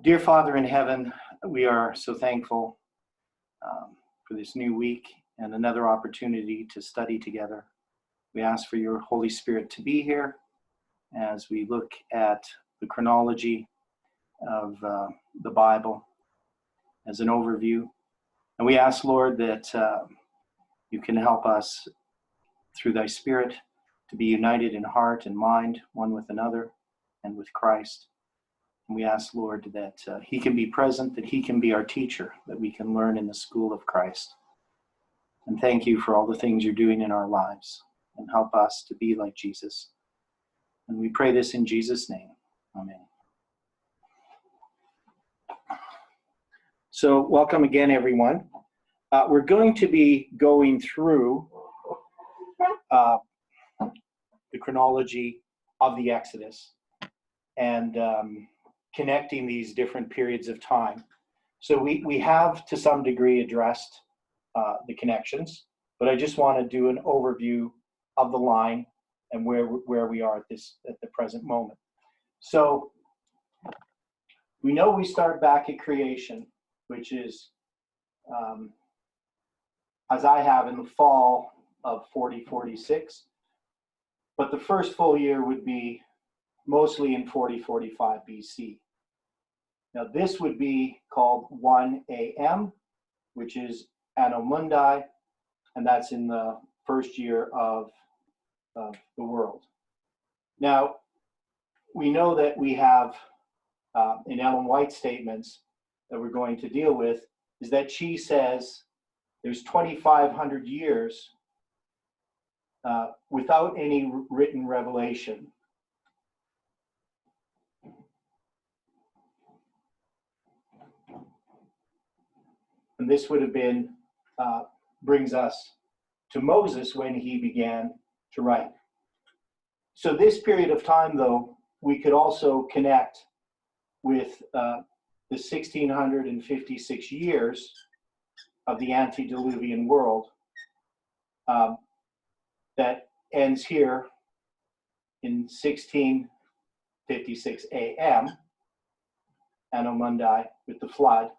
Dear Father in heaven, we are so thankful for this new week and another opportunity to study together. We ask for your Holy Spirit to be here as we look at the chronology of the Bible as an overview. And we ask, Lord, that you can help us through thy Spirit to be united in heart and mind, one with another and with Christ. And we ask, Lord, that he can be present, that he can be our teacher, that we can learn in the school of Christ. And thank you for all the things you're doing in our lives, and help us to be like Jesus. And we pray this in Jesus' name. Amen. So welcome again, everyone. We're going to be going through the chronology of the Exodus and connecting these different periods of time. So we have to some degree addressed the connections, but I just want to do an overview of the line and where we are at the present moment. So we know we start back at creation, which is, as I have, in the fall of 4046, but the first full year would be mostly in 4045 BC. Now this would be called 1 AM, which is Anno Mundi, and that's in the first year of the world. Now, we know that we have, in Ellen White's statements that we're going to deal with, is that she says there's 2,500 years without any written revelation. And this would have been, brings us to Moses when he began to write. So this period of time, though, we could also connect with the 1,656 years of the antediluvian world that ends here in 1656 AM, Anno Mundi, with the flood.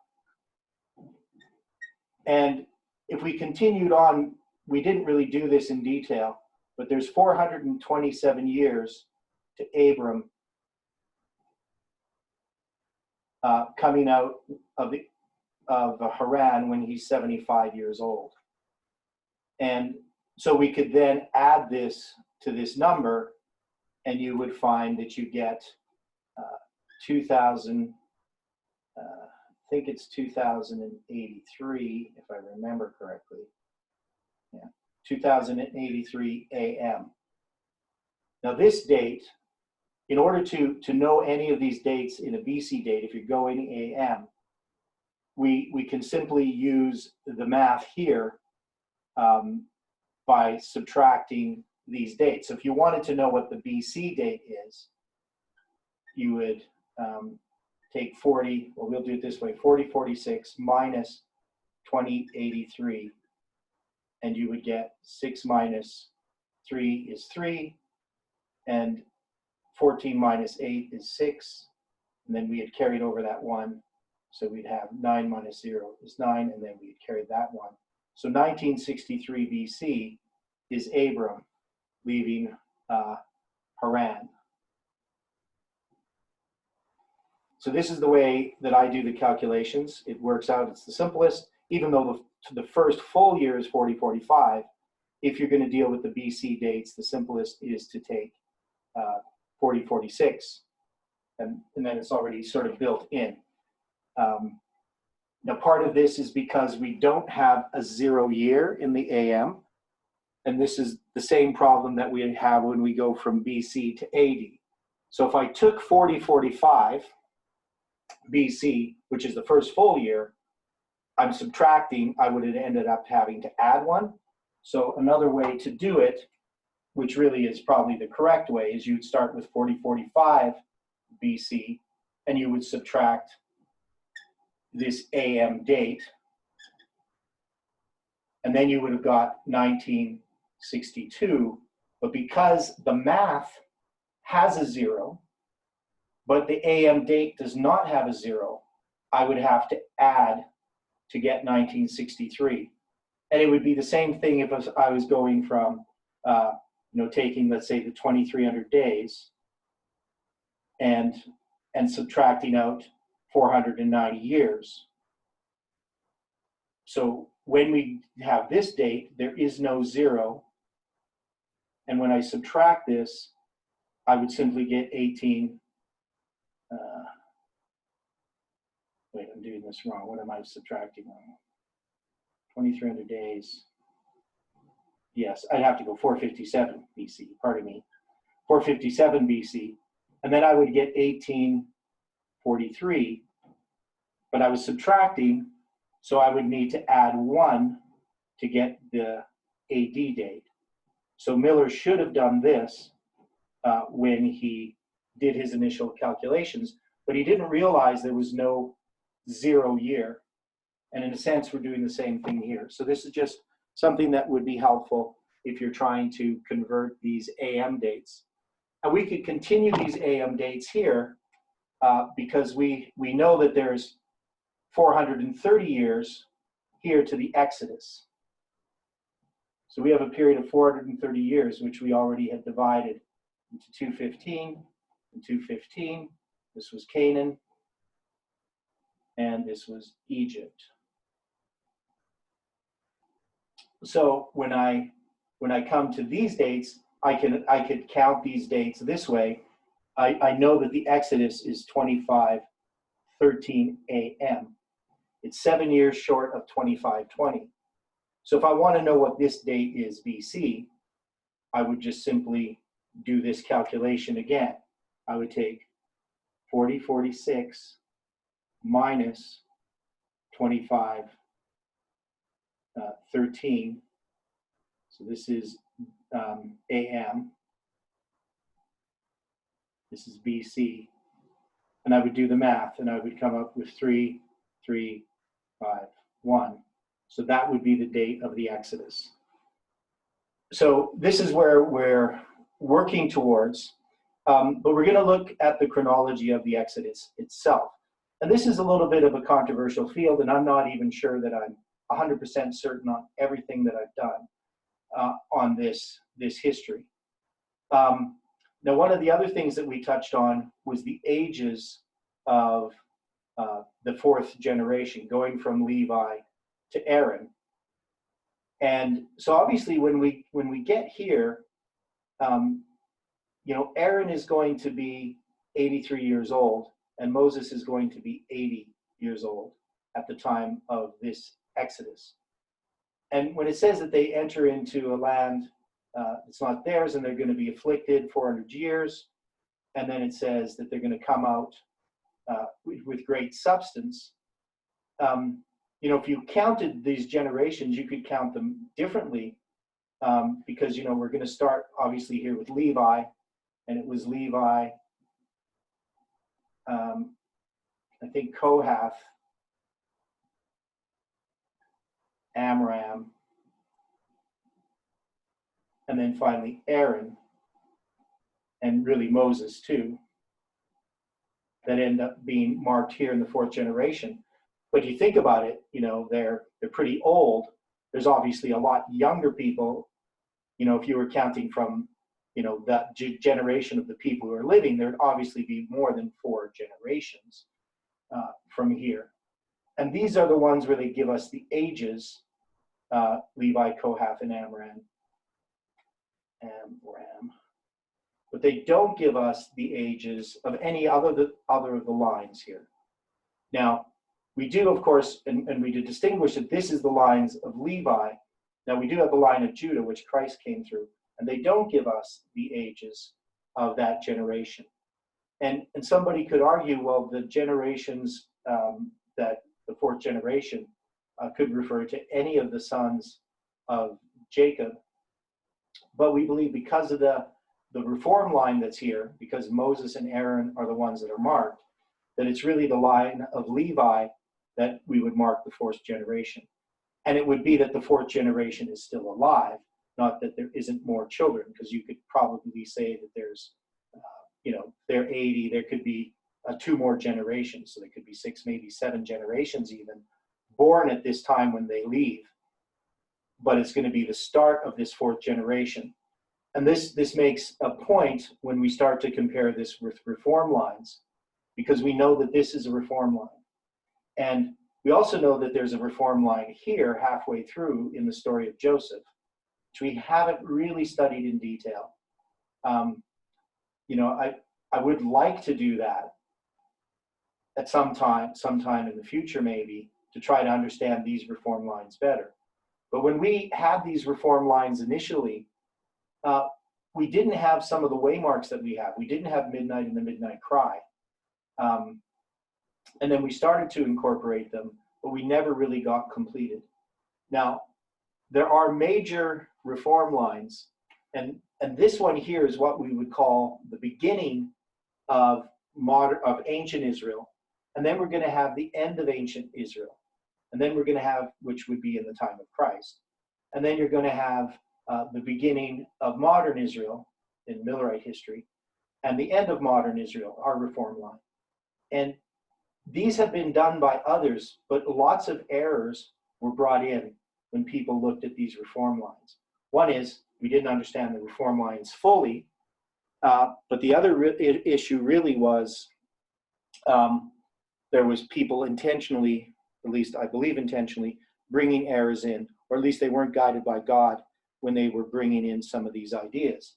And if we continued on, we didn't really do this in detail, but there's 427 years to Abram coming out of Haran when he's 75 years old. And so we could then add this to this number, and you would find that you get 2000, I think it's 2083, if I remember correctly. Yeah, 2083 AM. Now this date, in order to know any of these dates in a BC date, if you're going AM, we can simply use the math here by subtracting these dates. So if you wanted to know what the BC date is, you would take 40, well, we'll do it this way, 4046 minus 2083, and you would get 6 minus 3 is 3, and 14 minus 8 is 6, and then we had carried over that 1, so we'd have 9 minus 0 is 9, and then we'd carry that 1. So 1963 BC is Abram leaving Haran. So this is the way that I do the calculations. It works out, it's the simplest, even though the first full year is 4045. If you're going to deal with the BC dates, the simplest is to take 4046, and then it's already sort of built in. Now part of this is because we don't have a 0 year in the AM, and this is the same problem that we have when we go from BC to AD. So if I took 4045 BC, which is the first full year, I'm subtracting, I would have ended up having to add 1. So another way to do it, which really is probably the correct way, is you'd start with 4045 BC, and you would subtract this AM date, and then you would have got 1962. But because the math has a 0, but the AM date does not have a 0, I would have to add to get 1963. And it would be the same thing if I was going from, taking, let's say, the 2300 days and subtracting out 490 years. So when we have this date, there is no 0. And when I subtract this, I would simply get 18. Wait, I'm doing this wrong. What am I subtracting on? 2300 days. Yes, I'd have to go 457 BC, pardon me. 457 BC. And then I would get 1843. But I was subtracting, so I would need to add 1 to get the AD date. So Miller should have done this when he did his initial calculations, but he didn't realize there was no 0 year. And in a sense, we're doing the same thing here. So this is just something that would be helpful if you're trying to convert these AM dates. And we could continue these AM dates here because we know that there's 430 years here to the Exodus. So we have a period of 430 years, which we already had divided into 215 and 215. This was Canaan, and this was Egypt. So when I come to these dates, I could count these dates this way. I know that the Exodus is 2513 AM. It's 7 years short of 2520. So if I want to know what this date is BC, I would just simply do this calculation again. I would take 4046 minus 2513. So this is AM. This is BC. And I would do the math, and I would come up with 3351. So that would be the date of the Exodus. So this is where we're working towards, but we're going to look at the chronology of the Exodus itself. And this is a little bit of a controversial field, and I'm not even sure that I'm 100% certain on everything that I've done on this history. Now, one of the other things that we touched on was the ages of the fourth generation, going from Levi to Aaron. And so obviously when we get here, Aaron is going to be 83 years old, and Moses is going to be 80 years old at the time of this Exodus. And when it says that they enter into a land it's not theirs, and they're going to be afflicted 400 years, and then it says that they're going to come out with great substance. If you counted these generations, you could count them differently because, we're going to start obviously here with Levi, and it was Levi, I think Kohath, Amram, and then finally Aaron, and really Moses too, that end up being marked here in the fourth generation. But you think about it, they're pretty old. There's obviously a lot younger people. If you were counting from, that generation of the people who are living, there'd obviously be more than 4 generations from here. And these are the ones where they give us the ages, Levi, Kohath, and Amram. But they don't give us the ages of any other of the lines here. Now, we do, of course, and we do distinguish that this is the lines of Levi. Now, we do have the line of Judah, which Christ came through, and they don't give us the ages of that generation. And somebody could argue, well, the generations, that the fourth generation could refer to any of the sons of Jacob. But we believe because of the reform line that's here, because Moses and Aaron are the ones that are marked, that it's really the line of Levi that we would mark the fourth generation. And it would be that the fourth generation is still alive, not that there isn't more children, because you could probably say that there's, they're 80, there could be 2 more generations. So there could be 6, maybe 7 generations even, born at this time when they leave. But it's going to be the start of this 4th generation. And this makes a point when we start to compare this with reform lines, because we know that this is a reform line. And we also know that there's a reform line here halfway through in the story of Joseph, which we haven't really studied in detail. I would like to do that at sometime in the future, maybe, to try to understand these reform lines better. But when we had these reform lines initially, we didn't have some of the waymarks that we have. We didn't have midnight and the midnight cry. And then we started to incorporate them, but we never really got completed. Now, there are major reform lines, and this one here is what we would call the beginning of ancient Israel. And then we're going to have the end of ancient Israel. And then we're going to have, which would be in the time of Christ. And then you're going to have the beginning of modern Israel in Millerite history, and the end of modern Israel, our reform line. And these have been done by others, but lots of errors were brought in when people looked at these reform lines. One is we didn't understand the reform lines fully, but the other issue really was there was people intentionally, at least I believe intentionally, bringing errors in, or at least they weren't guided by God when they were bringing in some of these ideas.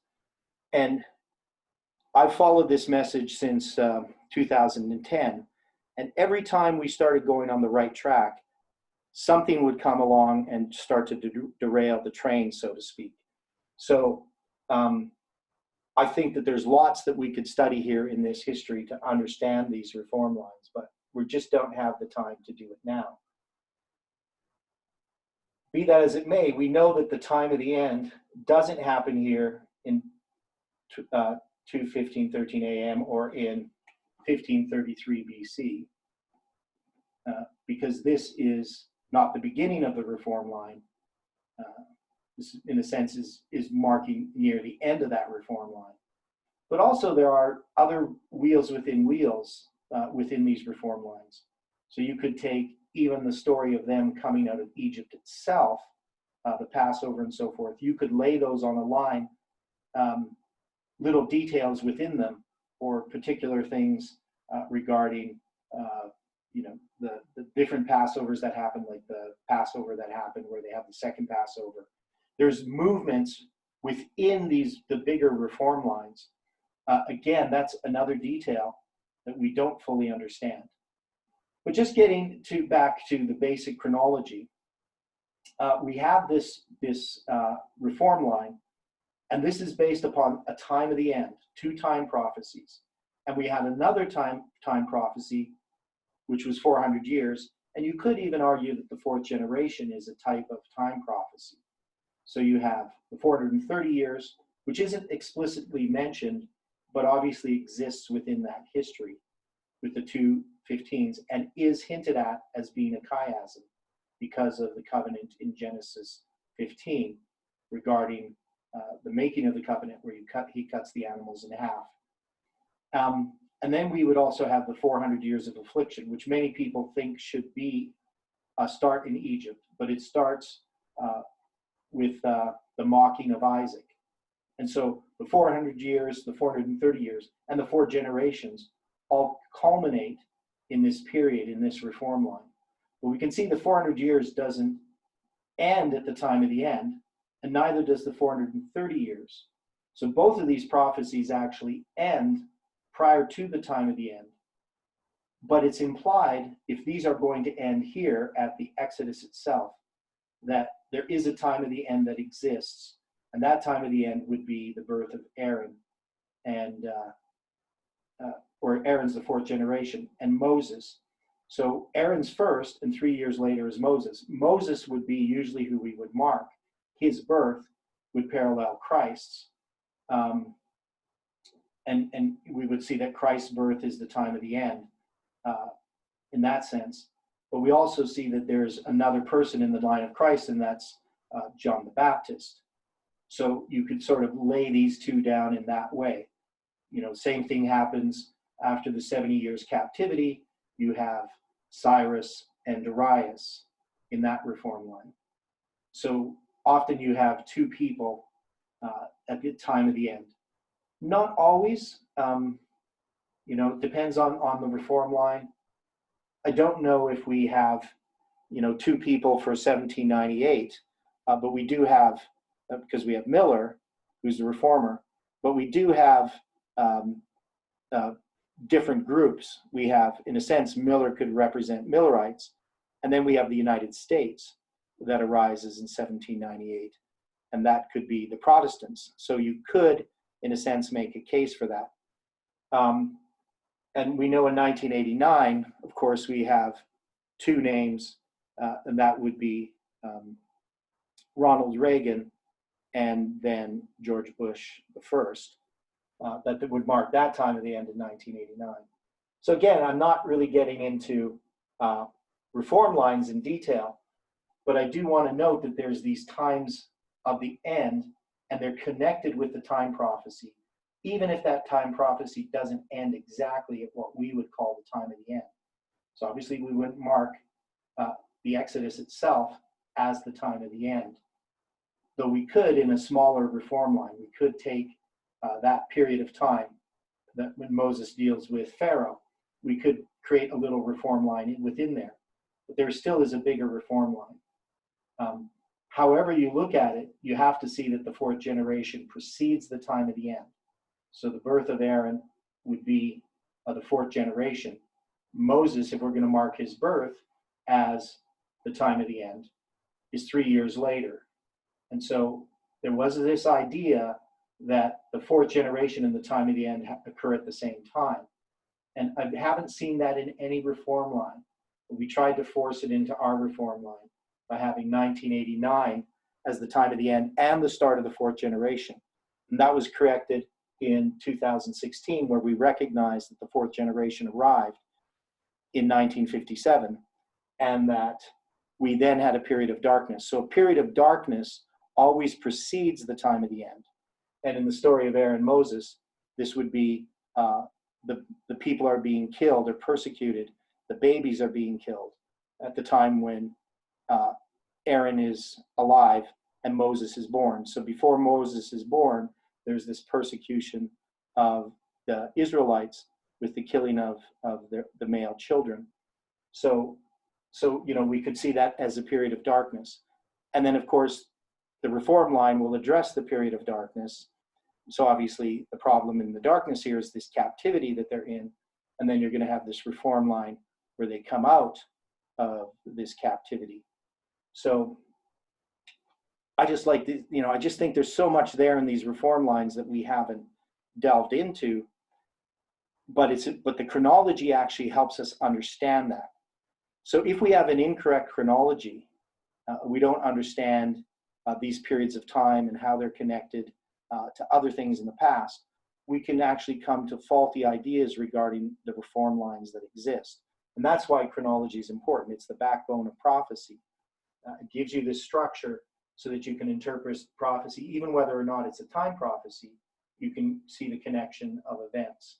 And I've followed this message since 2010, and every time we started going on the right track, something would come along and start to derail the train, so to speak. So I think that there's lots that we could study here in this history to understand these reform lines, but we just don't have the time to do it now. Be that as it may, we know that the time of the end doesn't happen here in 2:15:13 a.m. or in 1533 BC, because this is not the beginning of the reform line. This, in a sense, is marking near the end of that reform line. But also there are other wheels within wheels within these reform lines. So you could take even the story of them coming out of Egypt itself, the Passover and so forth. You could lay those on a line, little details within them, or particular things regarding, the different Passovers that happen, like the Passover that happened where they have the second Passover. There's movements within the bigger reform lines. Again, that's another detail that we don't fully understand. But just getting back to the basic chronology, we have this reform line, and this is based upon a time of the end, 2 time prophecies. And we had another time prophecy, which was 400 years, and you could even argue that the 4th generation is a type of time prophecy. So you have the 430 years, which isn't explicitly mentioned, but obviously exists within that history with the 2 15s, and is hinted at as being a chiasm because of the covenant in Genesis 15 regarding the making of the covenant, where he cuts the animals in half. And then we would also have the 400 years of affliction, which many people think should be a start in Egypt, but it starts with the mocking of Isaac. And so the 400 years, the 430 years, and the 4 generations all culminate in this period, in this reform line. But we can see the 400 years doesn't end at the time of the end, and neither does the 430 years. So both of these prophecies actually end prior to the time of the end. But it's implied, if these are going to end here at the Exodus itself, that there is a time of the end that exists. And that time of the end would be the birth of Aaron, and or Aaron's the 4th generation, and Moses. So Aaron's first, and 3 years later is Moses. Moses would be usually who we would mark. His birth would parallel Christ's. And we would see that Christ's birth is the time of the end in that sense. But we also see that there's another person in the line of Christ, and that's John the Baptist. So you could sort of lay these two down in that way. Same thing happens after the 70 years captivity, you have Cyrus and Darius in that reform line. So often you have two people at the time of the end. Not always, it depends on the reform line. I don't know if we have, two people for 1798, but we do have, because we have Miller, who's the reformer, but we do have different groups. We have, in a sense, Miller could represent Millerites, and then we have the United States that arises in 1798, and that could be the Protestants. So you could, in a sense, make a case for that. And we know in 1989, of course, we have two names, and that would be Ronald Reagan and then George Bush the first. That would mark that time of the end in 1989. So again, I'm not really getting into reform lines in detail, but I do want to note that there's these times of the end, and they're connected with the time prophecy, even if that time prophecy doesn't end exactly at what we would call the time of the end. So obviously we wouldn't mark the Exodus itself as the time of the end, though we could, in a smaller reform line, we could take that period of time that when Moses deals with Pharaoh, we could create a little reform line within there. But there still is a bigger reform line. However you look at it, you have to see that the fourth generation precedes the time of the end. So the birth of Aaron would be the fourth generation. Moses, if we're going to mark his birth as the time of the end, is 3 years later. And so there was this idea that the fourth generation and the time of the end occur at the same time. And I haven't seen that in any reform line. We tried to force it into our reform line by having 1989 as the time of the end and the start of the fourth generation. And that was corrected in 2016, where we recognized that the fourth generation arrived in 1957, and that we then had a period of darkness. So a period of darkness always precedes the time of the end. And in the story of Aaron and Moses, this would be the people are being killed or persecuted. The babies are being killed at the time when Aaron is alive and Moses is born. So before Moses is born, there's this persecution of the Israelites with the killing of the male children. So we could see that as a period of darkness. And then, of course, the reform line will address the period of darkness. So obviously the problem in the darkness here is this captivity that they're in. And then you're going to have this reform line where they come out of this captivity. So I just like, I just think there's so much there in these reform lines that we haven't delved into, but the chronology actually helps us understand that. So if we have an incorrect chronology, we don't understand these periods of time and how they're connected to other things in the past, we can actually come to faulty ideas regarding the reform lines that exist. And that's why chronology is important. It's the backbone of prophecy. It gives you this structure so that you can interpret prophecy, even whether or not it's a time prophecy. You can see the connection of events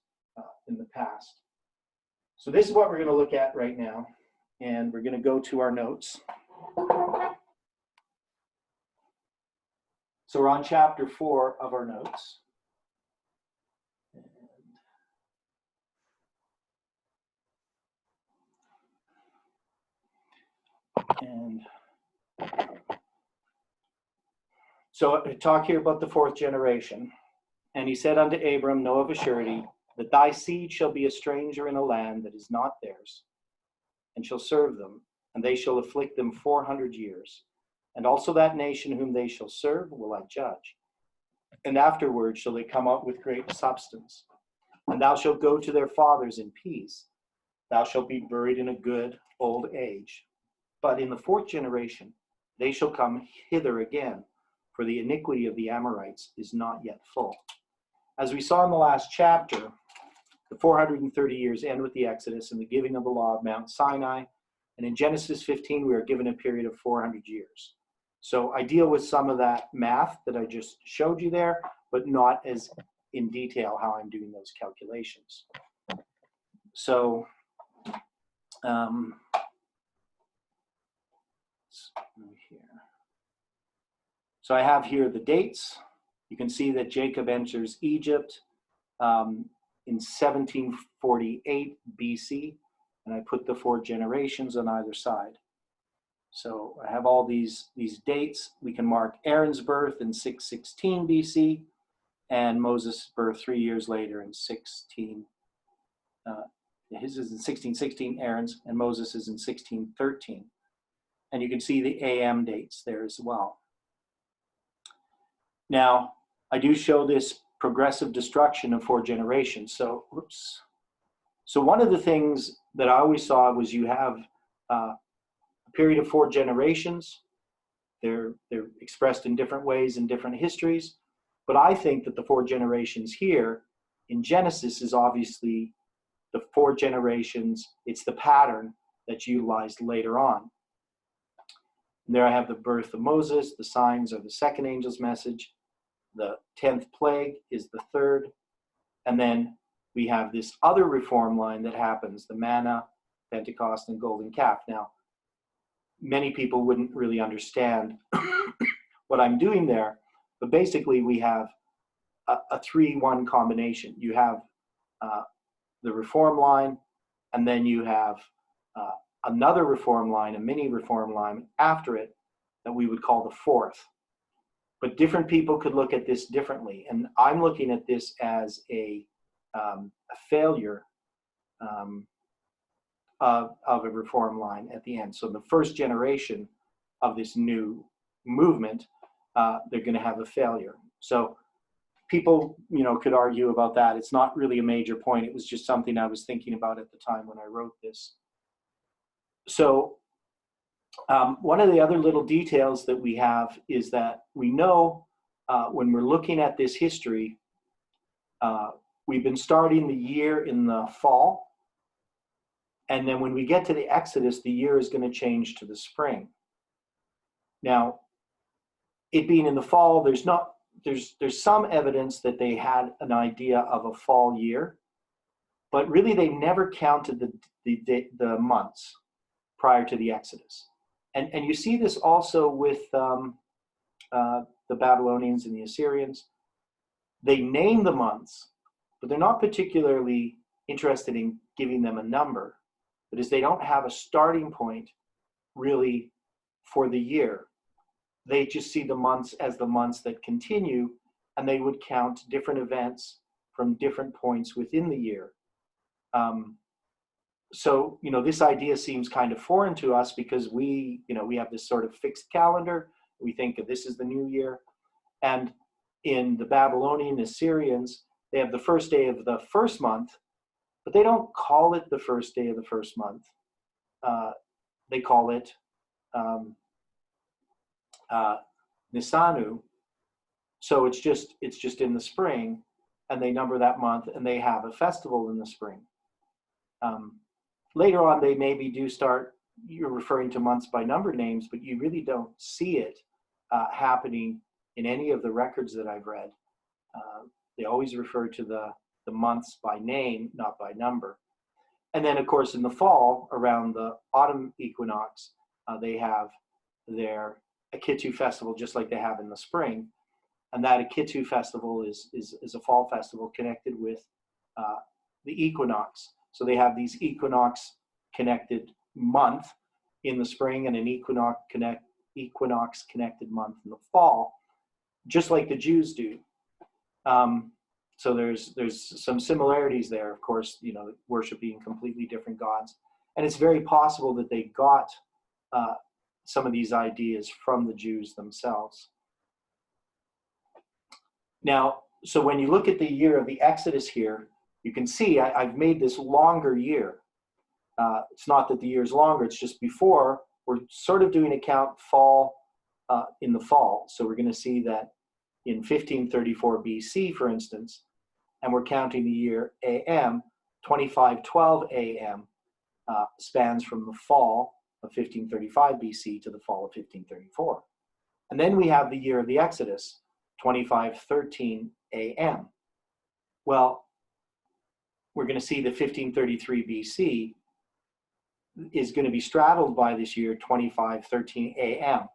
in the past. So this is what we're going to look at right now, and we're going to go to our notes. So we're on chapter 4 of our notes. And so I talk here about the fourth generation. And he said unto Abram, know of a surety that thy seed shall be a stranger in a land that is not theirs, and shall serve them, and they shall afflict them 400 years. And also that nation whom they shall serve will I judge. And afterward shall they come out with great substance. And thou shalt go to their fathers in peace. Thou shalt be buried in a good old age. But in the fourth generation they shall come hither again, for the iniquity of the Amorites is not yet full. As we saw in the last chapter, the 430 years end with the Exodus and the giving of the law of Mount Sinai. And in Genesis 15, we are given a period of 400 years. So I deal with some of that math that I just showed you there, but not as in detail how I'm doing those calculations. So, here. So I have here the dates. You can see that Jacob enters Egypt in 1748 BC, and I put the 4 generations on either side. So I have all these dates. We can mark Aaron's birth in 616 BC, and Moses' birth 3 years later in 16. His is in 1616, Aaron's, and Moses is in 1613. And you can see the AM dates there as well. Now, I do show this progressive destruction of 4 generations. So, whoops. So one of the things that I always saw was you have a period of 4 generations. They're expressed in different ways in different histories. But I think that the 4 generations here in Genesis is obviously the 4 generations. It's the pattern that's utilized later on. And there I have the birth of Moses. The signs are the second angel's message. The 10th plague is the 3rd. And then we have this other reform line that happens, the manna, Pentecost, and golden calf. Now, many people wouldn't really understand what I'm doing there, but basically we have a 3-1 combination. You have the reform line, and then you have another reform line, a mini reform line after it that we would call the 4th. But different people could look at this differently, and I'm looking at this as a failure of a reform line at the end. So the first generation of this new movement, they're going to have a failure. So people, could argue about that. It's not really a major point. It was just something I was thinking about at the time when I wrote this. So one of the other little details that we have is that we know when we're looking at this history, we've been starting the year in the fall. And then when we get to the Exodus, the year is going to change to the spring. Now, it being in the fall, there's some evidence that they had an idea of a fall year, but really they never counted the months prior to the Exodus. And you see this also with the Babylonians and the Assyrians. They name the months, but they're not particularly interested in giving them a number, because they don't have a starting point really for the year. They just see the months as the months that continue, and they would count different events from different points within the year. So, this idea seems kind of foreign to us because we have this sort of fixed calendar. We think of this as the new year. And in the Babylonian Assyrians, they have the first day of the first month, but they don't call it the first day of the first month. They call it Nisanu. So it's just in the spring, and they number that month, and they have a festival in the spring. Later on, they maybe do start, you're referring to months by number names, but you really don't see it happening in any of the records that I've read. They always refer to the months by name, not by number. And then, of course, in the fall, around the autumn equinox, they have their Akitu festival, just like they have in the spring. And that Akitu festival is a fall festival connected with the equinox. So they have these equinox-connected month in the spring and an equinox-connected month in the fall, just like the Jews do. So there's some similarities there, of course, worshiping completely different gods. And it's very possible that they got some of these ideas from the Jews themselves. Now, so when you look at the year of the Exodus here, you can see I've made this longer year. It's not that the year is longer, it's just before we're sort of doing a count fall in the fall. So we're going to see that in 1534 BC, for instance, and we're counting the year AM, 2512 AM spans from the fall of 1535 BC to the fall of 1534. And then we have the year of the Exodus, 2513 AM. Well, we're going to see that 1533 BC is going to be straddled by this year 2513 AM.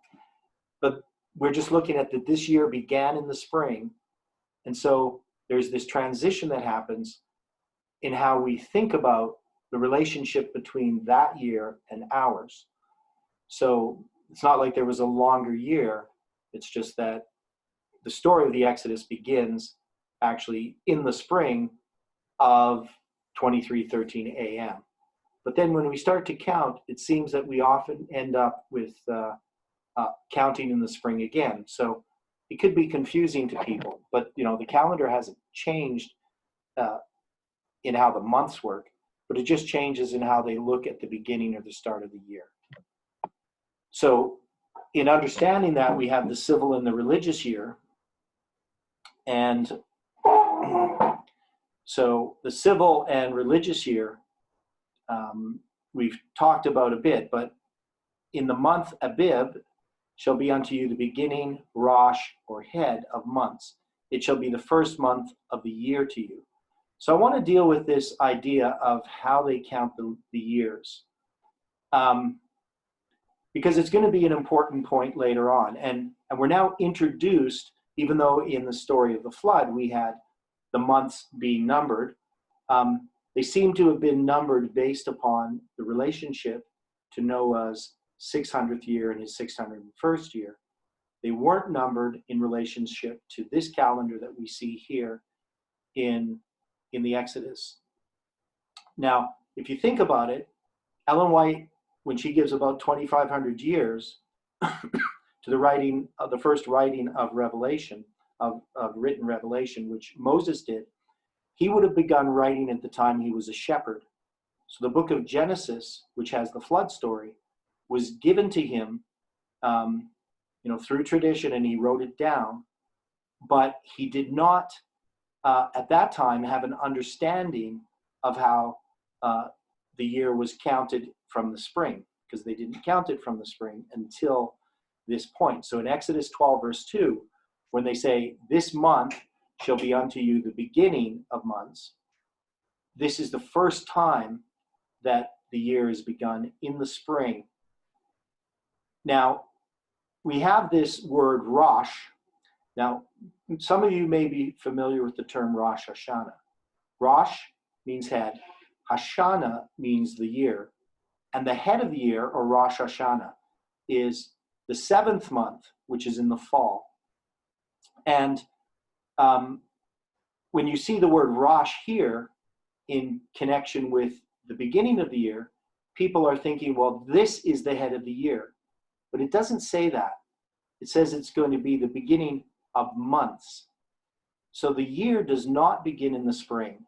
But we're just looking at that this year began in the spring. And so there's this transition that happens in how we think about the relationship between that year and ours. So it's not like there was a longer year. It's just that the story of the Exodus begins actually in the spring of 2313 AM. But then when we start to count, it seems that we often end up with counting in the spring again. So it could be confusing to people, but the calendar hasn't changed in how the months work, but it just changes in how they look at the beginning or the start of the year. So in understanding that, we have the civil and the religious year. And so the civil and religious year, we've talked about a bit, but in the month Abib shall be unto you the beginning, Rosh, or head of months. It shall be the first month of the year to you. So I want to deal with this idea of how they count the years, because it's going to be an important point later on. And we're now introduced, even though in the story of the flood we had the months being numbered, they seem to have been numbered based upon the relationship to Noah's 600th year and his 601st year. They weren't numbered in relationship to this calendar that we see here in the Exodus. Now, if you think about it, Ellen White, when she gives about 2,500 years to the first writing of Revelation, of written Revelation, which Moses did, he would have begun writing at the time he was a shepherd. So the book of Genesis, which has the flood story, was given to him, through tradition, and he wrote it down. But he did not, at that time, have an understanding of how the year was counted from the spring, because they didn't count it from the spring until this point. So in Exodus 12, verse 2, when they say, "This month shall be unto you the beginning of months," this is the first time that the year is begun in the spring. Now, we have this word Rosh. Now, some of you may be familiar with the term Rosh Hashanah. Rosh means head. Hashanah means the year. And the head of the year, or Rosh Hashanah, is the 7th month, which is in the fall. And when you see the word Rosh here in connection with the beginning of the year, people are thinking, well, this is the head of the year. But it doesn't say that. It says it's going to be the beginning of months. So the year does not begin in the spring,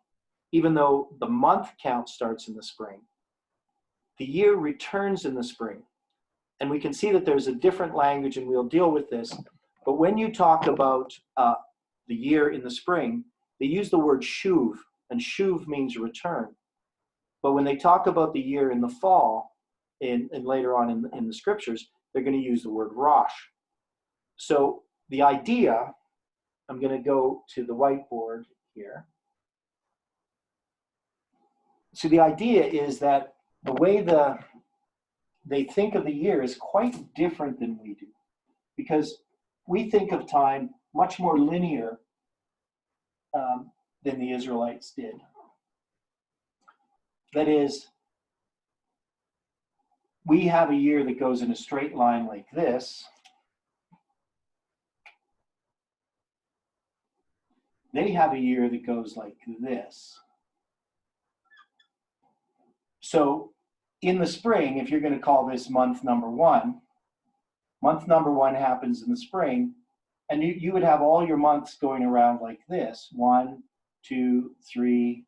even though the month count starts in the spring. The year returns in the spring. And we can see that there's a different language, and we'll deal with this. But when you talk about the year in the spring, they use the word shuv, and shuv means return. But when they talk about the year in the fall, and later on in the scriptures, they're going to use the word Rosh. So the idea, I'm going to go to the whiteboard here. So the idea is that the way they think of the year is quite different than we do, because we think of time much more linear than the Israelites did. That is, we have a year that goes in a straight line like this. They have a year that goes like this. So in the spring, if you're going to call this month number one happens in the spring, and you would have all your months going around like this. 1, 2, 3,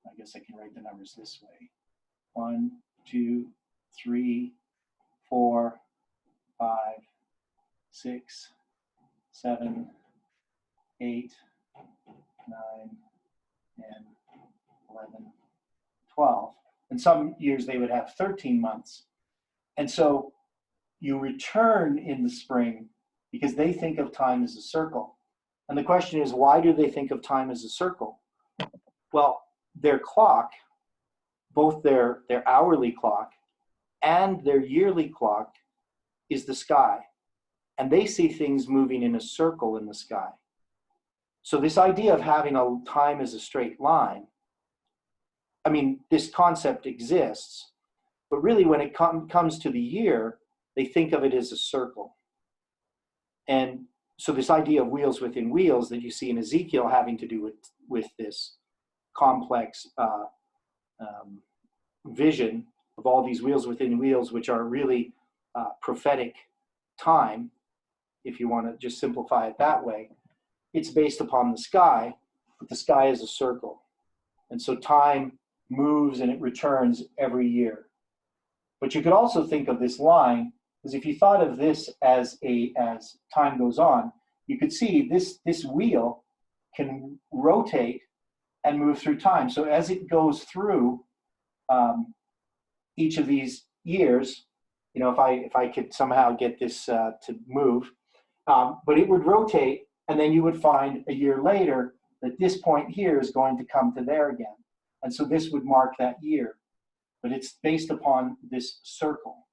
I guess I can write the numbers this way. 1, 2, 3, 4, 5, 6, 7, 8, 9, 10, 11, 12. And some years they would have 13 months. And so you return in the spring because they think of time as a circle. And the question is, why do they think of time as a circle? Well, their clock, both their hourly clock and their yearly clock, is the sky. And they see things moving in a circle in the sky. So this idea of having a time as a straight line, I mean, this concept exists, but really when it comes to the year, they think of it as a circle. And so this idea of wheels within wheels that you see in Ezekiel having to do with this complex vision of all these wheels within wheels, which are really prophetic time, if you want to just simplify it that way, it's based upon the sky, but the sky is a circle. And so time moves and it returns every year. But you could also think of this line, because if you thought of this as time goes on, you could see this wheel can rotate and move through time. So as it goes through each of these years, if I could somehow get this to move, but it would rotate, and then you would find a year later that this point here is going to come to there again. And so this would mark that year. But it's based upon this circle.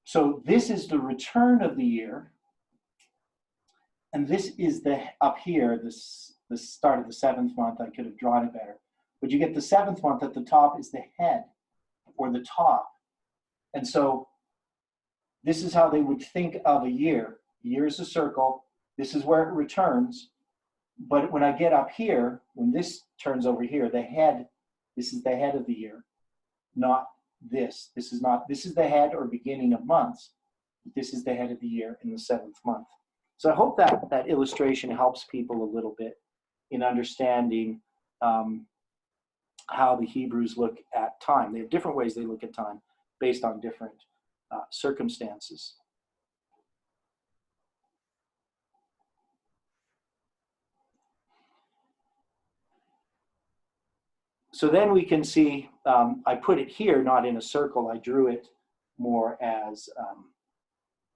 So this is the return of the year. And this is up here, the start of the 7th month. I could have drawn it better. But you get the 7th month at the top is the head, or the top. And so this is how they would think of a year. A year is a circle. This is where it returns. But when I get up here, when this turns over here, this is the head of the year. Not this. This is the head or beginning of months. This is the head of the year in the 7th month. So I hope that illustration helps people a little bit in understanding how the Hebrews look at time. They have different ways they look at time based on different circumstances. So then we can see, I put it here, not in a circle. I drew it more as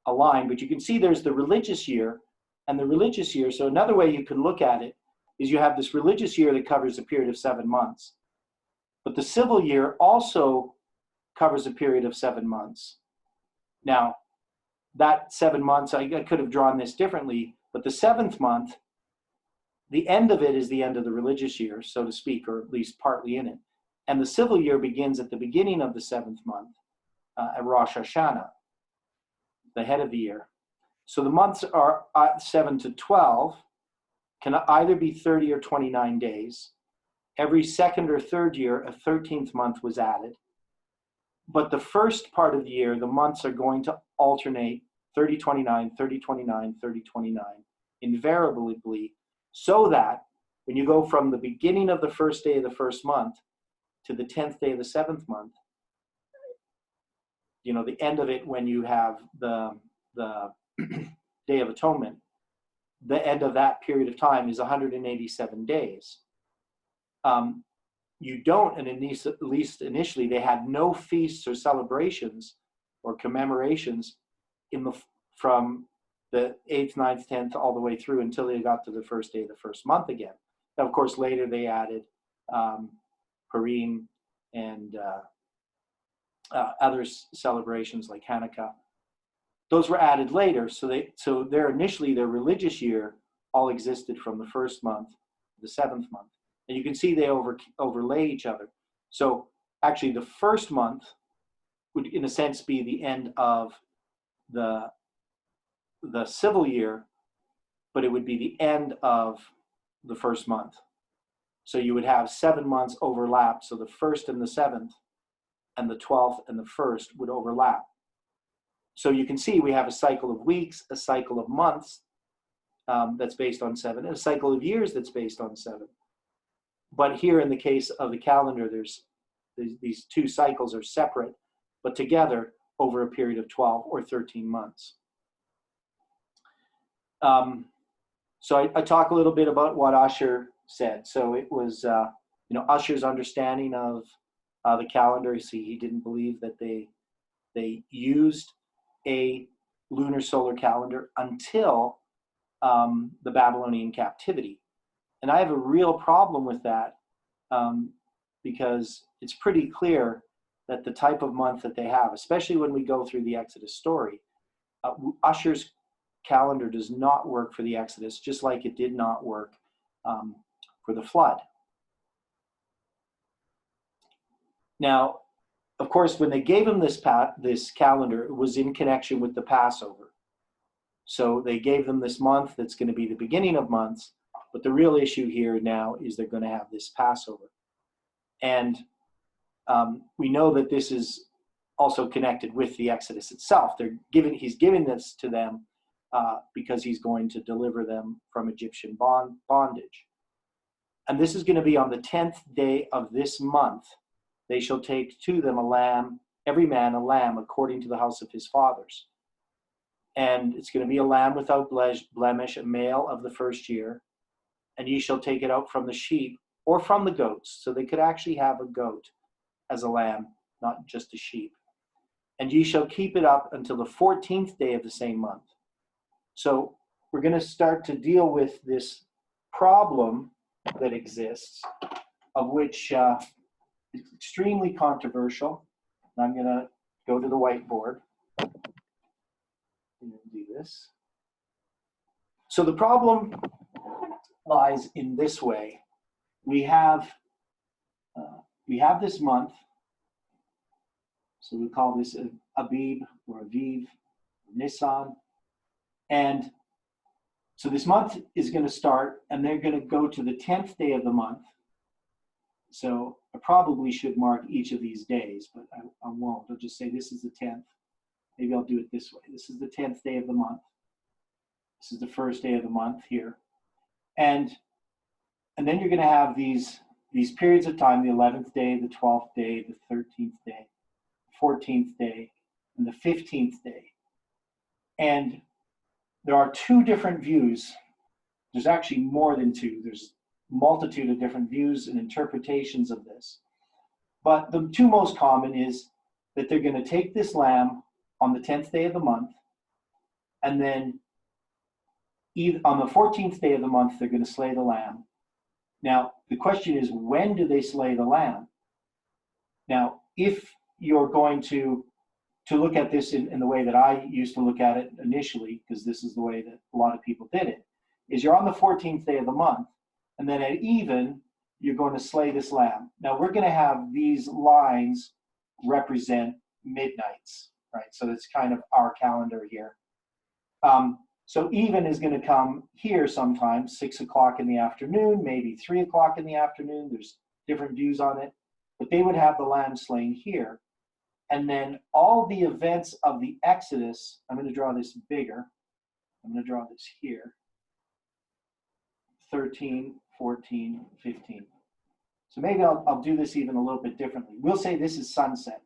a line, but you can see there's the religious year and the religious year. So another way you can look at it is you have this religious year that covers a period of 7 months. But the civil year also covers a period of 7 months. Now, that 7 months, I could have drawn this differently, but the 7th month, the end of it is the end of the religious year, so to speak, or at least partly in it. And the civil year begins at the beginning of the 7th month, at Rosh Hashanah, the head of the year. So the months are 7 to 12, can either be 30 or 29 days. Every second or third year, a 13th month was added. But the first part of the year, the months are going to alternate 30-29, 30-29, 30-29, invariably, so that when you go from the beginning of the first day of the first month to the 10th day of the 7th month, the end of it when you have the Day of Atonement, the end of that period of time is 187 days. You don't, and at least initially, they had no feasts or celebrations or commemorations from the 8th, 9th, 10th, all the way through until they got to the first day of the first month again. Now, of course, later they added Purim and other celebrations like Hanukkah. Those were added later, so their religious year all existed from the first month to the 7th month. And you can see they overlay each other. So actually the first month would, in a sense, be the end of the civil year, but it would be the end of the first month. So you would have 7 months overlap. So the 1st and the 7th and the 12th and the 1st would overlap. So you can see we have a cycle of weeks, a cycle of months that's based on 7, and a cycle of years that's based on 7. But here in the case of the calendar, these 2 cycles are separate, but together over a period of 12 or 13 months. So I talk a little bit about what Usher said. So it was, Usher's understanding of the calendar. You see, he didn't believe that they used a lunar solar calendar until the Babylonian captivity. And I have a real problem with that because it's pretty clear that the type of month that they have, especially when we go through the Exodus story, Usher's calendar does not work for the Exodus, just like it did not work for the flood. Now, of course, when they gave him this calendar, it was in connection with the Passover. So they gave them this month that's going to be the beginning of months, but the real issue here now is they're going to have this Passover. And we know that this is also connected with the Exodus itself. He's giving this to them because he's going to deliver them from Egyptian bondage. And this is going to be on the 10th day of this month. They shall take to them a lamb, every man a lamb, according to the house of his fathers. And it's going to be a lamb without blemish, a male of the first year. And ye shall take it out from the sheep or from the goats. So they could actually have a goat as a lamb, not just a sheep. And ye shall keep it up until the 14th day of the same month. So we're going to start to deal with this problem that exists, of which it's extremely controversial. And I'm going to go to the whiteboard and do this. So the problem lies in this way. We have this month. So we call this Abib or Aviv, Nisan. And so this month is going to start, and they're going to go to the 10th day of the month. So I probably should mark each of these days, but I won't. I'll just say this is the 10th. Maybe I'll do it this way. This is the 10th day of the month. This is the first day of the month here. And then you're going to have these periods of time, the 11th day, the 12th day, the 13th day, 14th day, and the 15th day. And there are two different views. There's actually more than two. There's a multitude of different views and interpretations of this. But the two most common is that they're going to take this lamb on the 10th day of the month, and then on the 14th day of the month, they're going to slay the lamb. Now, the question is, when do they slay the lamb? Now, if you're going to look at this in the way that I used to look at it initially, because this is the way that a lot of people did it, is you're on the 14th day of the month, and then at even, you're going to slay this lamb. Now, we're going to have these lines represent midnights, right? So that's kind of our calendar here. So even is going to come here sometimes, 6 o'clock in the afternoon, maybe 3 o'clock in the afternoon. There's different views on it. But they would have the lamb slain here. And then all the events of the Exodus, I'm going to draw this bigger. I'm going to draw this here. 13, 14, 15. So maybe I'll do this even a little bit differently. We'll say this is sunset.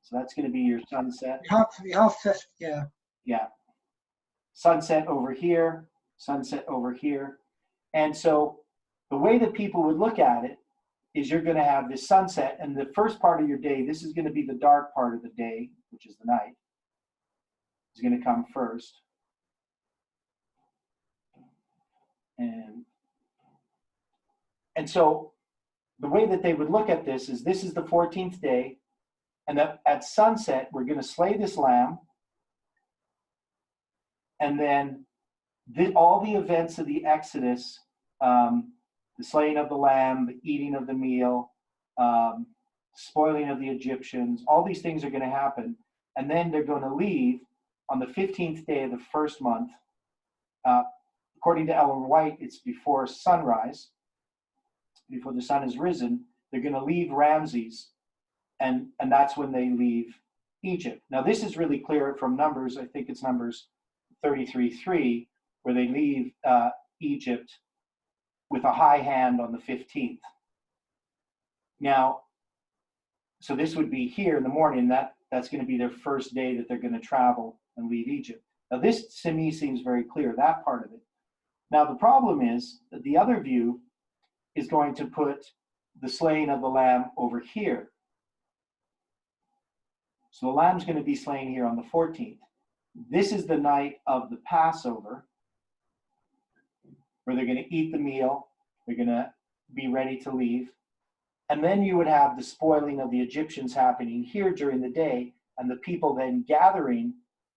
So that's going to be your sunset. Yeah. Yeah. Sunset over here, sunset over here. And so the way that people would look at it is you're going to have this sunset, and the first part of your day, this is going to be the dark part of the day, which is the night, is going to come first. And so the way that they would look at this is the 14th day, and that at sunset, we're going to slay this lamb, and then all the events of the Exodus, the slaying of the lamb, the eating of the meal, spoiling of the Egyptians, all these things are going to happen. And then they're going to leave on the 15th day of the first month. According to Ellen White, it's before sunrise, before the sun has risen. They're going to leave Ramses, and that's when they leave Egypt. Now, this is really clear from Numbers. I think it's Numbers 33:3, where they leave Egypt with a high hand on the 15th. Now, so this would be here in the morning. That's going to be their first day that they're going to travel and leave Egypt. Now, this to me seems very clear, that part of it. Now, the problem is that the other view is going to put the slaying of the lamb over here. So the lamb's going to be slain here on the 14th. This is the night of the Passover, where they're going to eat the meal. They're going to be ready to leave. And then you would have the spoiling of the Egyptians happening here during the day, and the people then gathering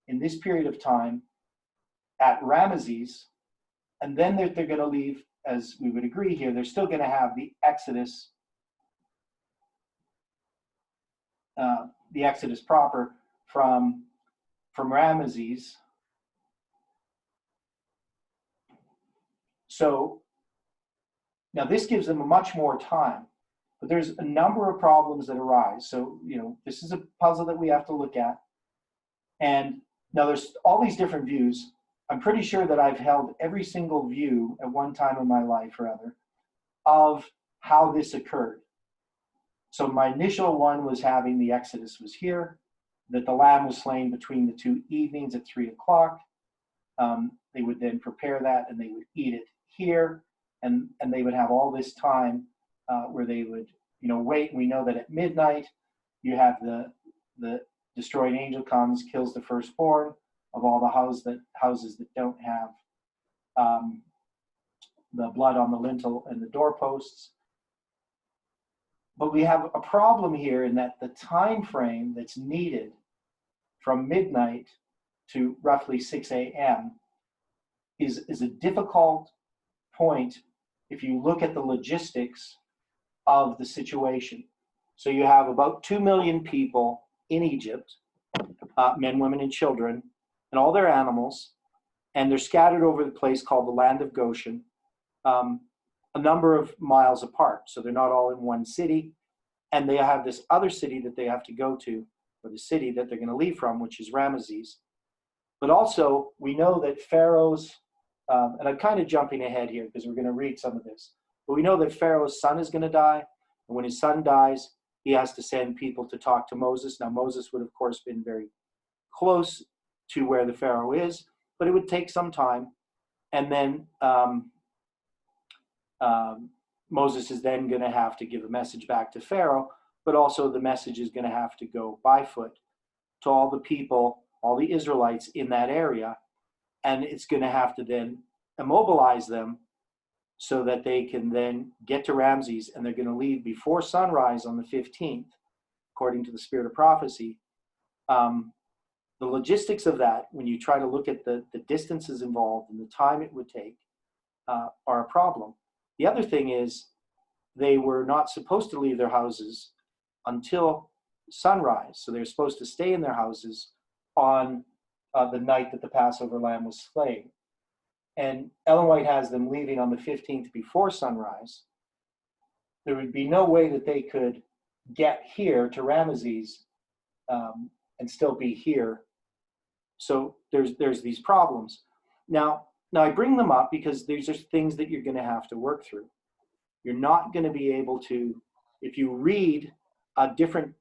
in this period of time at Ramesses. And then they're going to leave, as we would agree here, they're still going to have the Exodus proper from Ramesses. So now this gives them much more time, but there's a number of problems that arise. So, this is a puzzle that we have to look at. And now there's all these different views. I'm pretty sure that I've held every single view at one time in my life or other of how this occurred. So my initial one was having the Exodus was here, that the lamb was slain between the two evenings at 3 o'clock. They would then prepare that and they would eat it here, and they would have all this time where they would, wait. We know that at midnight you have the destroyed angel comes, kills the firstborn of all the houses that don't have the blood on the lintel and the doorposts. But we have a problem here in that the time frame that's needed from midnight to roughly 6 a.m. is a difficult point if you look at the logistics of the situation. So you have about 2 million people in Egypt, men, women, and children, and all their animals, and they're scattered over the place called the land of Goshen, a number of miles apart. So they're not all in one city, and they have this other city that they have to go to, or the city that they're going to leave from, which is Ramesses. But also, we know that Pharaoh's, and I'm kind of jumping ahead here because we're going to read some of this, but we know that Pharaoh's son is going to die, and when his son dies, he has to send people to talk to Moses. Now, Moses would, of course, been very close to where the Pharaoh is, but it would take some time. And then Moses is then going to have to give a message back to Pharaoh, but also the message is going to have to go by foot to all the people, all the Israelites in that area, and it's going to have to then immobilize them so that they can then get to Ramses, and they're going to leave before sunrise on the 15th, according to the Spirit of Prophecy. The logistics of that, when you try to look at the distances involved and the time it would take, are a problem. The other thing is they were not supposed to leave their houses until sunrise. So they're supposed to stay in their houses on the night that the Passover lamb was slain. And Ellen White has them leaving on the 15th before sunrise. There would be no way that they could get here to Ramesses and still be here. So there's these problems. Now I bring them up because these are things that you're going to have to work through. You're not going to be able to, if you read different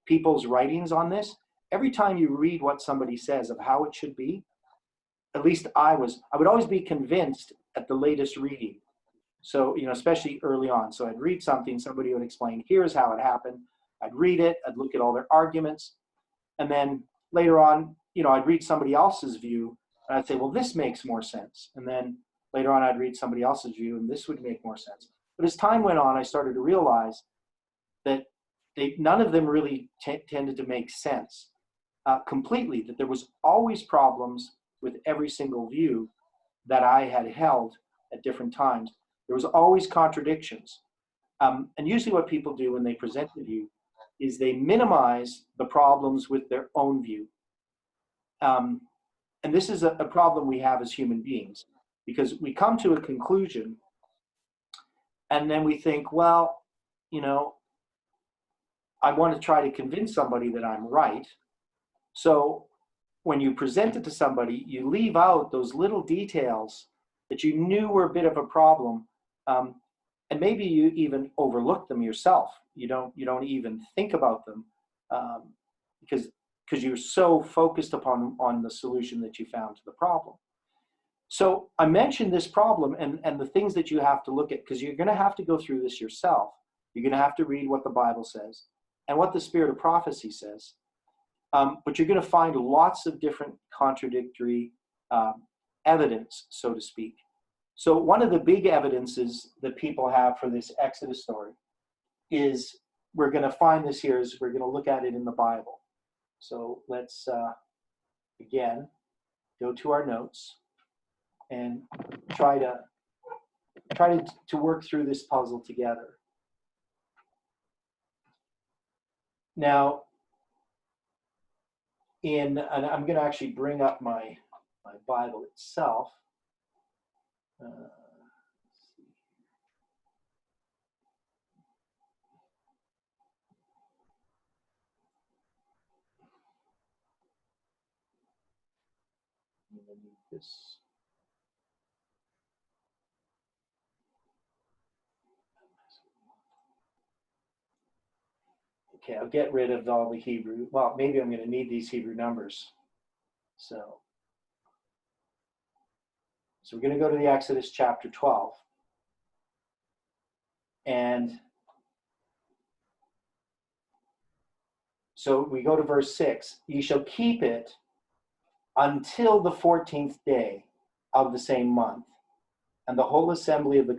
people's writings on this, every time you read what somebody says of how it should be, at least I would always be convinced at the latest reading. So, especially early on. So I'd read something, somebody would explain, here's how it happened. I'd read it, I'd look at all their arguments. And then later on, I'd read somebody else's view and I'd say, well, this makes more sense. And then later on, I'd read somebody else's view and this would make more sense. But as time went on, I started to realize that none of them really tended to make sense completely, that there was always problems with every single view that I had held at different times. There was always contradictions. And usually what people do when they present the view is they minimize the problems with their own view. And this is a problem we have as human beings, because we come to a conclusion and then we think, well, I want to try to convince somebody that I'm right. So when you present it to somebody, you leave out those little details that you knew were a bit of a problem, and maybe you even overlook them yourself. You don't even think about them because you're so focused on the solution that you found to the problem. So I mentioned this problem and the things that you have to look at, because you're going to have to go through this yourself. You're going to have to read what the Bible says and what the Spirit of Prophecy says. But you're going to find lots of different contradictory evidence, so to speak. So one of the big evidences that people have for this Exodus story is we're going to find this here is we're going to look at it in the Bible. So let's, again, go to our notes and try to work through this puzzle together. Now, and I'm going to actually bring up my Bible itself. Let's see. I'm going to need this. Okay, I'll get rid of all the Hebrew. Well, maybe I'm going to need these Hebrew numbers. So we're going to go to the Exodus chapter 12. And so we go to verse 6. Ye shall keep it until the 14th day of the same month. And the whole assembly of the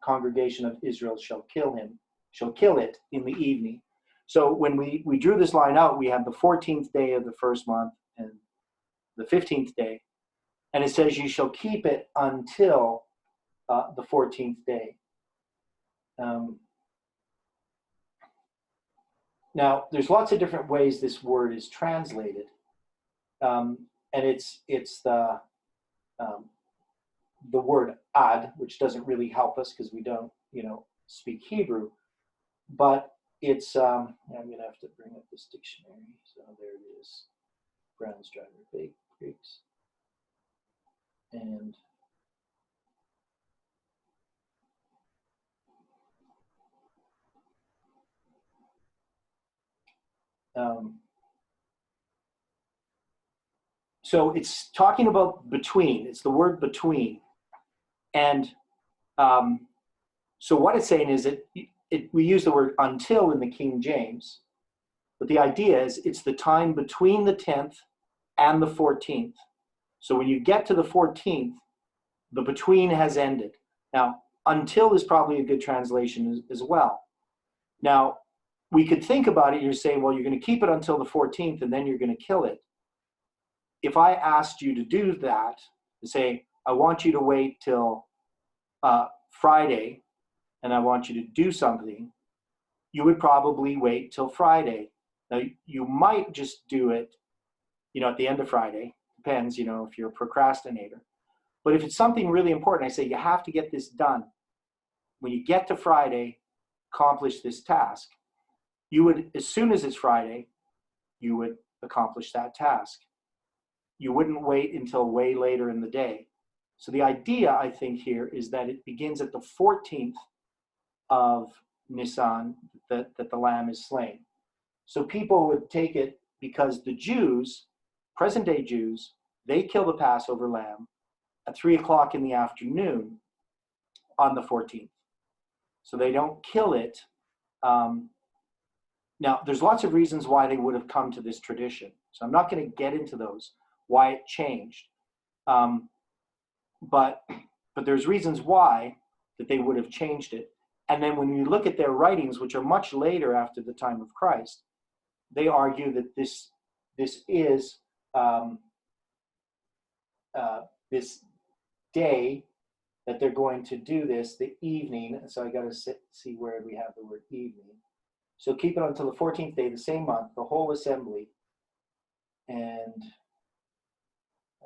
congregation of Israel shall kill it in the evening. So when we drew this line out, we have the 14th day of the first month and the 15th day. And it says, you shall keep it until the 14th day. Now, there's lots of different ways this word is translated. And it's the word ad, which doesn't really help us because we don't, speak Hebrew. But it's, I'm going to have to bring up this dictionary. So there it is. Brown's Driver Greeks. And so it's talking about between. It's the word between. And so what it's saying is we use the word until in the King James, but the idea is it's the time between the 10th and the 14th. So when you get to the 14th, the between has ended. Now, until is probably a good translation as well. Now, we could think about it, you're saying, well, you're going to keep it until the 14th and then you're going to kill it. If I asked you to do that, to say, I want you to wait till Friday and I want you to do something, you would probably wait till Friday. Now, you might just do it, at the end of Friday. Depends, if you're a procrastinator. But if it's something really important, I say you have to get this done. When you get to Friday, accomplish this task. You would, as soon as it's Friday, you would accomplish that task. You wouldn't wait until way later in the day. So the idea, I think, here is that it begins at the 14th of Nisan that the lamb is slain. So people would take it because the Jews, present-day Jews, they kill the Passover lamb at 3 o'clock in the afternoon on the 14th. So they don't kill it. Now, there's lots of reasons why they would have come to this tradition. So I'm not going to get into those, why it changed. But there's reasons why that they would have changed it. And then when you look at their writings, which are much later after the time of Christ, they argue that this is this day that they're going to do this, the evening. So I got to see where we have the word evening. So keep it until the 14th day, the same month, the whole assembly. And I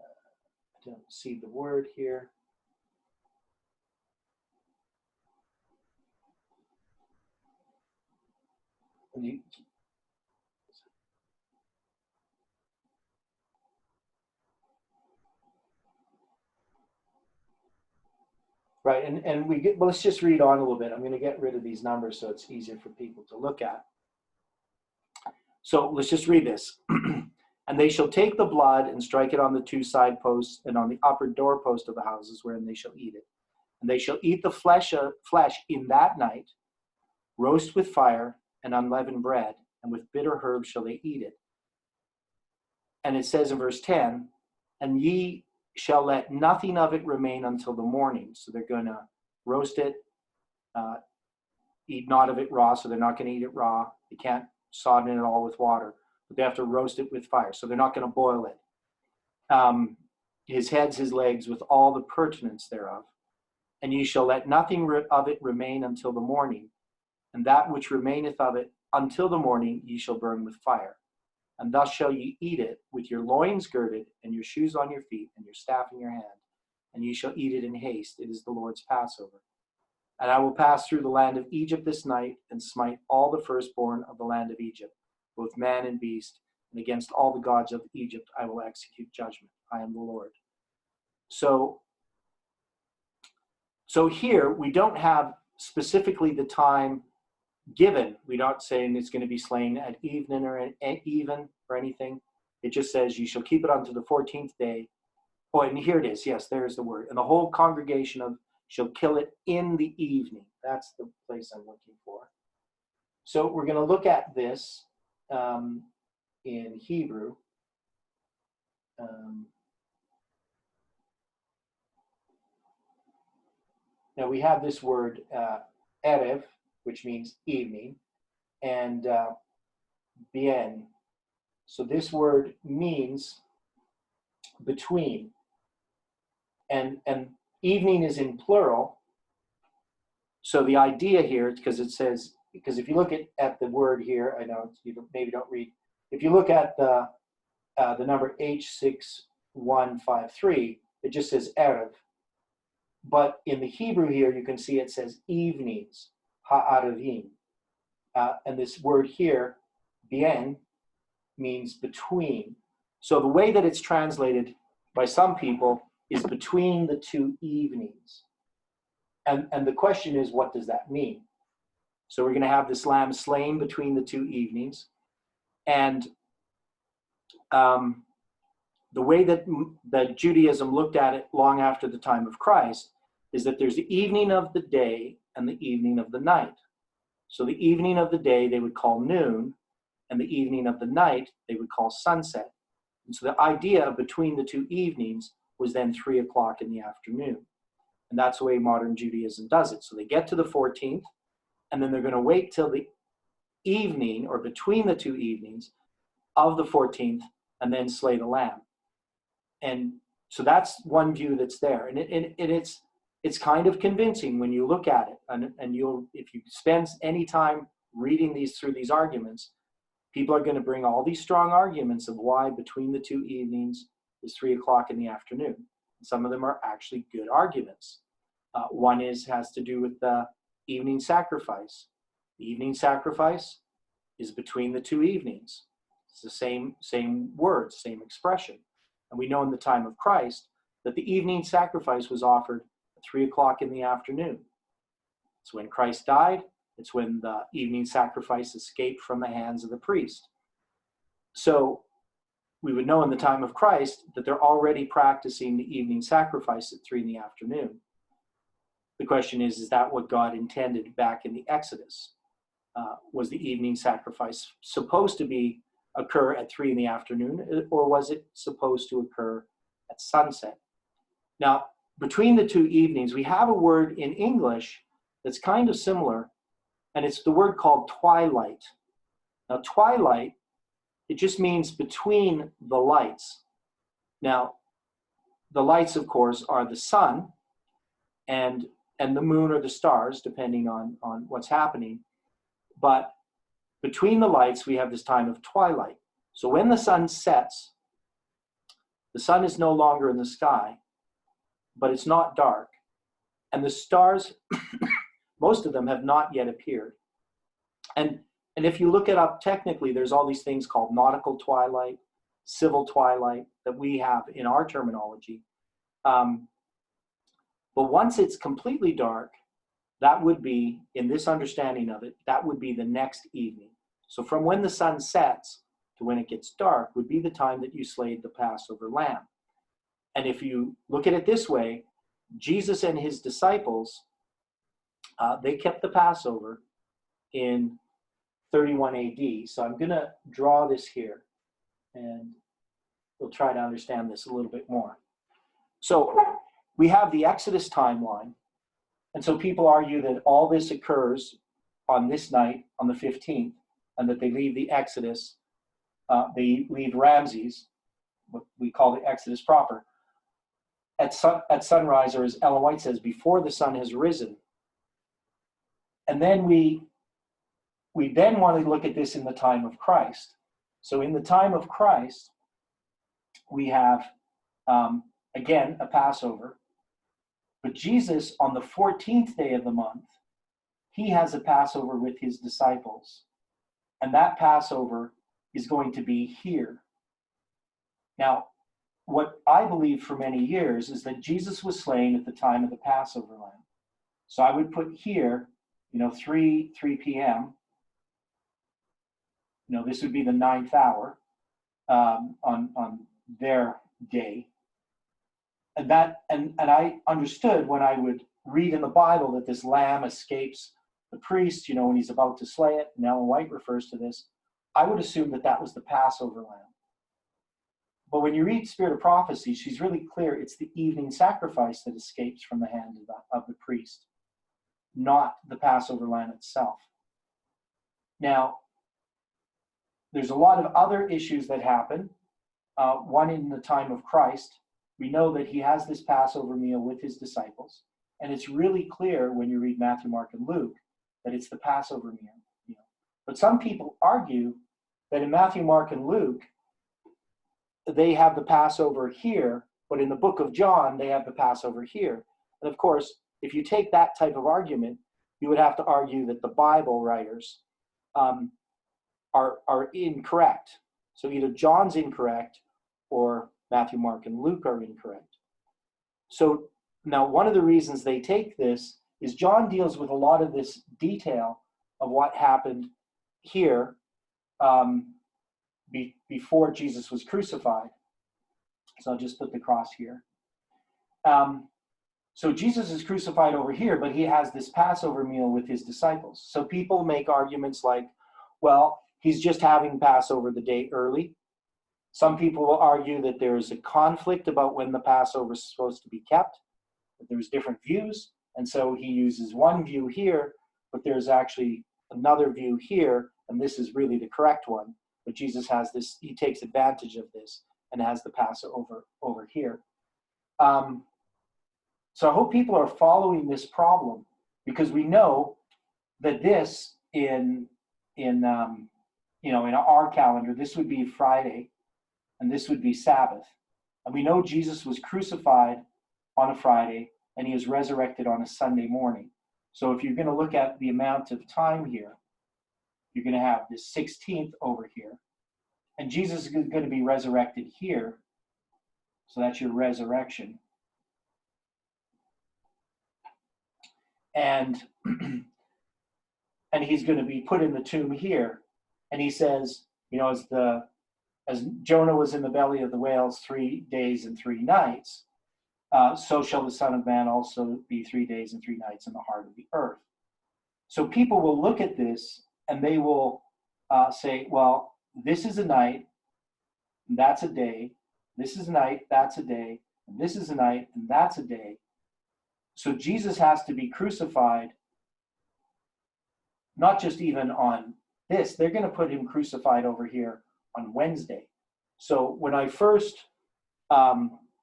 don't see the word here. Right, and well, let's just read on a little bit. I'm going to get rid of these numbers so it's easier for people to look at. So let's just read this. And they shall take the blood and strike it on the 2 side posts and on the upper doorpost of the houses wherein they shall eat it. And they shall eat the flesh in that night, roast with fire and unleavened bread, and with bitter herbs shall they eat it. And it says in verse 10, and ye shall let nothing of it remain until the morning. So they're going to roast it eat not of it raw, so they're not going to eat it raw. They can't sodden it all with water, but they have to roast it with fire, so they're not going to boil it. His heads, his legs, with all the pertinence thereof. And ye shall let nothing of it remain until the morning. And that which remaineth of it until the morning ye shall burn with fire. And thus shall ye eat it with your loins girded, and your shoes on your feet, and your staff in your hand. And ye shall eat it in haste. It is the Lord's Passover. And I will pass through the land of Egypt this night, and smite all the firstborn of the land of Egypt, both man and beast, and against all the gods of Egypt I will execute judgment. I am the Lord. So here we don't have specifically the time given. We're not saying it's going to be slain at evening or even or anything. It just says you shall keep it unto the 14th day. Oh, and here it is. Yes, there's the word. And the whole congregation shall kill it in the evening. That's the place I'm looking for. So we're going to look at this in Hebrew. Now we have this word erev, which means evening, and bien. So this word means between, and evening is in plural. So the idea here, because if you look at the word here, I know you maybe don't read. If you look at the number H6153, it just says erev. But in the Hebrew here, you can see it says evenings, ha'arevim. And this word here, bien, means between. So the way that it's translated by some people is between the two evenings. And the question is, what does that mean? So we're going to have this lamb slain between the two evenings. And the way that Judaism looked at it long after the time of Christ is that there's the evening of the day and the evening of the night. So the evening of the day they would call noon, and the evening of the night they would call sunset. And so the idea of between the two evenings was then 3 o'clock in the afternoon. And that's the way modern Judaism does it. So they get to the 14th, and then they're going to wait till the evening or between the two evenings of the 14th, and then slay the lamb. And so that's one view that's there. And it's kind of convincing when you look at it. And if you spend any time reading through these arguments, people are going to bring all these strong arguments of why between the two evenings is 3 o'clock in the afternoon. Some of them are actually good arguments. One has to do with the evening sacrifice. The evening sacrifice is between the two evenings. It's the same words, same expression. And we know in the time of Christ that the evening sacrifice was offered at 3 o'clock in the afternoon. It's when Christ died. It's when the evening sacrifice escaped from the hands of the priest. So we would know in the time of Christ that they're already practicing the evening sacrifice at 3 in the afternoon. The question is that what God intended back in the Exodus? Was the evening sacrifice supposed to occur at 3 in the afternoon, or was it supposed to occur at sunset? Now, between the two evenings, we have a word in English that's kind of similar, and it's the word called twilight. Now, twilight, it just means between the lights. Now, the lights, of course, are the sun and the moon or the stars, depending on what's happening. But between the lights, we have this time of twilight. So when the sun sets, the sun is no longer in the sky, but it's not dark. And the stars, most of them have not yet appeared. And if you look it up technically, there's all these things called nautical twilight, civil twilight that we have in our terminology. But once it's completely dark, that would be, in this understanding of it, that would be the next evening. So from when the sun sets to when it gets dark would be the time that you slayed the Passover lamb. And if you look at it this way, Jesus and his disciples, they kept the Passover in 31 AD. So I'm going to draw this here, and we'll try to understand this a little bit more. So we have the Exodus timeline. And so people argue that all this occurs on this night, on the 15th, and that they leave the Exodus, they leave Ramses, what we call the Exodus proper, at sunrise, or as Ellen White says, before the sun has risen. And then we then want to look at this in the time of Christ. So in the time of Christ, we have, again, a Passover. But Jesus, on the 14th day of the month, he has a Passover with his disciples. And that Passover is going to be here. Now, what I believe for many years is that Jesus was slain at the time of the Passover lamb. So I would put here, 3 p.m. This would be the 9th hour on their day. And I understood when I would read in the Bible that this lamb escapes the priest, when he's about to slay it, and Ellen White refers to this, I would assume that that was the Passover lamb. But when you read Spirit of Prophecy, she's really clear it's the evening sacrifice that escapes from the hand of the priest, not the Passover lamb itself. Now, there's a lot of other issues that happen. One in the time of Christ, we know that he has this Passover meal with his disciples. And it's really clear when you read Matthew, Mark, and Luke that it's the Passover meal. But some people argue that in Matthew, Mark, and Luke, they have the Passover here, but in the book of John, they have the Passover here. And of course, if you take that type of argument, you would have to argue that the Bible writers are incorrect. So either John's incorrect or Matthew, Mark, and Luke are incorrect. So now one of the reasons they take this is John deals with a lot of this detail of what happened here before Jesus was crucified. So I'll just put the cross here. So Jesus is crucified over here, but he has this Passover meal with his disciples. So people make arguments like, well, he's just having Passover the day early. Some people will argue that there's a conflict about when the Passover is supposed to be kept, that there's different views, and so he uses one view here, but there's actually another view here, and this is really the correct one. But Jesus has this, he takes advantage of this and has the Passover over here. So I hope people are following this problem, because we know that this in our calendar, this would be Friday, and this would be Sabbath. And we know Jesus was crucified on a Friday, and he was resurrected on a Sunday morning. So if you're going to look at the amount of time here, you're going to have the 16th over here, and Jesus is going to be resurrected here. So that's your resurrection. And he's going to be put in the tomb here. And he says, as Jonah was in the belly of the whales 3 days and 3 nights, so shall the Son of Man also be 3 days and 3 nights in the heart of the earth. So people will look at this and they will say, well, this is a night, and that's a day. This is a night, that's a day. And this is a night, and that's a day. So Jesus has to be crucified, not just even on this. They're going to put him crucified over here on Wednesday. So when I first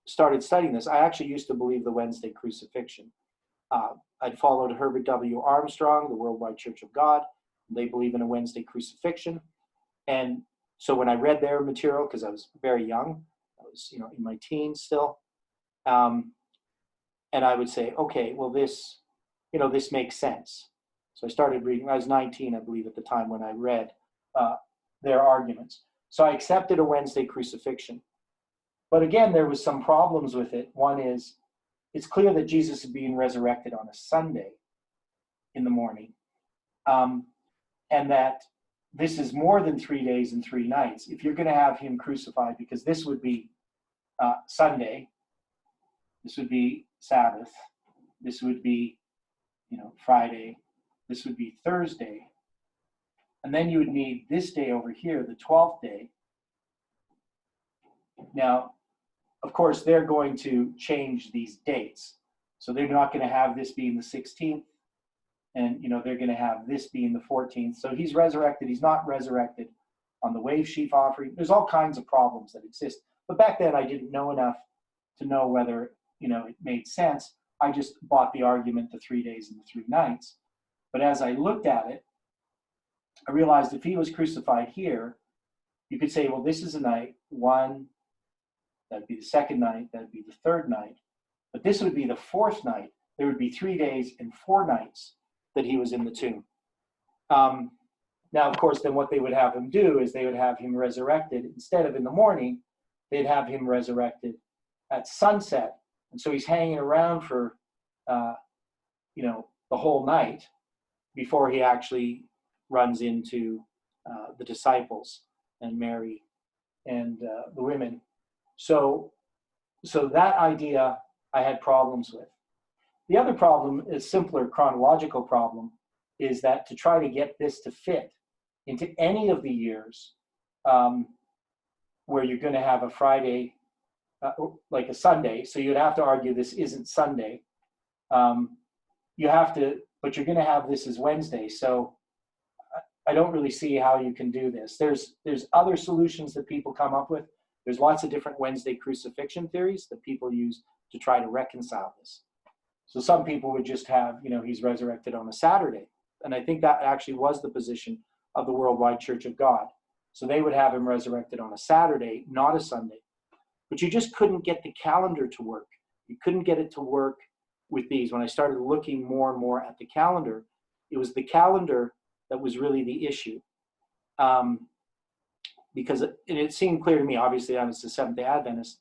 started studying this, I actually used to believe the Wednesday crucifixion. I'd followed Herbert W. Armstrong, the Worldwide Church of God. They believe in a Wednesday crucifixion. And so when I read their material, because I was very young, I was in my teens still, and I would say, okay, well, this makes sense. So I started reading. I was 19, I believe, at the time when I read their arguments. So I accepted a Wednesday crucifixion. But again, there was some problems with it. One is, it's clear that Jesus is being resurrected on a Sunday in the morning, and that this is more than 3 days and 3 nights. If you're going to have him crucified, because this would be Sunday, this would be Sabbath, this would be, Friday, this would be Thursday, and then you would need this day over here, the 12th day. Now, of course, they're going to change these dates. So they're not going to have this being the 16th. And, they're going to have this being the 14th. So he's resurrected. He's not resurrected on the wave sheaf offering. There's all kinds of problems that exist. But back then I didn't know enough to know whether, it made sense. I just bought the argument, the 3 days and the 3 nights. But as I looked at it, I realized if he was crucified here, you could say, well, this is a night one, that'd be the second night, that'd be the third night. But this would be the fourth night. There would be 3 days and 4 nights that he was in the tomb. Now, of course, then what they would have him do is they would have him resurrected. Instead of in the morning, they'd have him resurrected at sunset. And so he's hanging around for, the whole night before he actually runs into the disciples and Mary and the women. So that idea I had problems with. The other problem, a simpler chronological problem, is that to try to get this to fit into any of the years where you're going to have a Friday, like a Sunday, so you'd have to argue this isn't Sunday. But you're going to have this as Wednesday. So I don't really see how you can do this. There's other solutions that people come up with. There's lots of different Wednesday crucifixion theories that people use to try to reconcile this. So some people would just have, he's resurrected on a Saturday. And I think that actually was the position of the Worldwide Church of God. So they would have him resurrected on a Saturday, not a Sunday. But you just couldn't get the calendar to work. You couldn't get it to work with these. When I started looking more and more at the calendar, it was the calendar that was really the issue. Because it seemed clear to me, obviously I was the Seventh-day Adventist,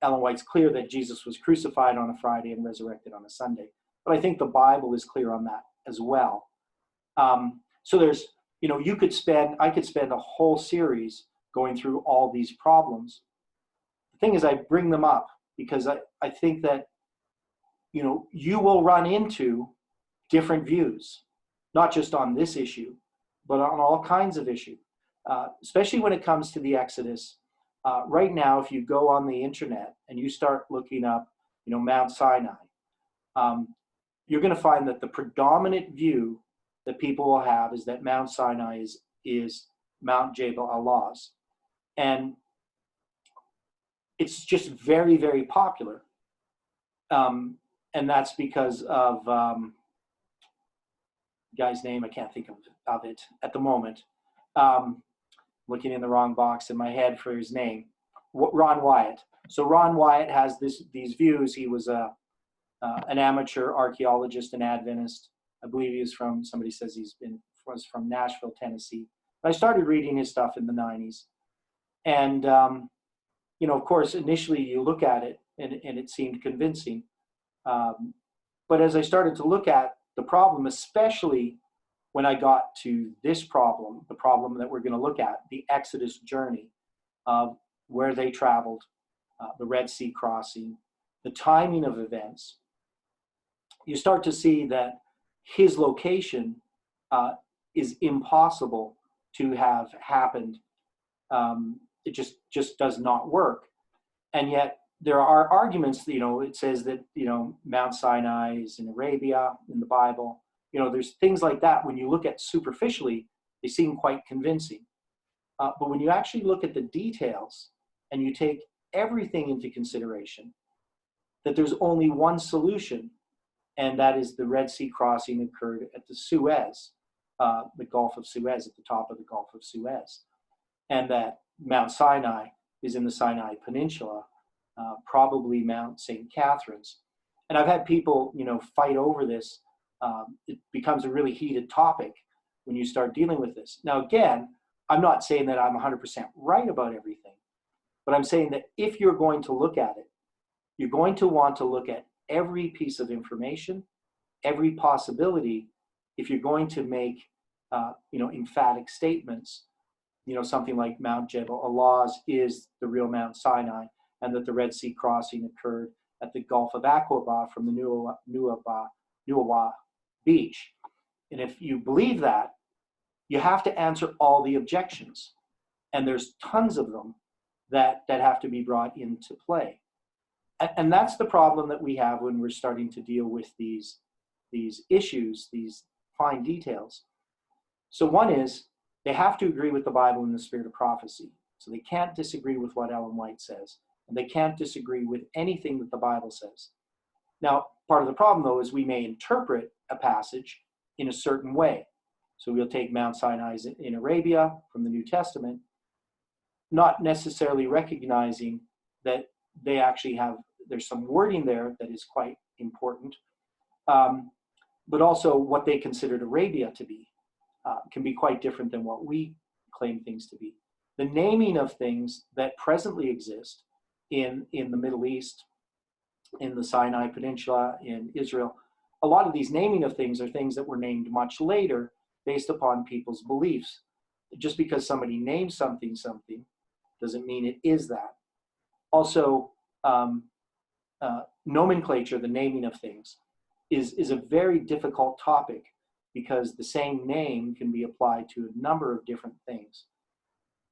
Ellen White's clear that Jesus was crucified on a Friday and resurrected on a Sunday. But I think the Bible is clear on that as well. So there's, I could spend a whole series going through all these problems. The thing is, I bring them up because I think that, you will run into different views, not just on this issue, but on all kinds of issues, especially when it comes to the Exodus. Right now, if you go on the internet and you start looking up, Mount Sinai, you're going to find that the predominant view that people will have is that Mount Sinai is Mount Jebel al-Lawz. And it's just very, very popular. And that's because of the guy's name. I can't think of it at the moment. Looking in the wrong box in my head for his name. Ron Wyatt. So Ron Wyatt has these views. He was an amateur archaeologist and Adventist. I believe he was from, somebody says was from Nashville, Tennessee. But I started reading his stuff in the 90s. And, of course, initially you look at it and it seemed convincing. But as I started to look at the problem, especially when I got to this problem, the problem that we're going to look at, the Exodus journey of where they traveled, the Red Sea crossing, the timing of events, you start to see that his location is impossible to have happened. It just does not work. And yet there are arguments, it says that, Mount Sinai is in Arabia in the Bible. There's things like that. When you look at superficially, they seem quite convincing. But when you actually look at the details and you take everything into consideration, that there's only one solution, and that is the Red Sea crossing occurred at the Suez, the Gulf of Suez, at the top of the Gulf of Suez. And that Mount Sinai is in the Sinai Peninsula, probably Mount St. Catherine's. And I've had people, fight over this. It becomes a really heated topic when you start dealing with this. Now, again, I'm not saying that I'm 100% right about everything, but I'm saying that if you're going to look at it, you're going to want to look at every piece of information, every possibility, if you're going to make, emphatic statements, something like Mount Jebel al-Lawz is the real Mount Sinai, and that the Red Sea crossing occurred at the Gulf of Aqaba from the Nuwa beach. And if you believe that, you have to answer all the objections. And there's tons of them that have to be brought into play. And that's the problem that we have when we're starting to deal with these issues, these fine details. So one is they have to agree with the Bible and the spirit of prophecy. So they can't disagree with what Ellen White says, and they can't disagree with anything that the Bible says. Now, part of the problem, though, is we may interpret a passage in a certain way. So we'll take Mount Sinai in Arabia from the New Testament, not necessarily recognizing that they actually have, there's some wording there that is quite important, but also what they considered Arabia to be can be quite different than what we claim things to be. The naming of things that presently exist in the Middle East, in the Sinai Peninsula, in Israel, a lot of these naming of things are things that were named much later based upon people's beliefs. Just because somebody names something doesn't mean it is that. Also, nomenclature, the naming of things, is a very difficult topic because the same name can be applied to a number of different things.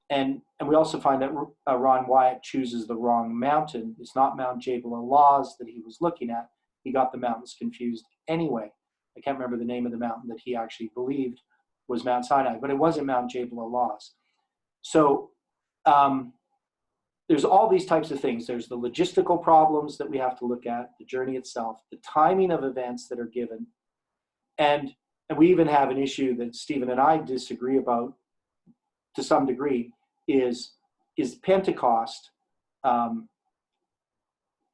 And we also find that Ron Wyatt chooses the wrong mountain. It's not Mount Jabal al-Lawz that he was looking at. He got the mountains confused anyway. I can't remember the name of the mountain that he actually believed was Mount Sinai, but it wasn't Mount Jabal al-Lawz. So there's all these types of things. There's the logistical problems that we have to look at, the journey itself, the timing of events that are given. And we even have an issue that Stephen and I disagree about to some degree, is Pentecost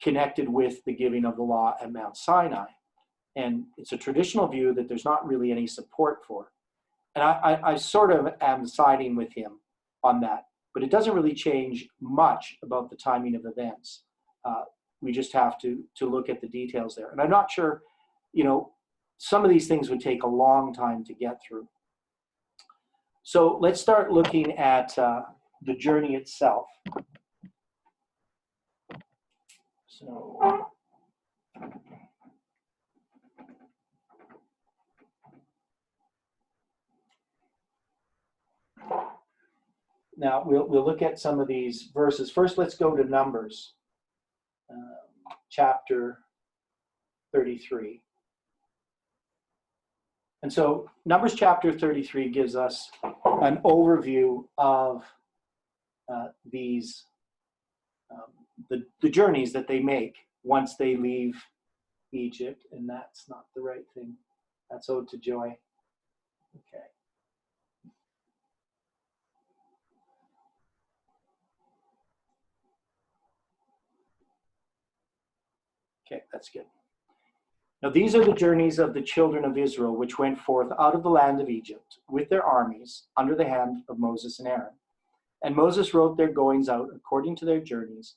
connected with the giving of the law at Mount Sinai? And it's a traditional view that there's not really any support for. And I sort of am siding with him on that, but it doesn't really change much about the timing of events. We just have to look at the details there. And I'm not sure, some of these things would take a long time to get through. So let's start looking at the journey itself. So now we'll look at some of these verses. First, let's go to Numbers, chapter 33. And so Numbers chapter 33 gives us an overview of these the journeys that they make once they leave Egypt. And that's not the right thing. That's Ode to Joy. Okay. Okay, that's good. Now these are the journeys of the children of Israel, which went forth out of the land of Egypt with their armies under the hand of Moses and Aaron. And Moses wrote their goings out according to their journeys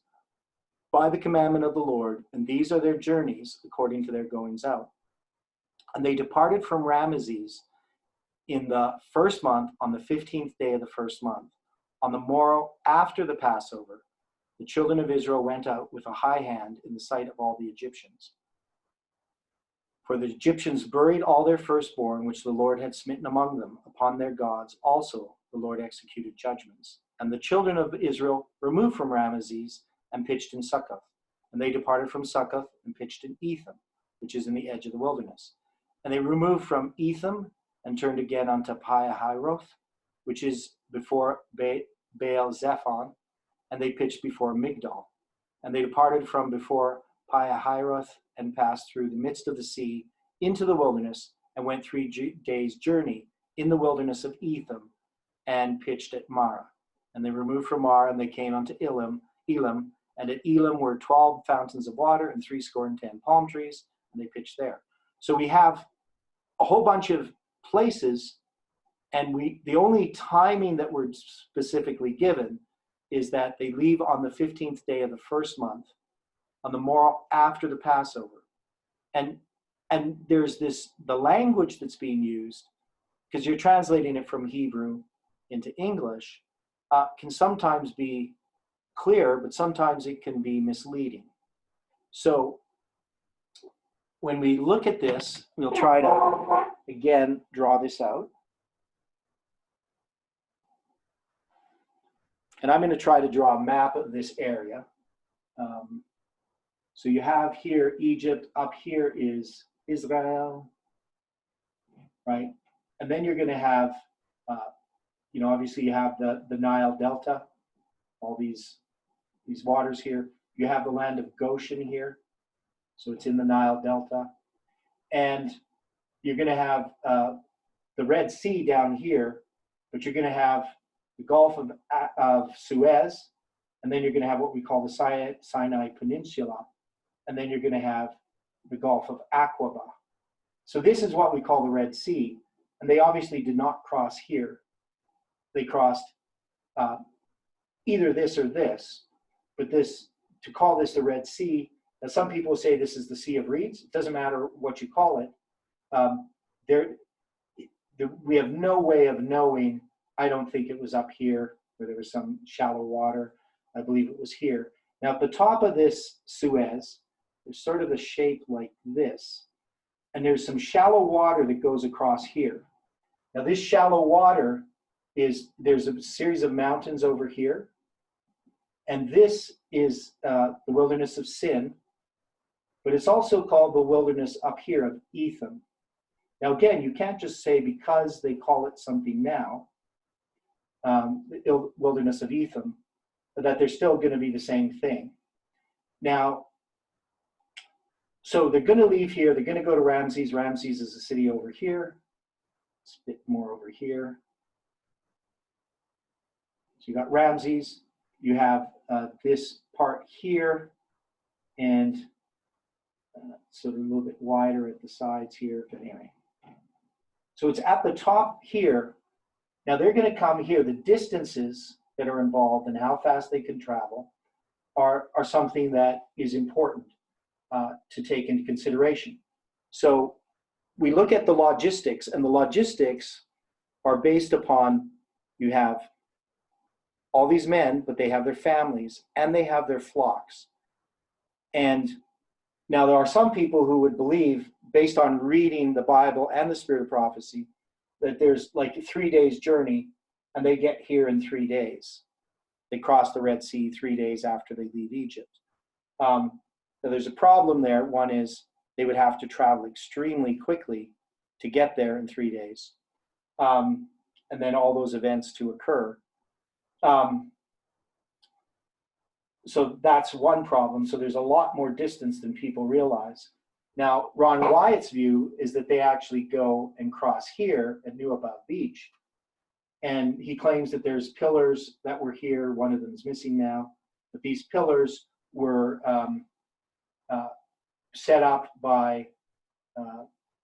by the commandment of the Lord, and these are their journeys according to their goings out. And they departed from Ramesses in the first month, on the 15th day of the first month. On the morrow after the Passover, the children of Israel went out with a high hand in the sight of all the Egyptians. For the Egyptians buried all their firstborn, which the Lord had smitten among them. Upon their gods also the Lord executed judgments. And the children of Israel removed from Ramesses and pitched in Succoth. And they departed from Succoth and pitched in Etham, which is in the edge of the wilderness. And they removed from Etham and turned again unto Pi-hahiroth, which is before Baal-zephon, and they pitched before Migdol. And they departed from before Pi-hahiroth and passed through the midst of the sea into the wilderness, and went 3 days' journey in the wilderness of Etham, and pitched at Marah. And they removed from Marah, and they came unto Elim, and at Elim were 12 fountains of water and 70 palm trees, and they pitched there. So we have a whole bunch of places, and the only timing that we're specifically given is that they leave on the 15th day of the first month, on the morrow after the Passover. And there's the language that's being used, because you're translating it from Hebrew into English, can sometimes be clear, but sometimes it can be misleading. So when we look at this, we'll try to, again, draw this out. And I'm going to try to draw a map of this area. So you have here Egypt, up here is Israel, right? And then you're going to have, obviously you have the Nile Delta, all these waters here. You have the land of Goshen here, so it's in the Nile Delta. And you're going to have the Red Sea down here, but you're going to have the Gulf of Suez, and then you're going to have what we call the Sinai Peninsula, and then you're going to have the Gulf of Aqaba. So this is what we call the Red Sea, and they obviously did not cross here. They crossed either this or this, but to call this the Red Sea, now some people say this is the Sea of Reeds. It doesn't matter what you call it. We have no way of knowing. I don't think it was up here where there was some shallow water. I believe it was here. Now at the top of this Suez, there's sort of a shape like this, and there's some shallow water that goes across here. Now this shallow water there's a series of mountains over here, and this is the wilderness of Sin, but it's also called the wilderness up here of Etham. Now again, you can't just say because they call it something now, the wilderness of Etham, that they're still going to be the same thing. Now, so they're going to leave here, they're going to go to Ramses. Ramses is a city over here. It's a bit more over here. So you got Ramses, you have this part here, and so they're a little bit wider at the sides here, but anyway. So it's at the top here. Now they're going to come here. The distances that are involved and how fast they can travel are something that is important to take into consideration. So we look at the logistics, and the logistics are based upon, you have all these men, but they have their families and they have their flocks. And now there are some people who would believe, based on reading the Bible and the Spirit of Prophecy, that there's like a 3 days journey and they get here in 3 days. They cross the Red Sea 3 days after they leave Egypt. Now there's a problem there. One is they would have to travel extremely quickly to get there in 3 days. And then all those events to occur. So that's one problem. So there's a lot more distance than people realize. Now, Ron Wyatt's view is that they actually go and cross here at Nuabad Beach. And he claims that there's pillars that were here. One of them is missing now. But these pillars were set up by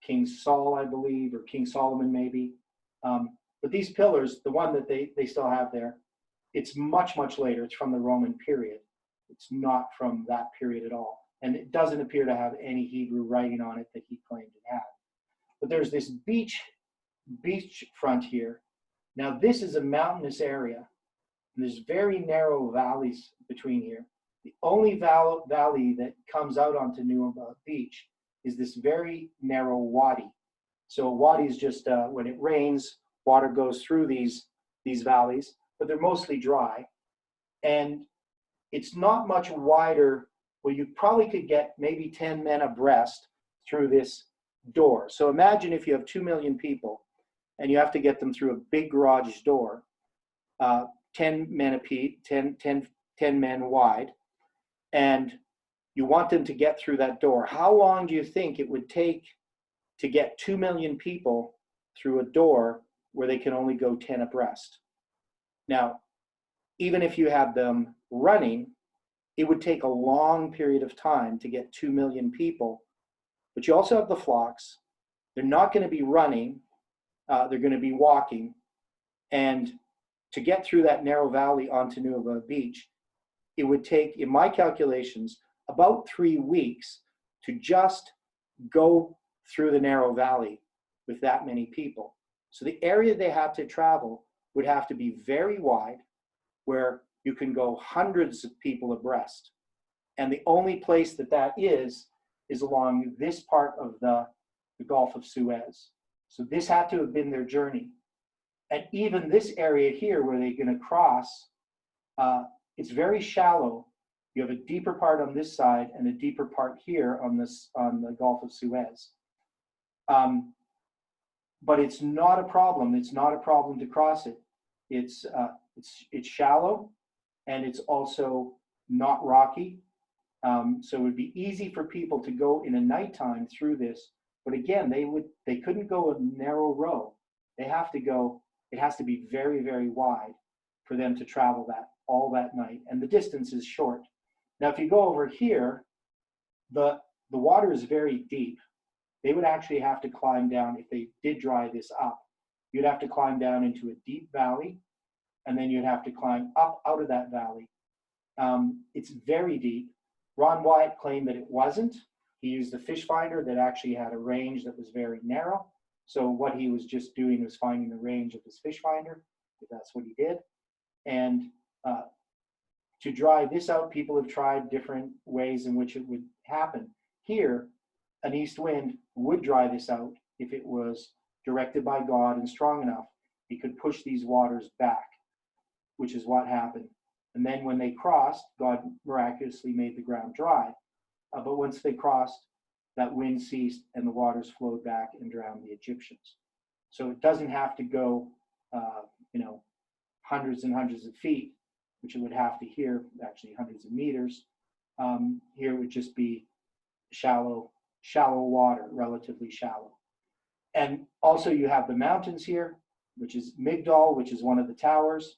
King Saul, I believe, or King Solomon maybe. But these pillars, the one that they still have there, it's much, much later. It's from the Roman period. It's not from that period at all. And it doesn't appear to have any Hebrew writing on it that he claimed it had. But there's this beach front here. Now this is a mountainous area. And there's very narrow valleys between here. The only valley that comes out onto Nuabad Beach is this very narrow wadi. So a wadi is just, when it rains, water goes through these valleys, but they're mostly dry. And it's not much wider. Well, you probably could get maybe 10 men abreast through this door. So imagine if you have 2 million people and you have to get them through a big garage door, 10 men apiece, 10 men wide, and you want them to get through that door. How long do you think it would take to get 2 million people through a door where they can only go 10 abreast? Now, even if you have them running, it would take a long period of time to get 2 million people. But you also have the flocks. They're not going to be running. They're going to be walking. And to get through that narrow valley onto Nuabad Beach, it would take, in my calculations, about 3 weeks to just go through the narrow valley with that many people. So the area they have to travel would have to be very wide, where you can go hundreds of people abreast. And the only place that is along this part of the Gulf of Suez. So this had to have been their journey. And even this area here where they're going to cross, it's very shallow. You have a deeper part on this side and a deeper part here on the Gulf of Suez. but it's not a problem. It's not a problem to cross it. It's shallow, and it's also not rocky. So it would be easy for people to go in a nighttime through this. But again, they couldn't go a narrow road. They have to go. It has to be very, very wide for them to travel that all that night, and the distance is short. Now, if you go over here, the water is very deep. They would actually have to climb down if they did dry this up. You'd have to climb down into a deep valley, and then you'd have to climb up out of that valley. It's very deep. Ron Wyatt claimed that it wasn't. He used a fish finder that actually had a range that was very narrow. So what he was just doing was finding the range of his fish finder, if that's what he did. And to dry this out, people have tried different ways in which it would happen. Here, an east wind would dry this out if it was directed by God and strong enough. He could push these waters back, which is what happened. And then when they crossed, God miraculously made the ground dry. But once they crossed, that wind ceased and the waters flowed back and drowned the Egyptians. So it doesn't have to go, hundreds and hundreds of feet, which it would have to here, actually hundreds of meters. Here would just be shallow water, relatively shallow. And also you have the mountains here, which is Migdol, which is one of the towers.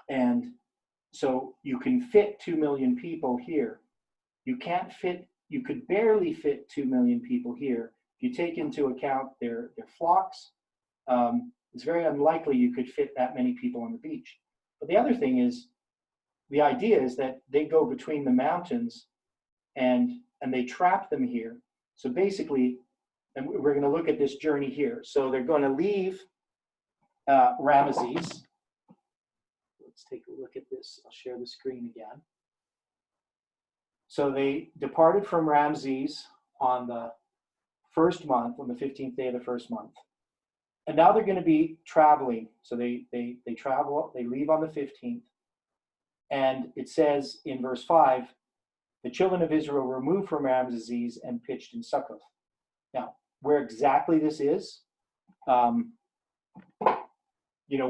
And so you can fit 2 million people here. You could barely fit 2 million people here. If you take into account their flocks, it's very unlikely you could fit that many people on the beach. But the other thing is, the idea is that they go between the mountains and they trap them here. So basically, and we're going to look at this journey here. So they're going to leave Ramesses. Let's take a look at this. I'll share the screen again. So they departed from Ramesses on the first month, on the 15th day of the first month. And now they're going to be traveling. So they travel, they leave on the 15th. And it says in verse 5, the children of Israel removed from Ramesses and pitched in Succoth. Now, where exactly this is,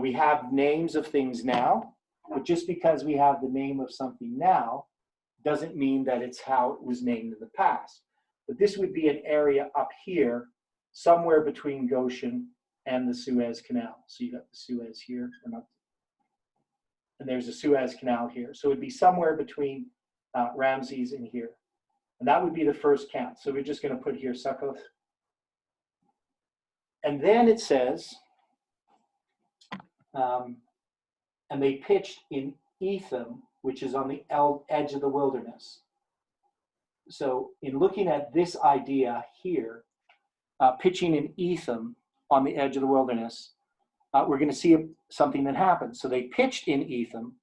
we have names of things now, but just because we have the name of something now doesn't mean that it's how it was named in the past. But this would be an area up here, somewhere between Goshen and the Suez Canal. So you got the Suez here, and there's a Suez Canal here. So it'd be somewhere between Ramesses and here. And that would be the first camp. So we're just going to put here Succoth. And then it says, and they pitched in Etham, which is on the edge of the wilderness. So in looking at this idea here, pitching in Etham on the edge of the wilderness, we're going to see something that happens. So they pitched in Etham,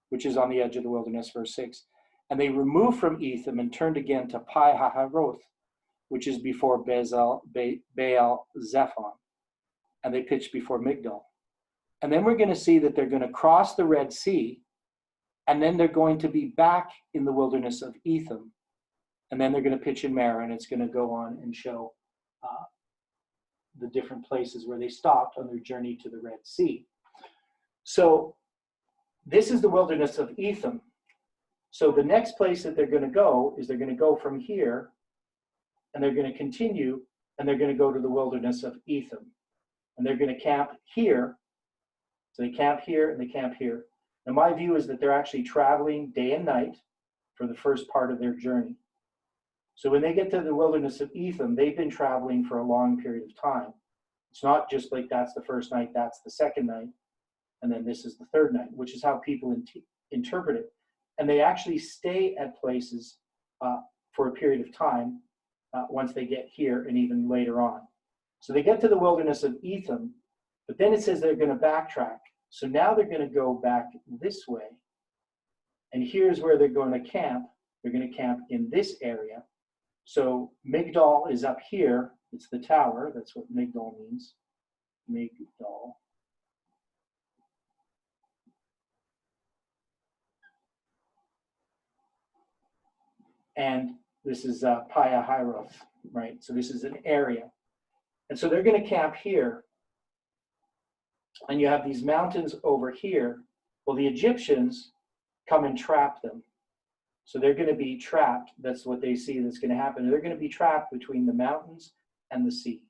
which is on the edge of the wilderness, verse 6, and they removed from Etham and turned again to Pi Hahiroth, which is before Baal Zephon, and they pitched before Migdol. And then we're going to see that they're going to cross the Red Sea, and then they're going to be back in the wilderness of Etham, and then they're going to pitch in Marah, and it's going to go on and show the different places where they stopped on their journey to the Red Sea. So this is the wilderness of Etham. So the next place that they're going to go is they're going to go from here, and they're going to continue, and they're going to go to the wilderness of Etham. And they're going to camp here. So they camp here and they camp here. And my view is that they're actually traveling day and night for the first part of their journey. So when they get to the wilderness of Etham, they've been traveling for a long period of time. It's not just like that's the first night, that's the second night, and then this is the third night, which is how people interpret it. And they actually stay at places for a period of time once they get here and even later on. So they get to the wilderness of Etham, but then it says they're going to backtrack. So now they're going to go back this way. And here's where they're going to camp. They're going to camp in this area. So Migdol is up here. It's the tower. That's what Migdol means. Migdol. And this is Pi Hahiroth, right? So this is an area. And so they're going to camp here. And you have these mountains over here. Well, the Egyptians come and trap them. So they're going to be trapped. That's what they see that's going to happen. They're going to be trapped between the mountains and the sea.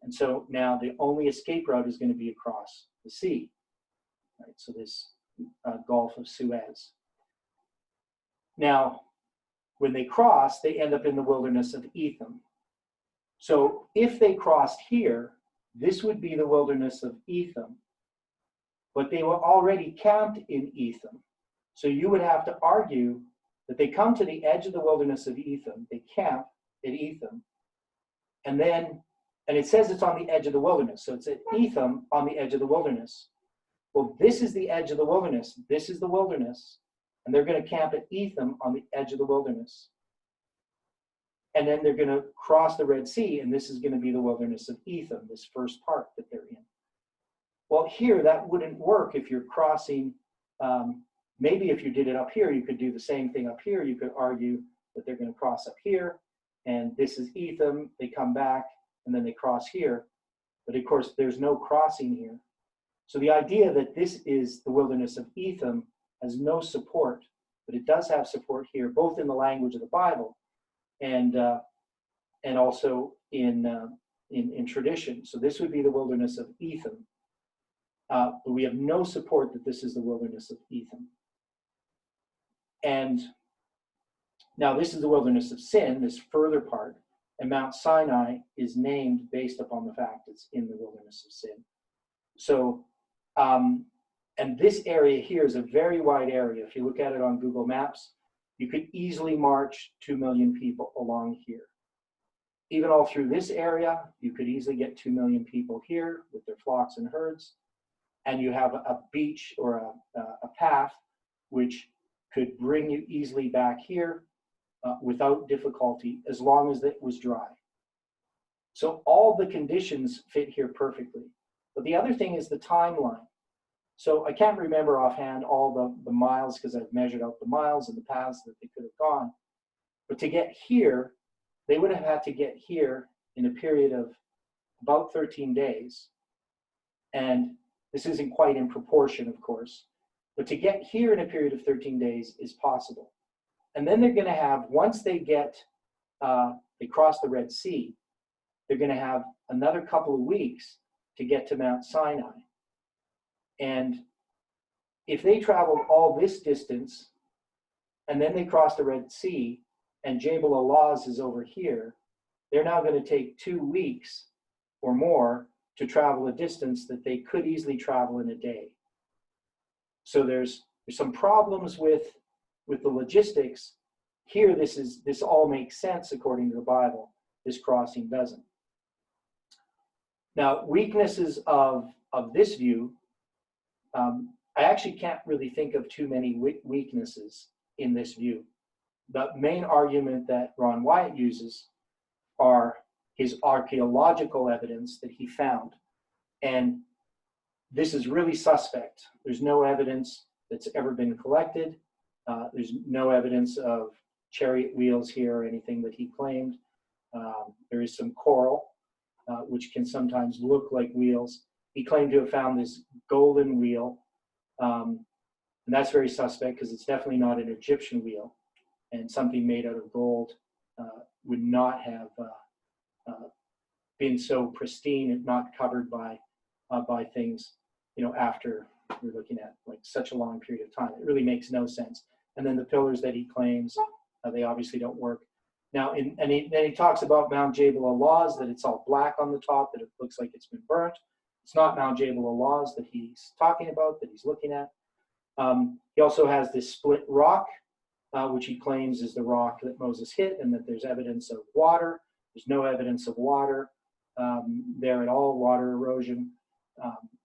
And so now the only escape route is going to be across the sea. Right? So this Gulf of Suez. Now, when they cross, they end up in the wilderness of Etham. So if they crossed here, this would be the wilderness of Etham. But they were already camped in Etham. So you would have to argue that they come to the edge of the wilderness of Etham, they camp at Etham, and it says it's on the edge of the wilderness. So it's at Etham on the edge of the wilderness. Well, this is the edge of the wilderness. This is the wilderness. And they're going to camp at Etham on the edge of the wilderness. And then they're going to cross the Red Sea, and this is going to be the wilderness of Etham, this first part that they're in. Well, here, that wouldn't work if you're crossing. Maybe if you did it up here, you could do the same thing up here. You could argue that they're going to cross up here, and this is Etham. They come back, and then they cross here. But of course, there's no crossing here. So the idea that this is the wilderness of Etham has no support, but it does have support here, both in the language of the Bible and also in tradition. So this would be the wilderness of Etham. But we have no support that this is the wilderness of Etham. And now this is the wilderness of Sin, this further part, and Mount Sinai is named based upon the fact it's in the wilderness of Sin. So, and this area here is a very wide area. If you look at it on Google Maps, you could easily march 2 million people along here. Even all through this area, you could easily get 2 million people here with their flocks and herds. And you have a beach or a path which could bring you easily back here without difficulty, as long as it was dry. So all the conditions fit here perfectly. But the other thing is the timeline. So I can't remember offhand all the miles, because I've measured out the miles and the paths that they could have gone. But to get here, they would have had to get here in a period of about 13 days. And this isn't quite in proportion, of course. But to get here in a period of 13 days is possible. And then they're going to have, once they cross the Red Sea, they're going to have another couple of weeks to get to Mount Sinai. And if they traveled all this distance, and then they cross the Red Sea, and Jabal Alaz is over here, they're now going to take 2 weeks or more to travel a distance that they could easily travel in a day. So there's some problems with the logistics. Here, this all makes sense according to the Bible. This crossing doesn't. Now, weaknesses of this view, I actually can't really think of too many weaknesses in this view. The main argument that Ron Wyatt uses are his archaeological evidence that he found. And this is really suspect. There's no evidence that's ever been collected. There's no evidence of chariot wheels here or anything that he claimed. There is some coral, which can sometimes look like wheels. He claimed to have found this golden wheel. And that's very suspect, because it's definitely not an Egyptian wheel. And something made out of gold would not have been so pristine and not covered by things, after we're looking at like such a long period of time. It really makes no sense. And then the pillars that he claims, they obviously don't work. Now, then he talks about Mount Jabal Alaz, that it's all black on the top, that it looks like it's been burnt. It's not Mount Jabal Alaz that he's talking about, that he's looking at. He also has this split rock, which he claims is the rock that Moses hit, and that there's evidence of water. There's no evidence of water there at all, water erosion.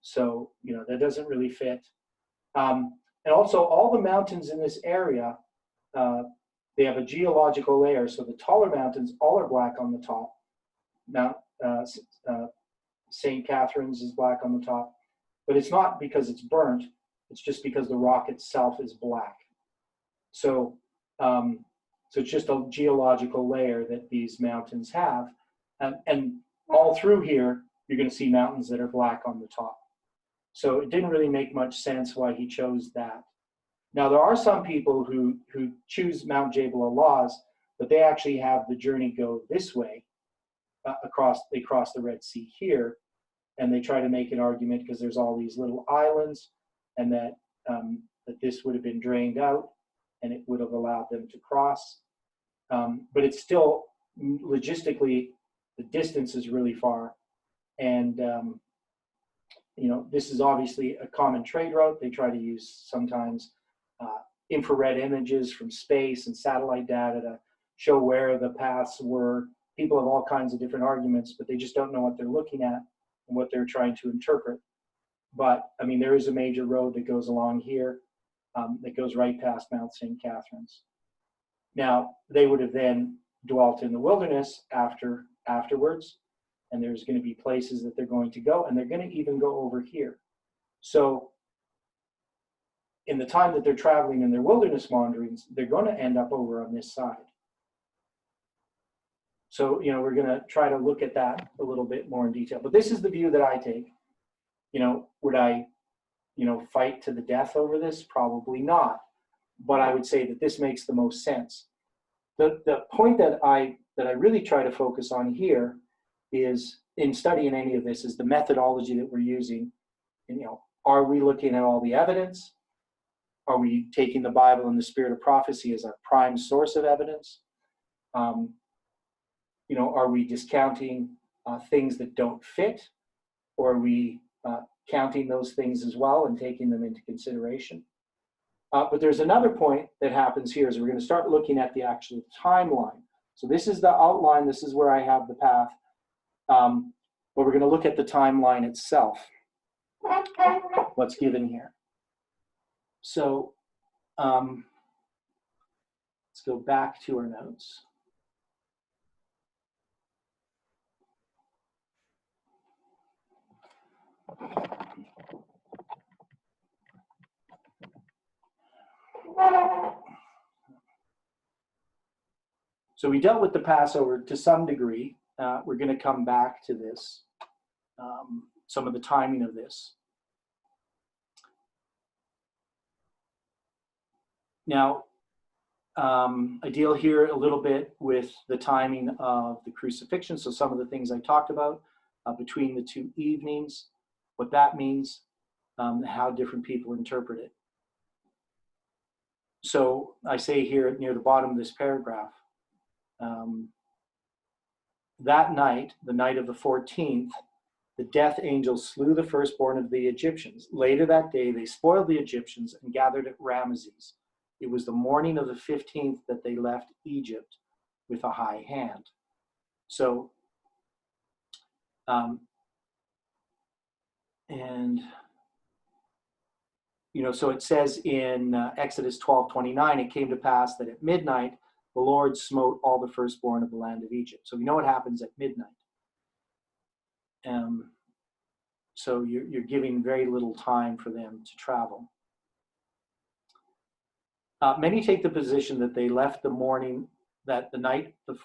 So, that doesn't really fit. And also, all the mountains in this area, they have a geological layer. So the taller mountains, all are black on the top. Mount St. Catherine's is black on the top. But it's not because it's burnt. It's just because the rock itself is black. So, so it's just a geological layer that these mountains have. And all through here, you're going to see mountains that are black on the top. So it didn't really make much sense why he chose that. Now, there are some people who choose Mount Jabal al-Lawz, but they actually have the journey go this way, they cross the Red Sea here, and they try to make an argument because there's all these little islands, and that this would have been drained out, and it would have allowed them to cross. But it's still, logistically, the distance is really far. And, this is obviously a common trade route. They try to use sometimes infrared images from space and satellite data to show where the paths were. People have all kinds of different arguments, but they just don't know what they're looking at and what they're trying to interpret. But, I mean, there is a major road that goes along here that goes right past Mount St. Catharines. Now, they would have then dwelt in the wilderness afterwards, and there's going to be places that they're going to go, and they're going to even go over here. So in the time that they're traveling in their wilderness wanderings, they're going to end up over on this side. So, we're going to try to look at that a little bit more in detail. But this is the view that I take. Would I, fight to the death over this? Probably not. But I would say that this makes the most sense. The point that I really try to focus on here is, in studying any of this, is the methodology that we're using. And, are we looking at all the evidence? Are we taking the Bible and the spirit of prophecy as our prime source of evidence? Are we discounting things that don't fit? Or are we counting those things as well and taking them into consideration? But there's another point that happens here, is we're going to start looking at the actual timeline. So this is the outline. This is where I have the path. But we're going to look at the timeline itself, what's given here. So let's go back to our notes. So we dealt with the Passover to some degree. We're going to come back to this, some of the timing of this. Now, I deal here a little bit with the timing of the crucifixion. So some of the things I talked about between the two evenings, what that means, how different people interpret it. So I say here near the bottom of this paragraph, that night, the night of the 14th, the death angels slew the firstborn of the Egyptians. Later that day, they spoiled the Egyptians and gathered at Ramesses. It was the morning of the 15th that they left Egypt with a high hand. So, so it says in Exodus 12:29, it came to pass that at midnight, the Lord smote all the firstborn of the land of Egypt. So we know what happens at midnight. So you're giving very little time for them to travel. Many take the position that they left the morning of the night that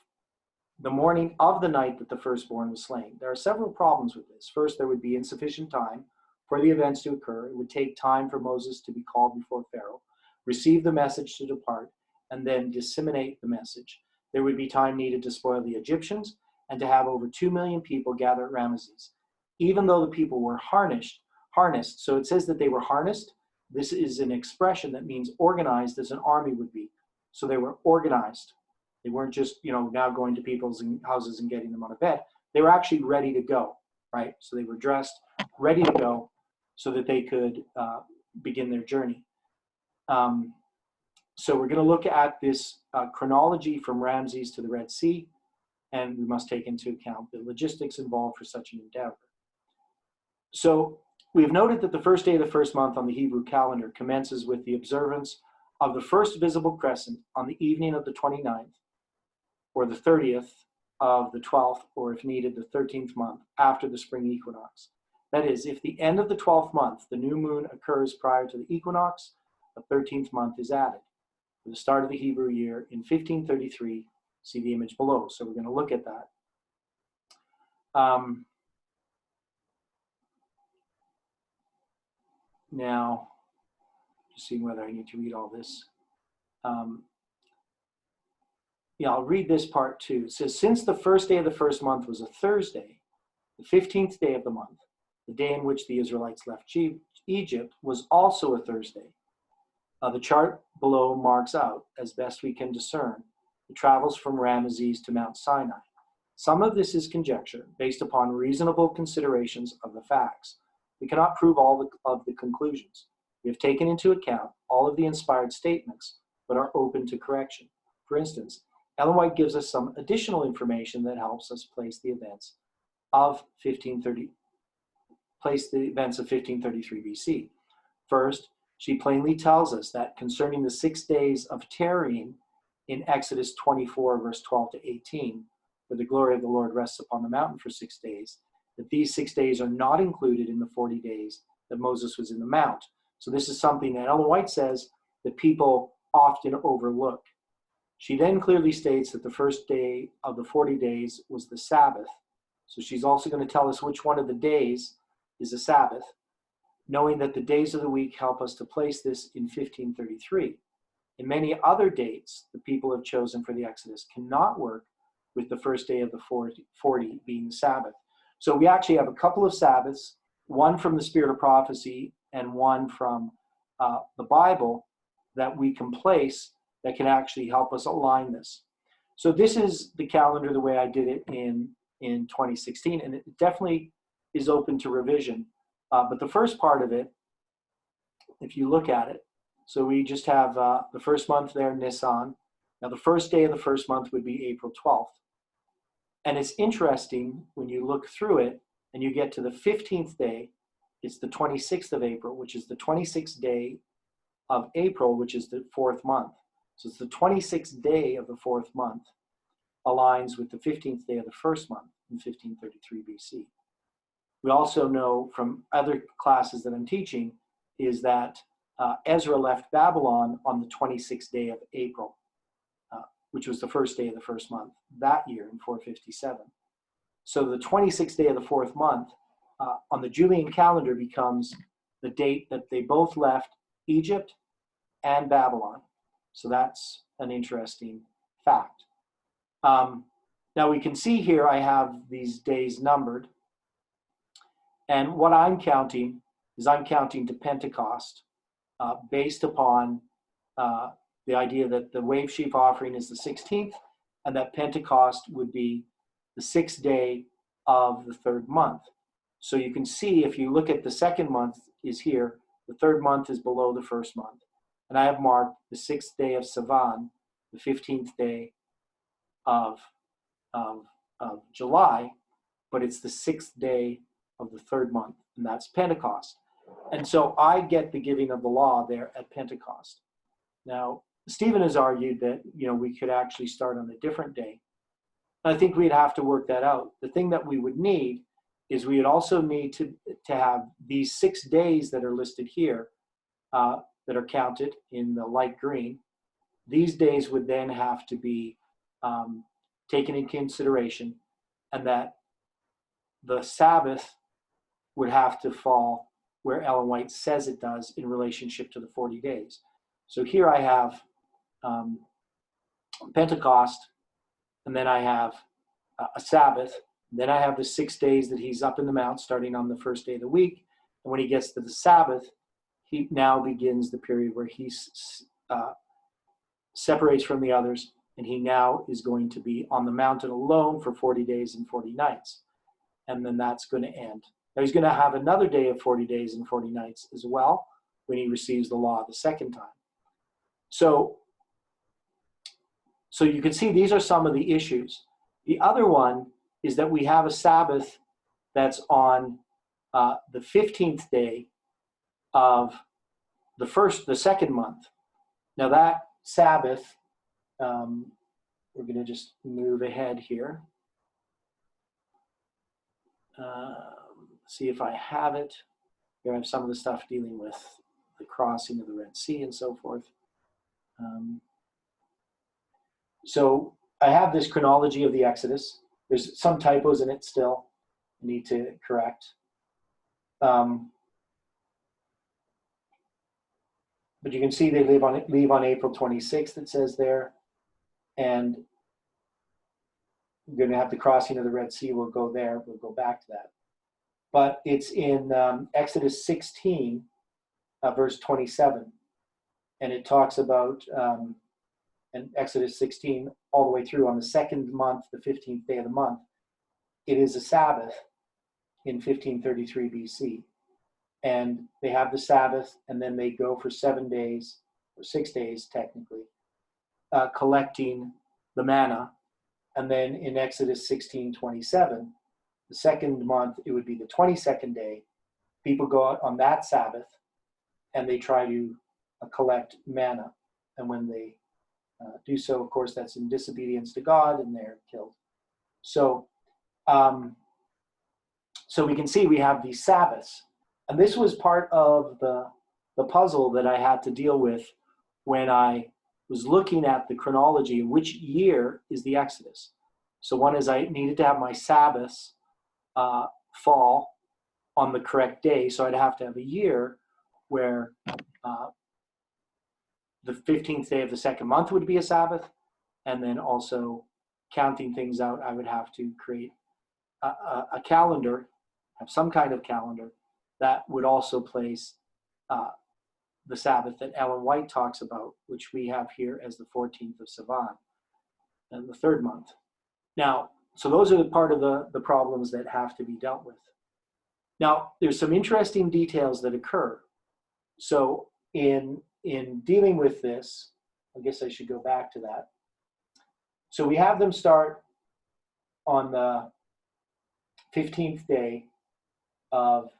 the firstborn was slain. There are several problems with this. First, there would be insufficient time for the events to occur. It would take time for Moses to be called before Pharaoh, receive the message to depart, and then disseminate the message. There would be time needed to spoil the Egyptians and to have over 2 million people gather at Ramesses. Even though the people were harnessed, so it says that they were harnessed. This is an expression that means organized as an army would be. So they were organized. They weren't just, now going to people's houses and getting them on a bed. They were actually ready to go, right? So they were dressed, ready to go, so that they could begin their journey. So we're going to look at this chronology from Ramses to the Red Sea, and we must take into account the logistics involved for such an endeavor. So we've noted that the first day of the first month on the Hebrew calendar commences with the observance of the first visible crescent on the evening of the 29th, or the 30th of the 12th, or if needed, the 13th month after the spring equinox. That is, if the end of the 12th month, the new moon occurs prior to the equinox, the 13th month is added. For the start of the Hebrew year in 1533, see the image below. So we're going to look at that. Now, just seeing whether I need to read all this. Yeah, I'll read this part too. It says, since the first day of the first month was a Thursday, the 15th day of the month, the day in which the Israelites left Egypt, was also a Thursday. The chart below marks out, as best we can discern, the travels from Ramesses to Mount Sinai. Some of this is conjecture, based upon reasonable considerations of the facts. We cannot prove all of the conclusions. We have taken into account all of the inspired statements, but are open to correction. For instance, Ellen White gives us some additional information that helps us place the events of 1533 BC. First, she plainly tells us that concerning the 6 days of tarrying in Exodus 24, verse 12 to 18, where the glory of the Lord rests upon the mountain for 6 days, that these 6 days are not included in the 40 days that Moses was in the mount. So this is something that Ellen White says that people often overlook. She then clearly states that the first day of the 40 days was the Sabbath. So she's also going to tell us which one of the days is a Sabbath, knowing that the days of the week help us to place this in 1533. And many other dates the people have chosen for the Exodus cannot work with the first day of the 40 being the Sabbath. So we actually have a couple of Sabbaths, one from the Spirit of Prophecy and one from the Bible that we can place that can actually help us align this. So this is the calendar the way I did it in 2016, and it definitely is open to revision. But the first part of it, if you look at it, so we just have the first month there, Nisan. Now the first day of the first month would be April 12th. And it's interesting when you look through it and you get to the 15th day, it's the 26th of April, which is the 26th day of April, which is the 4th month. So it's the 26th day of the 4th month aligns with the 15th day of the first month in 1533 BC. We also know from other classes that I'm teaching is that Ezra left Babylon on the 26th day of April, which was the first day of the first month that year in 457. So the 26th day of the 4th month on the Julian calendar becomes the date that they both left Egypt and Babylon. So that's an interesting fact. Now we can see here I have these days numbered. And what I'm counting is I'm counting to Pentecost based upon the idea that the wave sheaf offering is the 16th and that Pentecost would be the 6th day of the 3rd month. So you can see if you look at the 2nd month is here, the 3rd month is below the 1st month. And I have marked the 6th day of Sivan, the 15th day of July, but it's the 6th day of the 3rd month, and that's Pentecost. And so I get the giving of the law there at Pentecost. Now, Stephen has argued that, we could actually start on a different day. I think we'd have to work that out. The thing that we would need is we would also need to have these 6 days that are listed here that are counted in the light green. These days would then have to be taken in consideration, and that the Sabbath would have to fall where Ellen White says it does in relationship to the 40 days. So here I have Pentecost, and then I have a Sabbath. Then I have the 6 days that he's up in the mount starting on the first day of the week. And when he gets to the Sabbath, he now begins the period where he separates from the others, and he now is going to be on the mountain alone for 40 days and 40 nights. And then that's going to end. Now he's going to have another day of 40 days and 40 nights as well when he receives the law the second time. So you can see these are some of the issues. The other one is that we have a Sabbath that's on the 15th day of the second month. Now that Sabbath, we're going to just move ahead here. See if I have it. Here I have some of the stuff dealing with the crossing of the Red Sea and so forth. So I have this chronology of the Exodus. There's some typos in it still. need to correct. But you can see they leave on April 26th, it says there. And we're going to have the crossing of the Red Sea. We'll go there. We'll go back to that. But it's in Exodus 16, verse 27. And it talks about, in Exodus 16, all the way through, on the second month, the 15th day of the month, it is a Sabbath in 1533 BC. And they have the Sabbath, and then they go for 7 days, or 6 days technically, collecting the manna. And then in Exodus 16:27, the second month, it would be the 22nd day. People go out on that Sabbath, and they try to collect manna. And when they do so, of course, that's in disobedience to God, and they're killed. So, so we can see we have these Sabbaths. And this was part of the puzzle that I had to deal with when I was looking at the chronology of which year is the Exodus. So one is I needed to have my Sabbaths fall on the correct day. So I'd have to have a year where the 15th day of the second month would be a Sabbath. And then also counting things out, I would have to create a calendar, have some kind of calendar that would also place the Sabbath that Ellen White talks about, which we have here as the 14th of Sivan, and the third month. Now, so those are the part of the problems that have to be dealt with. Now, there's some interesting details that occur. So in dealing with this, I guess I should go back to that. So we have them start on the 15th day of,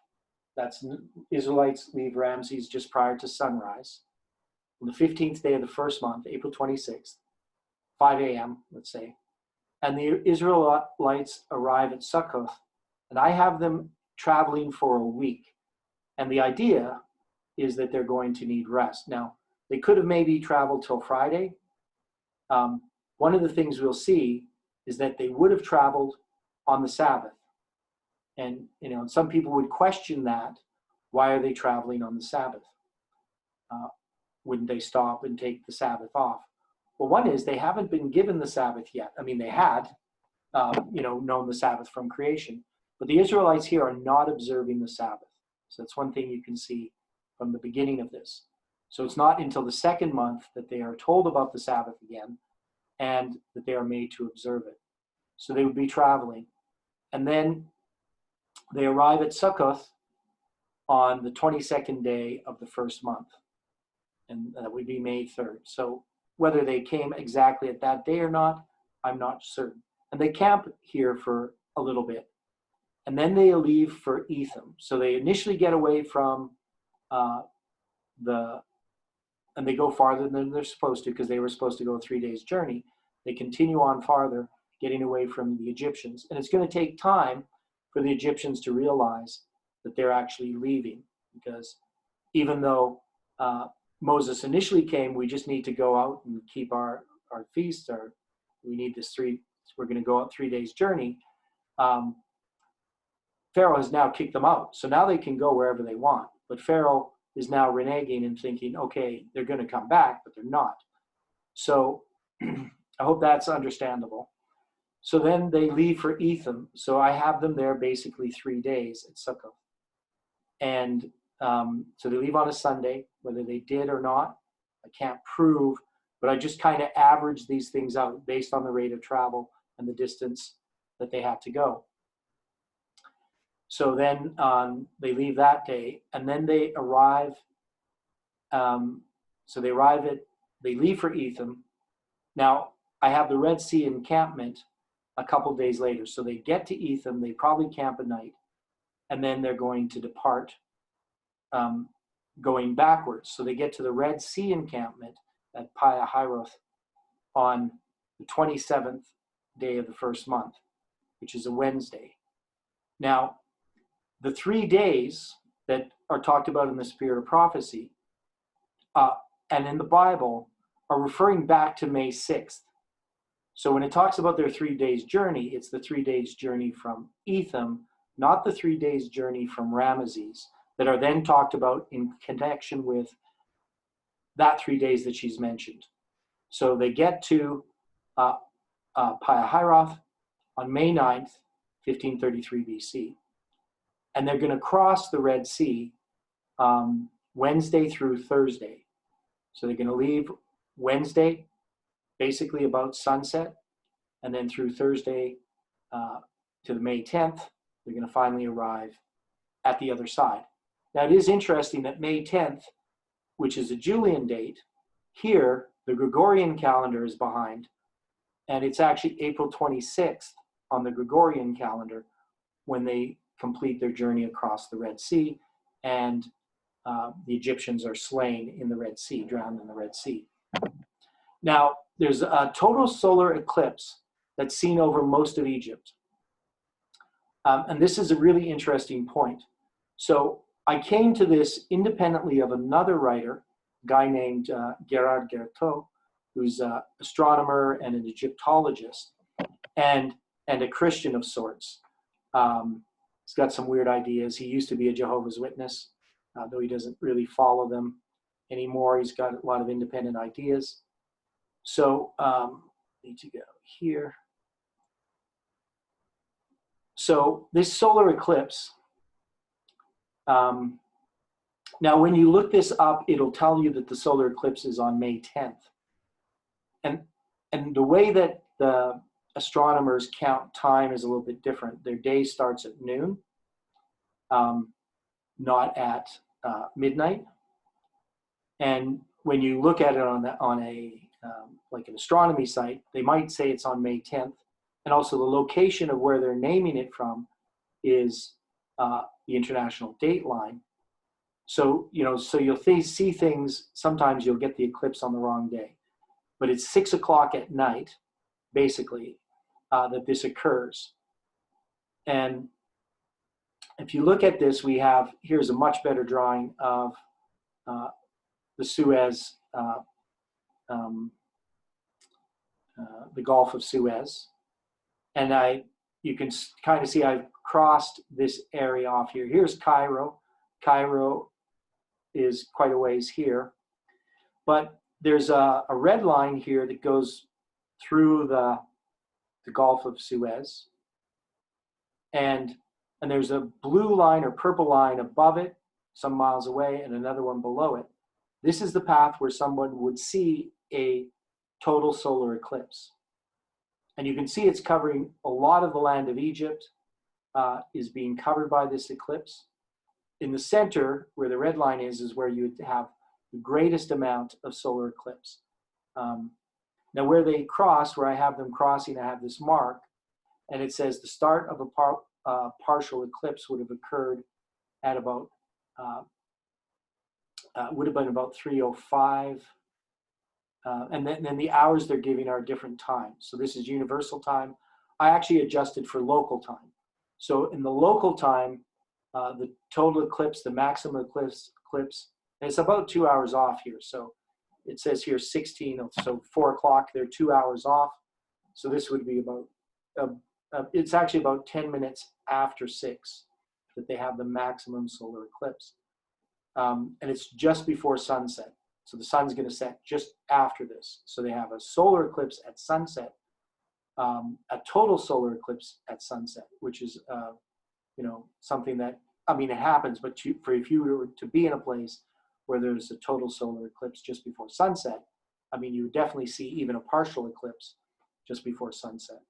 that's Israelites leave Ramses just prior to sunrise. On the 15th day of the first month, April 26th, 5 a.m., let's say. And the Israelites arrive at Succoth, and I have them traveling for a week. And the idea is that they're going to need rest. Now, they could have maybe traveled till Friday. One of the things we'll see is that they would have traveled on the Sabbath. And, some people would question that. Why are they traveling on the Sabbath? Wouldn't they stop and take the Sabbath off? Well, one is they haven't been given the Sabbath yet. I mean, they had, known the Sabbath from creation. But the Israelites here are not observing the Sabbath. So that's one thing you can see from the beginning of this. So it's not until the second month that they are told about the Sabbath again and that they are made to observe it. So they would be traveling. And then they arrive at Succoth on the 22nd day of the first month. And that would be May 3rd. So whether they came exactly at that day or not, I'm not certain. And they camp here for a little bit. And then they leave for Etham. So they initially get away from and they go farther than they're supposed to, because they were supposed to go a 3 days journey. They continue on farther, getting away from the Egyptians. And it's going to take time for the Egyptians to realize that they're actually leaving, because even though Moses initially came, we just need to go out and keep our feast, or we need we're going to go out 3 days journey. Pharaoh has now kicked them out. So now they can go wherever they want. But Pharaoh is now reneging and thinking, okay, they're going to come back, but they're not. So I hope that's understandable. So then they leave for Etham. So I have them there basically 3 days at Succoth. And so they leave on a Sunday. Whether they did or not, I can't prove, but I just kind of average these things out based on the rate of travel and the distance that they have to go. So then they leave that day, and then they arrive. So they leave for Etham. Now, I have the Red Sea encampment a couple days later. So they get to Etham, they probably camp a night, and then they're going to depart going backwards. So they get to the Red Sea encampment at Pi-hahiroth on the 27th day of the first month, which is a Wednesday. Now, the 3 days that are talked about in the Spirit of Prophecy and in the Bible are referring back to May 6th. So when it talks about their 3 days journey, it's the 3 days journey from Etham not the 3 days journey from Ramesses that are then talked about in connection with that 3 days that she's mentioned. So they get to Pi-hahiroth on May 9th, 1533 BC. And they're going to cross the Red Sea Wednesday through Thursday. So they're going to leave Wednesday, basically about sunset, and then through Thursday to the May 10th, they're going to finally arrive at the other side. Now, it is interesting that May 10th, which is a Julian date, here, the Gregorian calendar is behind, and it's actually April 26th on the Gregorian calendar when they complete their journey across the Red Sea, and the Egyptians are slain in the Red Sea, drowned in the Red Sea. Now, there's a total solar eclipse that's seen over most of Egypt. And this is a really interesting point. So I came to this independently of another writer, a guy named Gerard Gerteau, who's an astronomer and an Egyptologist, and a Christian of sorts. He's got some weird ideas. He used to be a Jehovah's Witness, though he doesn't really follow them anymore. He's got a lot of independent ideas. So need to go here. So this solar eclipse, now when you look this up, it'll tell you that the solar eclipse is on May 10th. And the way that the astronomers count time is a little bit different. Their day starts at noon, not at midnight. And when you look at it on a like an astronomy site, they might say it's on May 10th. And also the location of where they're naming it from is the international date line. So, so you'll see things, sometimes you'll get the eclipse on the wrong day. But it's 6 o'clock at night, basically, that this occurs. And if you look at this, here's a much better drawing of the Suez, the Gulf of Suez. And you can kind of see I've crossed this area off here. Here's Cairo. Cairo is quite a ways here. But there's a red line here that goes through the Gulf of Suez. And there's a blue line or purple line above it, some miles away, and another one below it. This is the path where someone would see a total solar eclipse. And you can see it's covering a lot of the land of Egypt, is being covered by this eclipse. In the center, where the red line is where you would have the greatest amount of solar eclipse. Now where they cross, where I have them crossing, I have this mark, and it says the start of a partial eclipse would have occurred at about, would have been about 3:05. And then the hours they're giving are different times. So this is universal time. I actually adjusted for local time. So in the local time, the total eclipse, the maximum eclipse, and it's about 2 hours off here. So it says here 16, so 4 o'clock, they're 2 hours off. So this would be about, it's actually about 10 minutes after 6 that they have the maximum solar eclipse. And it's just before sunset. So the sun's going to set just after this. So they have a solar eclipse at sunset, a total solar eclipse at sunset, which is, something that, it happens, but if you were to be in a place where there's a total solar eclipse just before sunset, you would definitely see even a partial eclipse just before sunset.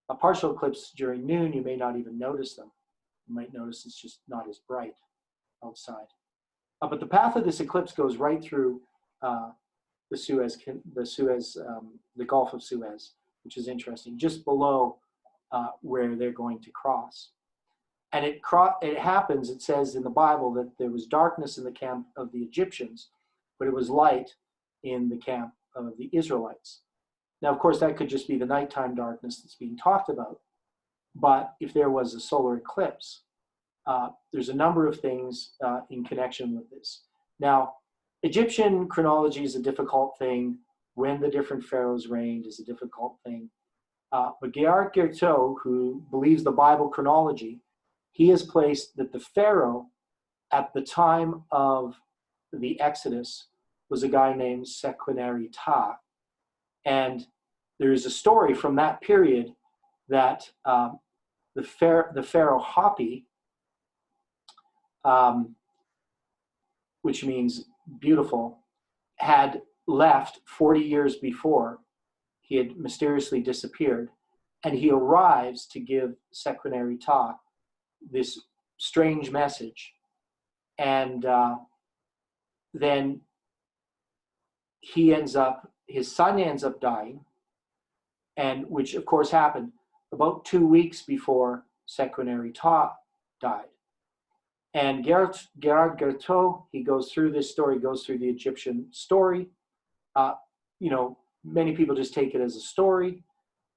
A partial eclipse during noon, you may not even notice them. You might notice it's just not as bright outside. But the path of this eclipse goes right through the Gulf of Suez, which is interesting, just below where they're going to cross. And it happens, it says in the Bible that there was darkness in the camp of the Egyptians, but it was light in the camp of the Israelites. Now, of course, that could just be the nighttime darkness that's being talked about. But if there was a solar eclipse, there's a number of things in connection with this. Now, Egyptian chronology is a difficult thing. When the different pharaohs reigned is a difficult thing. But Gerard Gerteau, who believes the Bible chronology, he has placed that the Pharaoh at the time of the Exodus was a guy named Sequeneri-Ta. And there is a story from that period that the Pharaoh Hapi, which means beautiful, had left 40 years before. He had mysteriously disappeared. And he arrives to give Sequeneri-Ta this strange message. And then his son ends up dying, and which of course happened about 2 weeks before Sequeneri-Ta died. And Gerard Gerteau, he goes through this story, goes through the Egyptian story. Many people just take it as a story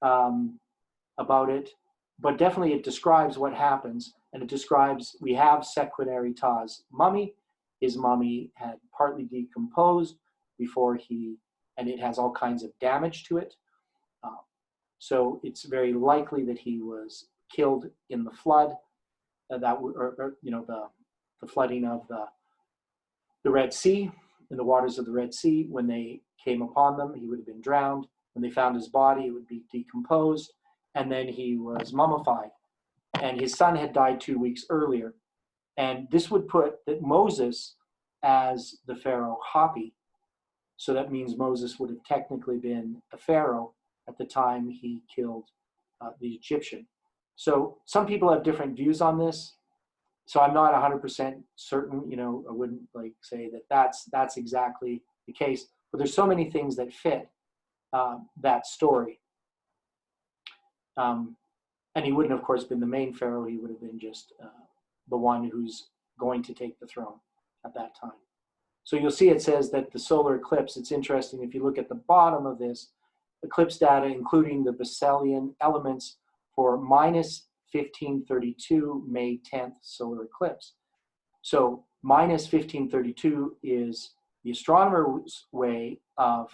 about it, but definitely it describes what happens, and it describes, we have Sequeneri-Ta's mummy. His mummy had partly decomposed and it has all kinds of damage to it. So it's very likely that he was killed in the flood, the flooding of the Red Sea, in the waters of the Red Sea. When they came upon them, he would have been drowned. When they found his body, it would be decomposed, and then he was mummified. And his son had died 2 weeks earlier. And this would put that Moses as the Pharaoh Hapi. So that means Moses would have technically been a pharaoh at the time he killed the Egyptian. So some people have different views on this. So I'm not 100% certain. I wouldn't say that that's exactly the case. But there's so many things that fit that story. And he wouldn't, of course, been the main pharaoh. He would have been just the one who's going to take the throne at that time. So you'll see it says that the solar eclipse, it's interesting, if you look at the bottom of this, eclipse data, including the Besselian elements for minus 1532 May 10th solar eclipse. So minus 1532 is the astronomer's way of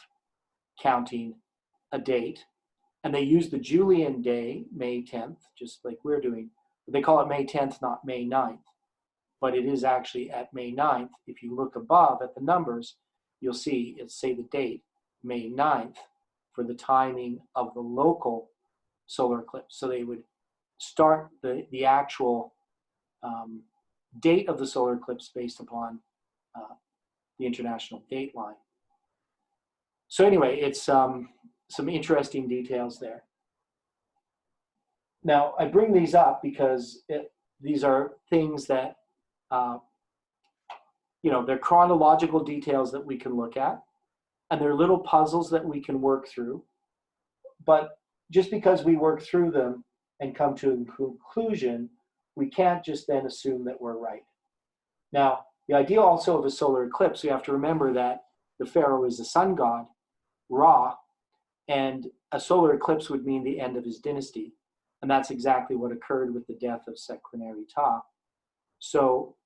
counting a date. And they use the Julian day, May 10th, just like we're doing. But they call it May 10th, not May 9th. But it is actually at May 9th. If you look above at the numbers, you'll see it say the date, May 9th, for the timing of the local solar eclipse. So they would start the actual date of the solar eclipse based upon the international date line. So anyway, it's some interesting details there. Now, I bring these up because these are things that they're chronological details that we can look at, and they're little puzzles that we can work through. But just because we work through them and come to a conclusion, we can't just then assume that we're right. Now, the idea also of a solar eclipse, we have to remember that the pharaoh is the sun god, Ra, and a solar eclipse would mean the end of his dynasty. And that's exactly what occurred with the death of Sequeneri-Ta. So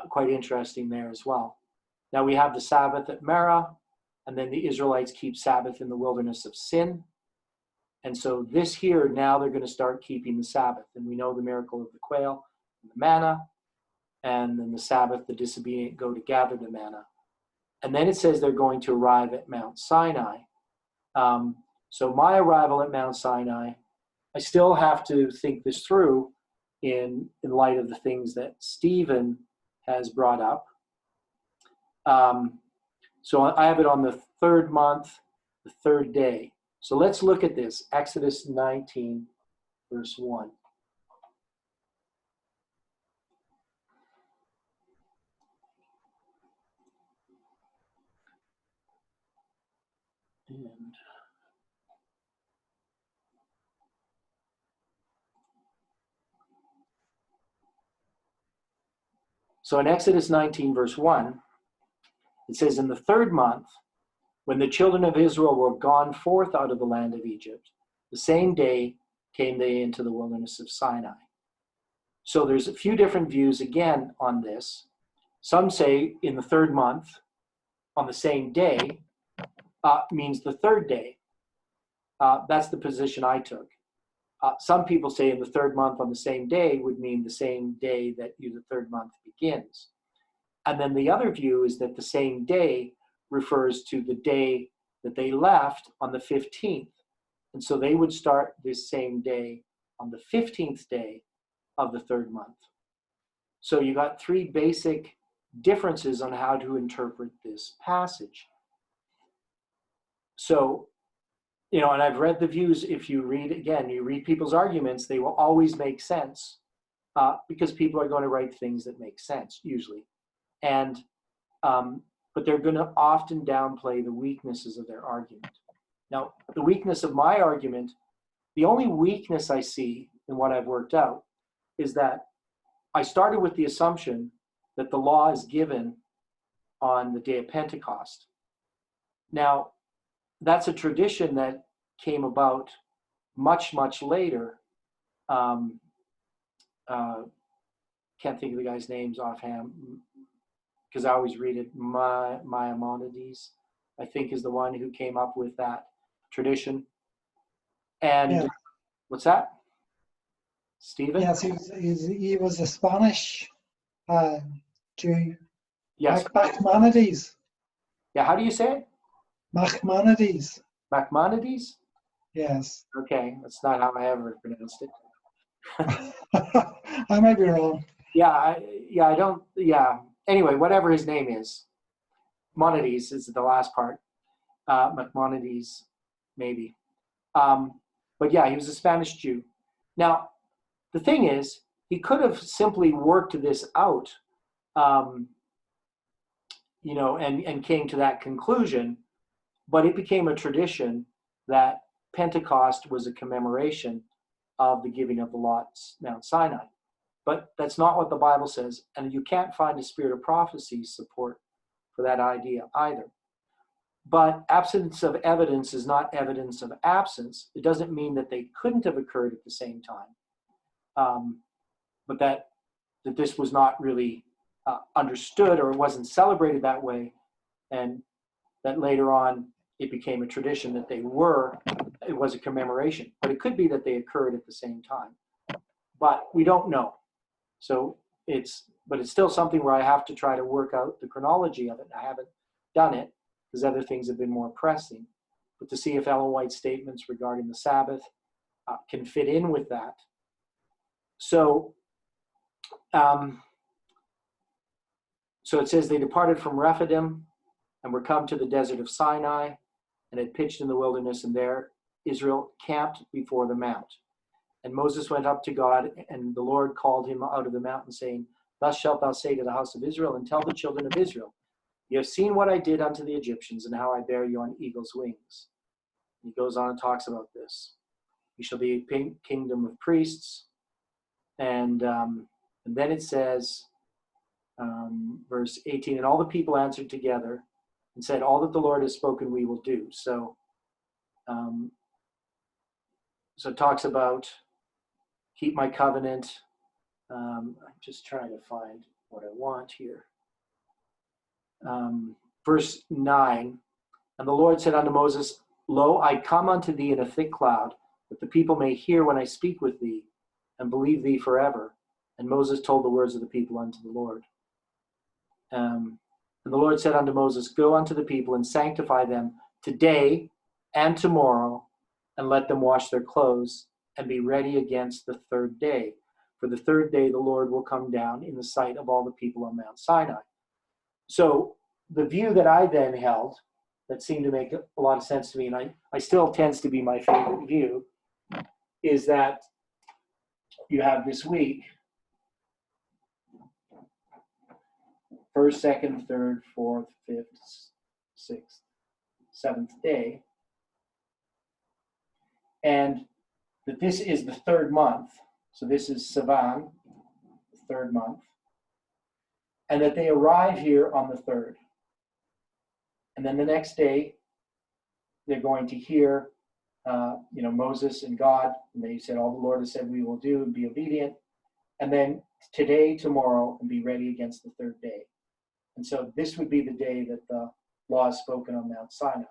quite interesting there as well. Now we have the Sabbath at Merah, and then the Israelites keep Sabbath in the wilderness of Sin. And so this here, now they're going to start keeping the Sabbath. And we know the miracle of the quail and the manna, and then the Sabbath, the disobedient go to gather the manna. And then it says they're going to arrive at Mount Sinai. So my arrival at Mount Sinai, I still have to think this through in light of the things that Stephen has brought up. So I have it on the third month, the third day. So let's look at this, Exodus 19, verse 1. So in Exodus 19, verse 1, it says, in the third month, when the children of Israel were gone forth out of the land of Egypt, the same day came they into the wilderness of Sinai. So there's a few different views again on this. Some say in the third month, on the same day, means the third day. That's the position I took. Some people say in the third month on the same day would mean the same day that the third month begins. And then the other view is that the same day refers to the day that they left on the 15th. And so they would start this same day on the 15th day of the third month. So you got three basic differences on how to interpret this passage. So, and I've read the views. If you read people's arguments, they will always make sense because people are going to write things that make sense usually. And but they're going to often downplay the weaknesses of their argument. Now, the weakness of my argument, the only weakness I see in what I've worked out is that I started with the assumption that the law is given on the day of Pentecost. Now, that's a tradition that came about much, much later. Can't think of the guy's names offhand because I always read it. Maimonides, I think, is the one who came up with that tradition. And Yeah. What's that? Stephen? Yes, he was a Spanish Jew. Yes. Maimonides. Yeah, how do you say it? Maimonides. Maimonides? Yes. Okay, that's not how I ever pronounced it. I might be wrong. Anyway, whatever his name is. Maimonides is the last part. Maimonides, maybe. But yeah, he was a Spanish Jew. Now, the thing is, he could have simply worked this out, and came to that conclusion, but it became a tradition that Pentecost was a commemoration of the giving of the law at Mount Sinai. But that's not what the Bible says, and you can't find a spirit of prophecy support for that idea either. But absence of evidence is not evidence of absence. It doesn't mean that they couldn't have occurred at the same time, but that this was not really understood, or it wasn't celebrated that way, and that later on it became a tradition that it was a commemoration. But it could be that they occurred at the same time. But we don't know. So it's still something where I have to try to work out the chronology of it. I haven't done it because other things have been more pressing. But to see if Ellen White's statements regarding the Sabbath can fit in with that. So it says they departed from Rephidim and were come to the desert of Sinai and had pitched in the wilderness, and there Israel camped before the mount. And Moses went up to God, and the Lord called him out of the mountain, saying, Thus shalt thou say to the house of Israel, and tell the children of Israel, You have seen what I did unto the Egyptians, and how I bear you on eagle's wings. And he goes on and talks about this. You shall be a kingdom of priests. And then it says, verse 18, and all the people answered together and said, All that the Lord has spoken we will do. So it talks about keep my covenant. I'm just trying to find what I want here. Verse 9, and the Lord said unto Moses, Lo, I come unto thee in a thick cloud, that the people may hear when I speak with thee, and believe thee forever. And Moses told the words of the people unto the Lord. And the Lord said unto Moses, Go unto the people and sanctify them today and tomorrow, and let them wash their clothes, and be ready against the third day. For the third day the Lord will come down in the sight of all the people on Mount Sinai. So the view that I then held, that seemed to make a lot of sense to me, and I still tends to be my favorite view, is that you have this week, first, second, third, fourth, fifth, sixth, seventh day, and that this is the third month. So this is Sivan, the third month, and that they arrive here on the third. And then the next day, they're going to hear, Moses and God, and they said, all the Lord has said we will do, and be obedient. And then today, tomorrow, and be ready against the third day. And so this would be the day that the law is spoken on Mount Sinai.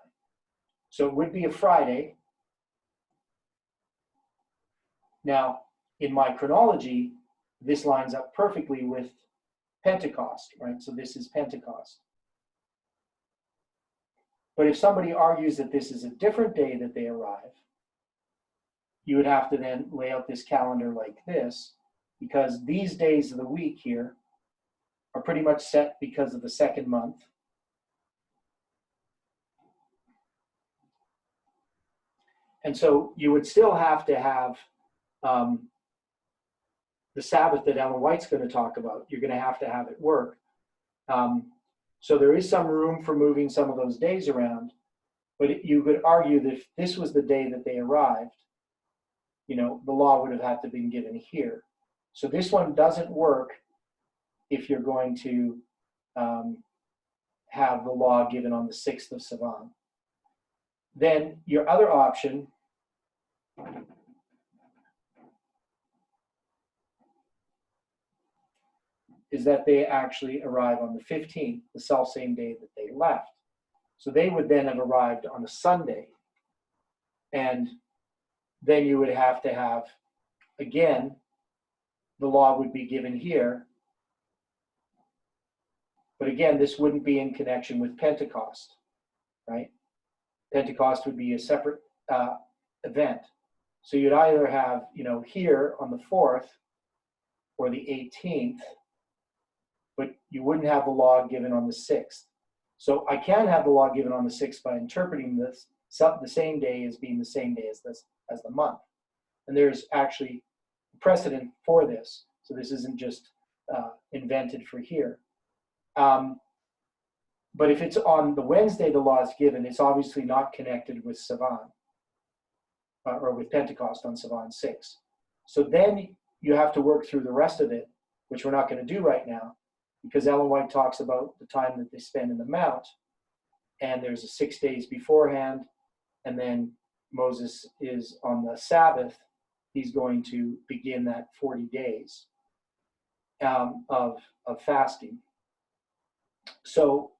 So it would be a Friday. Now, in my chronology, this lines up perfectly with Pentecost, right? So this is Pentecost. But if somebody argues that this is a different day that they arrive, you would have to then lay out this calendar like this, because these days of the week here are pretty much set because of the second month. And so you would still have to have the Sabbath that Ellen White's going to talk about. You're going to have it work. So there is some room for moving some of those days around, but you could argue that if this was the day that they arrived, the law would have had to been given here. So this one doesn't work if you're going to have the law given on the 6th of Sivan. Then your other option is that they actually arrive on the 15th, the self-same day that they left. So they would then have arrived on a Sunday. And then you would have to have, again, the law would be given here. But again, this wouldn't be in connection with Pentecost, right? Pentecost would be a separate event. So you'd either have, here on the 4th or the 18th, but you wouldn't have the law given on the 6th. So I can have the law given on the 6th by interpreting this the same day as being the same day as the month. And there's actually precedent for this. So this isn't just invented for here. But if it's on the Wednesday the law is given, it's obviously not connected with Sivan or with Pentecost on Sivan 6. So then you have to work through the rest of it, which we're not going to do right now, because Ellen White talks about the time that they spend in the Mount, and there's a 6 days beforehand, and then Moses is on the Sabbath. He's going to begin that 40 days of fasting. So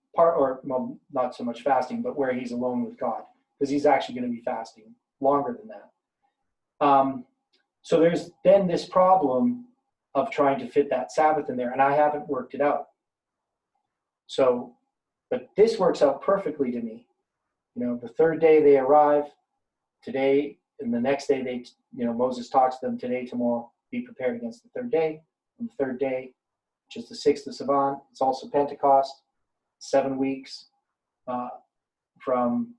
not so much fasting, but where he's alone with God, because he's actually going to be fasting longer than that. So there's then this problem of trying to fit that Sabbath in there, and I haven't worked it out. So, but this works out perfectly to me. The third day they arrive, today, and the next day Moses talks to them, today, tomorrow, be prepared against the third day. And the third day, which is the 6th of Sivan, it's also Pentecost, 7 weeks from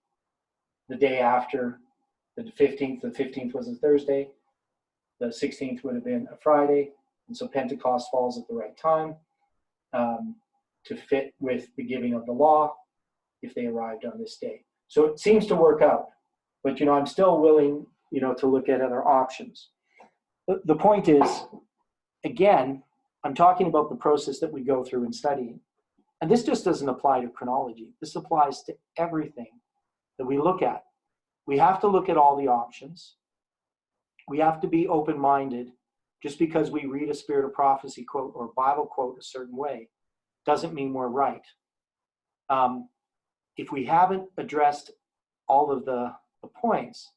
the day after the 15th. The 15th was a Thursday. The 16th would have been a Friday. And so Pentecost falls at the right time to fit with the giving of the law if they arrived on this day. So it seems to work out. But, I'm still willing, to look at other options. The point is, again, I'm talking about the process that we go through in studying. And this just doesn't apply to chronology. This applies to everything that we look at. We have to look at all the options. We have to be open-minded. Just because we read a Spirit of Prophecy quote or Bible quote a certain way doesn't mean we're right. If we haven't addressed all of the points,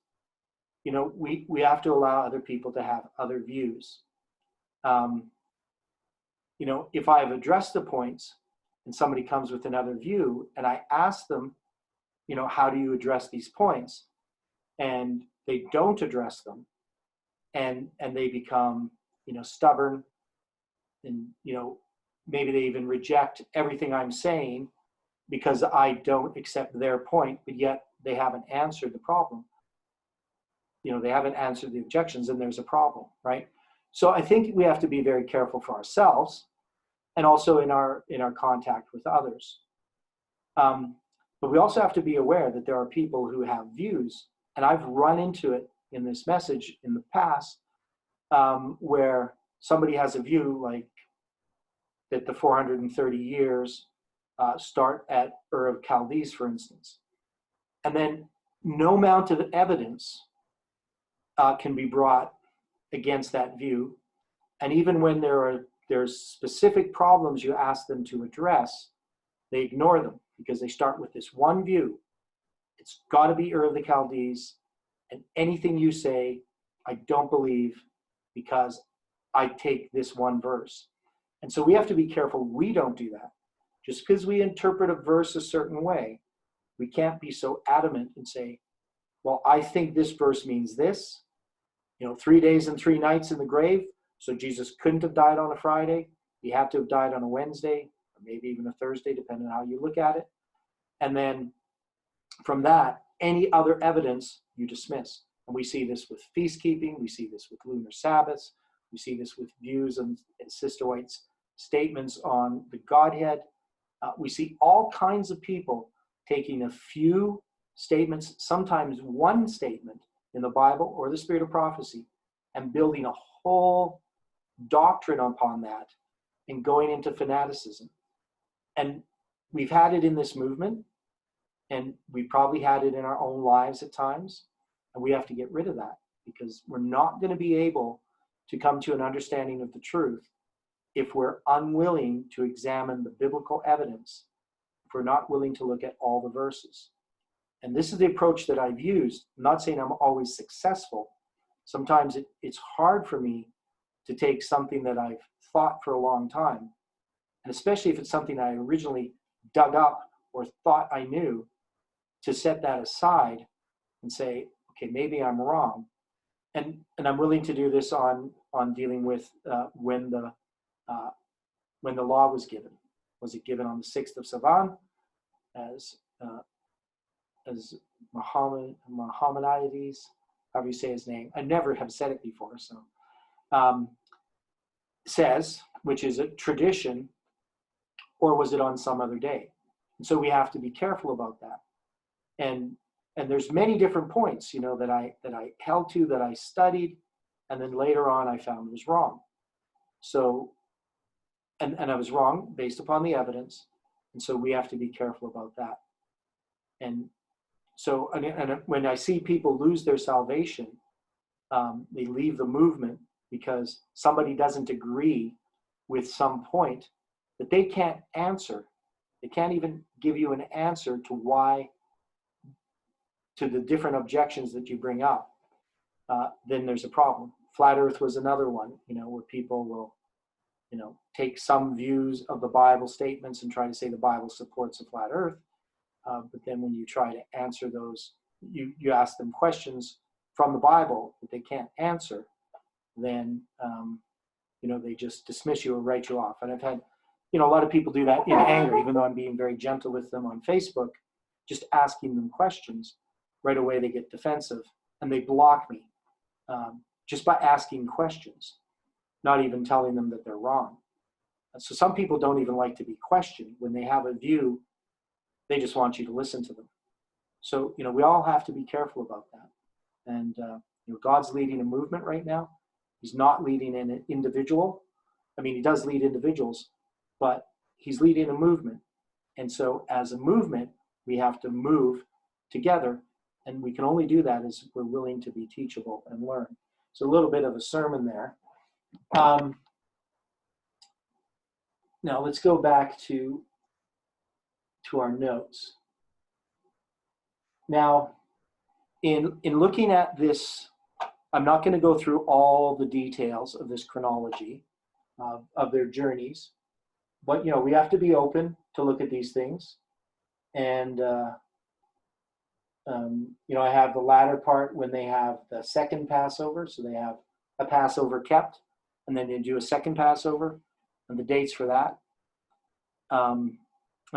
we have to allow other people to have other views. If I've addressed the points and somebody comes with another view and I ask them, how do you address these points? And they don't address them and they become, stubborn and, maybe they even reject everything I'm saying because I don't accept their point, but yet they haven't answered the problem. They haven't answered the objections, and there's a problem, right? So I think we have to be very careful for ourselves and also in our contact with others. But we also have to be aware that there are people who have views, and I've run into it in this message in the past, where somebody has a view like that the 430 years start at Ur of Chaldees, for instance. And then no amount of evidence can be brought against that view. And even when there's specific problems you ask them to address, they ignore them because they start with this one view. It's got to be Ur of the Chaldees, and anything you say, I don't believe because I take this one verse. And so we have to be careful we don't do that. Just because we interpret a verse a certain way, we can't be so adamant and say, well, I think this verse means this. 3 days and 3 nights in the grave, so Jesus couldn't have died on a Friday. He had to have died on a Wednesday, or maybe even a Thursday, depending on how you look at it. And then from that, any other evidence you dismiss. And we see this with feast keeping. We see this with lunar Sabbaths. We see this with views and Sister White's statements on the Godhead. We see all kinds of people taking a few statements, sometimes one statement in the Bible or the Spirit of Prophecy, and building a whole doctrine upon that and going into fanaticism. And we've had it in this movement, and we probably had it in our own lives at times, and we have to get rid of that, because we're not going to be able to come to an understanding of the truth if we're unwilling to examine the biblical evidence, if we're not willing to look at all the verses. And this is the approach that I've used. I'm not saying I'm always successful. Sometimes it's hard for me to take something that I've thought for a long time, and especially if it's something I originally dug up or thought I knew, to set that aside and say, okay, maybe I'm wrong. And I'm willing to do this on dealing with when the law was given. Was it given on the 6th of Sivan as Muhammadides, however you say his name? I never have said it before, so says, which is a tradition, or was it on some other day? And so we have to be careful about that. And there's many different points, that I held to, that I studied, and then later on I found was wrong. So, and I was wrong based upon the evidence, and so we have to be careful about that. And so, and when I see people lose their salvation, they leave the movement because somebody doesn't agree with some point that they can't answer. They can't even give you an answer to why, to the different objections that you bring up. Then there's a problem. Flat Earth was another one, where people will, take some views of the Bible statements and try to say the Bible supports a flat Earth. But then when you try to answer those, you ask them questions from the Bible that they can't answer, then, they just dismiss you or write you off. And I've had, a lot of people do that in anger, even though I'm being very gentle with them on Facebook, just asking them questions. Right away they get defensive and they block me just by asking questions, not even telling them that they're wrong. So some people don't even like to be questioned. When they have a view, they just want you to listen to them. So, we all have to be careful about that. And, God's leading a movement right now. He's not leading an individual. I mean, he does lead individuals, but he's leading a movement. And so as a movement, we have to move together. And we can only do that as we're willing to be teachable and learn. So a little bit of a sermon there. Now let's go back to our notes. Now, in looking at this, I'm not going to go through all the details of this chronology of their journeys, but we have to be open to look at these things. And I have the latter part when they have the second Passover. So they have a Passover kept, and then they do a second Passover, and the dates for that. And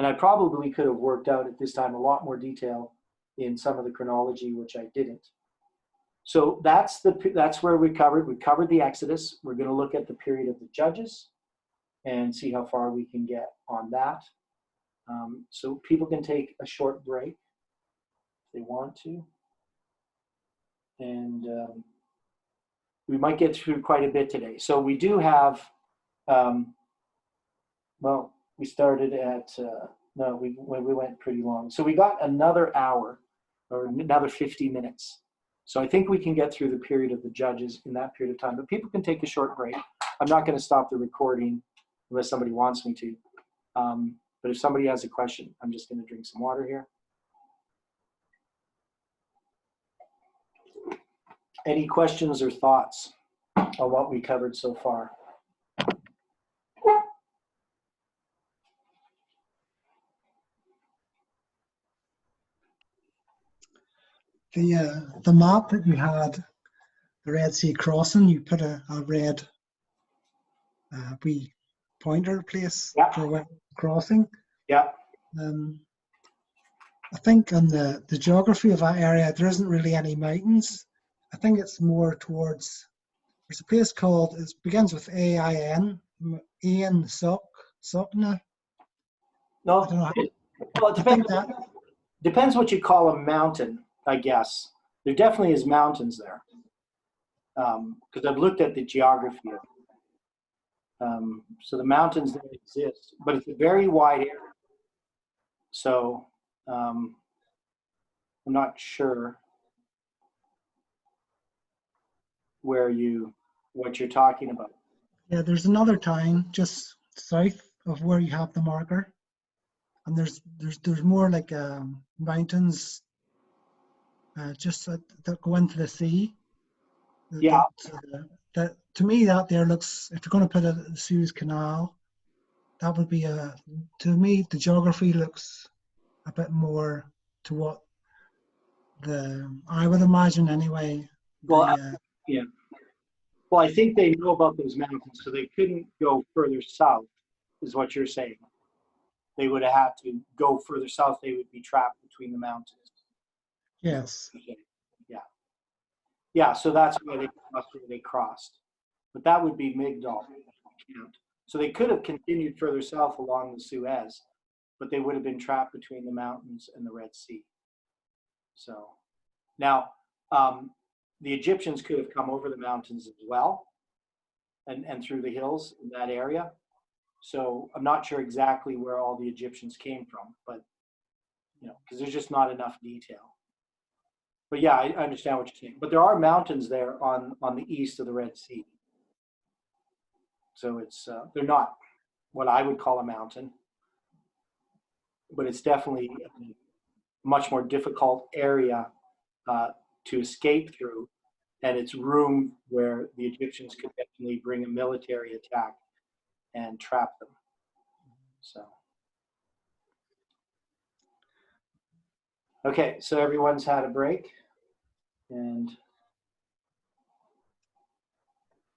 I probably could have worked out at this time a lot more detail in some of the chronology, which I didn't. So that's where we covered. We covered the Exodus. We're going to look at the period of the Judges and see how far we can get on that. So people can take a short break if they want to. And we might get through quite a bit today. So we do have, we started at, we went pretty long. So we got another hour or another 50 minutes. So I think we can get through the period of the Judges in that period of time. But people can take a short break. I'm not going to stop the recording unless somebody wants me to. But if somebody has a question, I'm just going to drink some water here. Any questions or thoughts? on what we covered so far. The map that you had, the Red Sea crossing, you put a red wee pointer place Yeah. for when crossing. Yeah. I think on the geography of that area, there isn't really any mountains. I think it's more towards, there's a place called, it begins with AIN, Ian Sokna. No. I don't know. Well, it I think depends. that, Depends what you call a mountain, I guess. There definitely is mountains there. Because I've looked at the geography of it. So the mountains there exist, but it's a very wide area. So I'm not sure what you're talking about. yeah, there's another town just south of where you have the marker. And there's more like mountains just that go into the sea. Yeah. That to me, that there looks, if you're going to put a Suez Canal, that would be to me, the geography looks a bit more to what I would imagine anyway. Well, yeah. Well, I think they know about those mountains, so they couldn't go further south, is what you're saying. They would have had to go further south. They would be trapped between the mountains. Yes. Yeah. Yeah, so that's why they crossed. But that would be Migdol. So they could have continued further south along the Suez, but they would have been trapped between the mountains and the Red Sea. So now the Egyptians could have come over the mountains as well and through the hills in that area. So I'm not sure exactly where all the Egyptians came from, but because there's just not enough detail. But yeah, I understand what you're saying. But there are mountains there on the east of the Red Sea. So they're not what I would call a mountain, but it's definitely a much more difficult area to escape through, and it's room where the Egyptians could definitely bring a military attack and trap them. So, okay, so everyone's had a break, and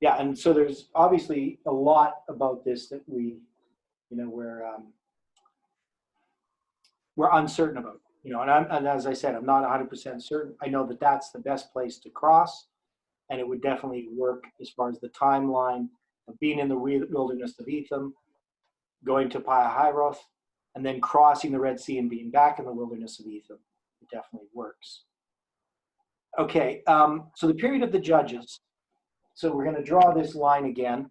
yeah, and so there's obviously a lot about this that we're uncertain about. And as I said, I'm not 100% certain. I know that that's the best place to cross, and it would definitely work as far as the timeline of being in the wilderness of Etham, going to Pihahiroth, and then crossing the Red Sea and being back in the wilderness of Etham. It definitely works. Okay, so the period of the Judges. So we're going to draw this line again.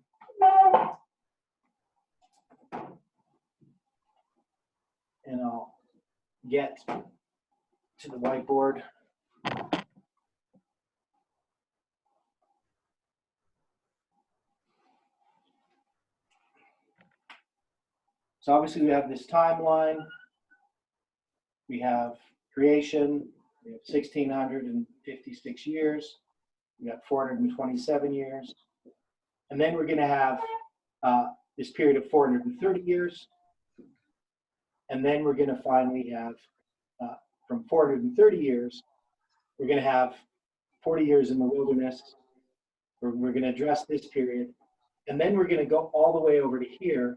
And I'll get to the whiteboard. So obviously we have this timeline. We have creation. We have 1,656 years. We got 427 years. And then we're going to have this period of 430 years. And then we're going to finally have, from 430 years, we're going to have 40 years in the wilderness. We're going to address this period. And then we're going to go all the way over to here,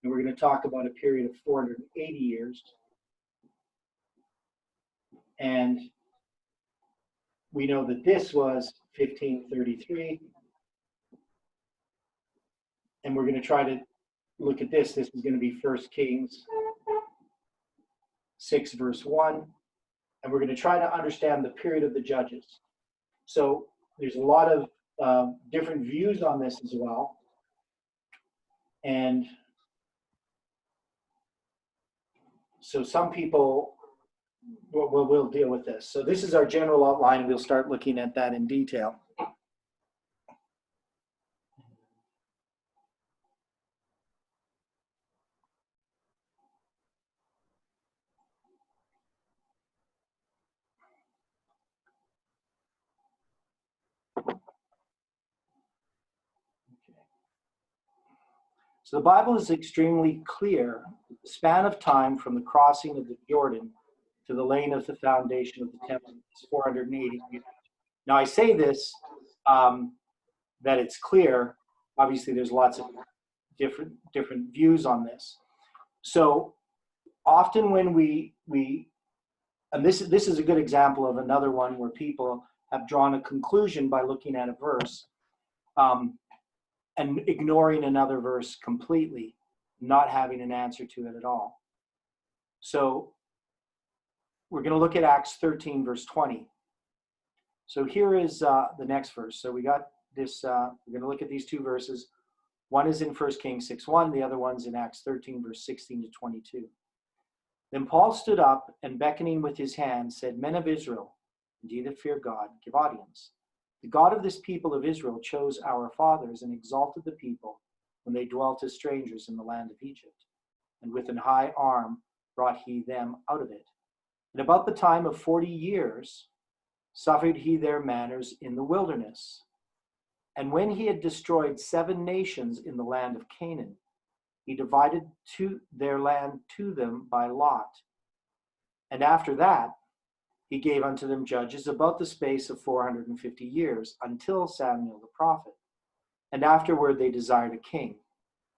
and we're going to talk about a period of 480 years. And we know that this was 1533. And we're going to try to look at this. This is going to be 1 Kings 6, verse 1. And we're going to try to understand the period of the Judges. So there's a lot of different views on this as well. And so some people, we'll deal with this. So this is our general outline. We'll start looking at that in detail. So the Bible is extremely clear. The span of time from the crossing of the Jordan to the laying of the foundation of the temple is 480 years. Now I say this, that it's clear. Obviously, there's lots of different views on this. So often when we and this is a good example of another one where people have drawn a conclusion by looking at a verse and ignoring another verse completely, not having an answer to it at all. So we're going to look at Acts 13, verse 20. So here is the next verse. So we got this, we're going to look at these two verses. One is in 1 Kings 6:1, the other one's in Acts 13, verse 16 to 22. Then Paul stood up and beckoning with his hand said, Men of Israel, and ye that fear God, give audience. The God of this people of Israel chose our fathers and exalted the people when they dwelt as strangers in the land of Egypt. And with an high arm brought he them out of it. And about the time of 40 years suffered he their manners in the wilderness. And when he had destroyed 7 nations in the land of Canaan, he divided their land to them by lot. And after that, he gave unto them judges about the space of 450 years, until Samuel the prophet. And afterward they desired a king.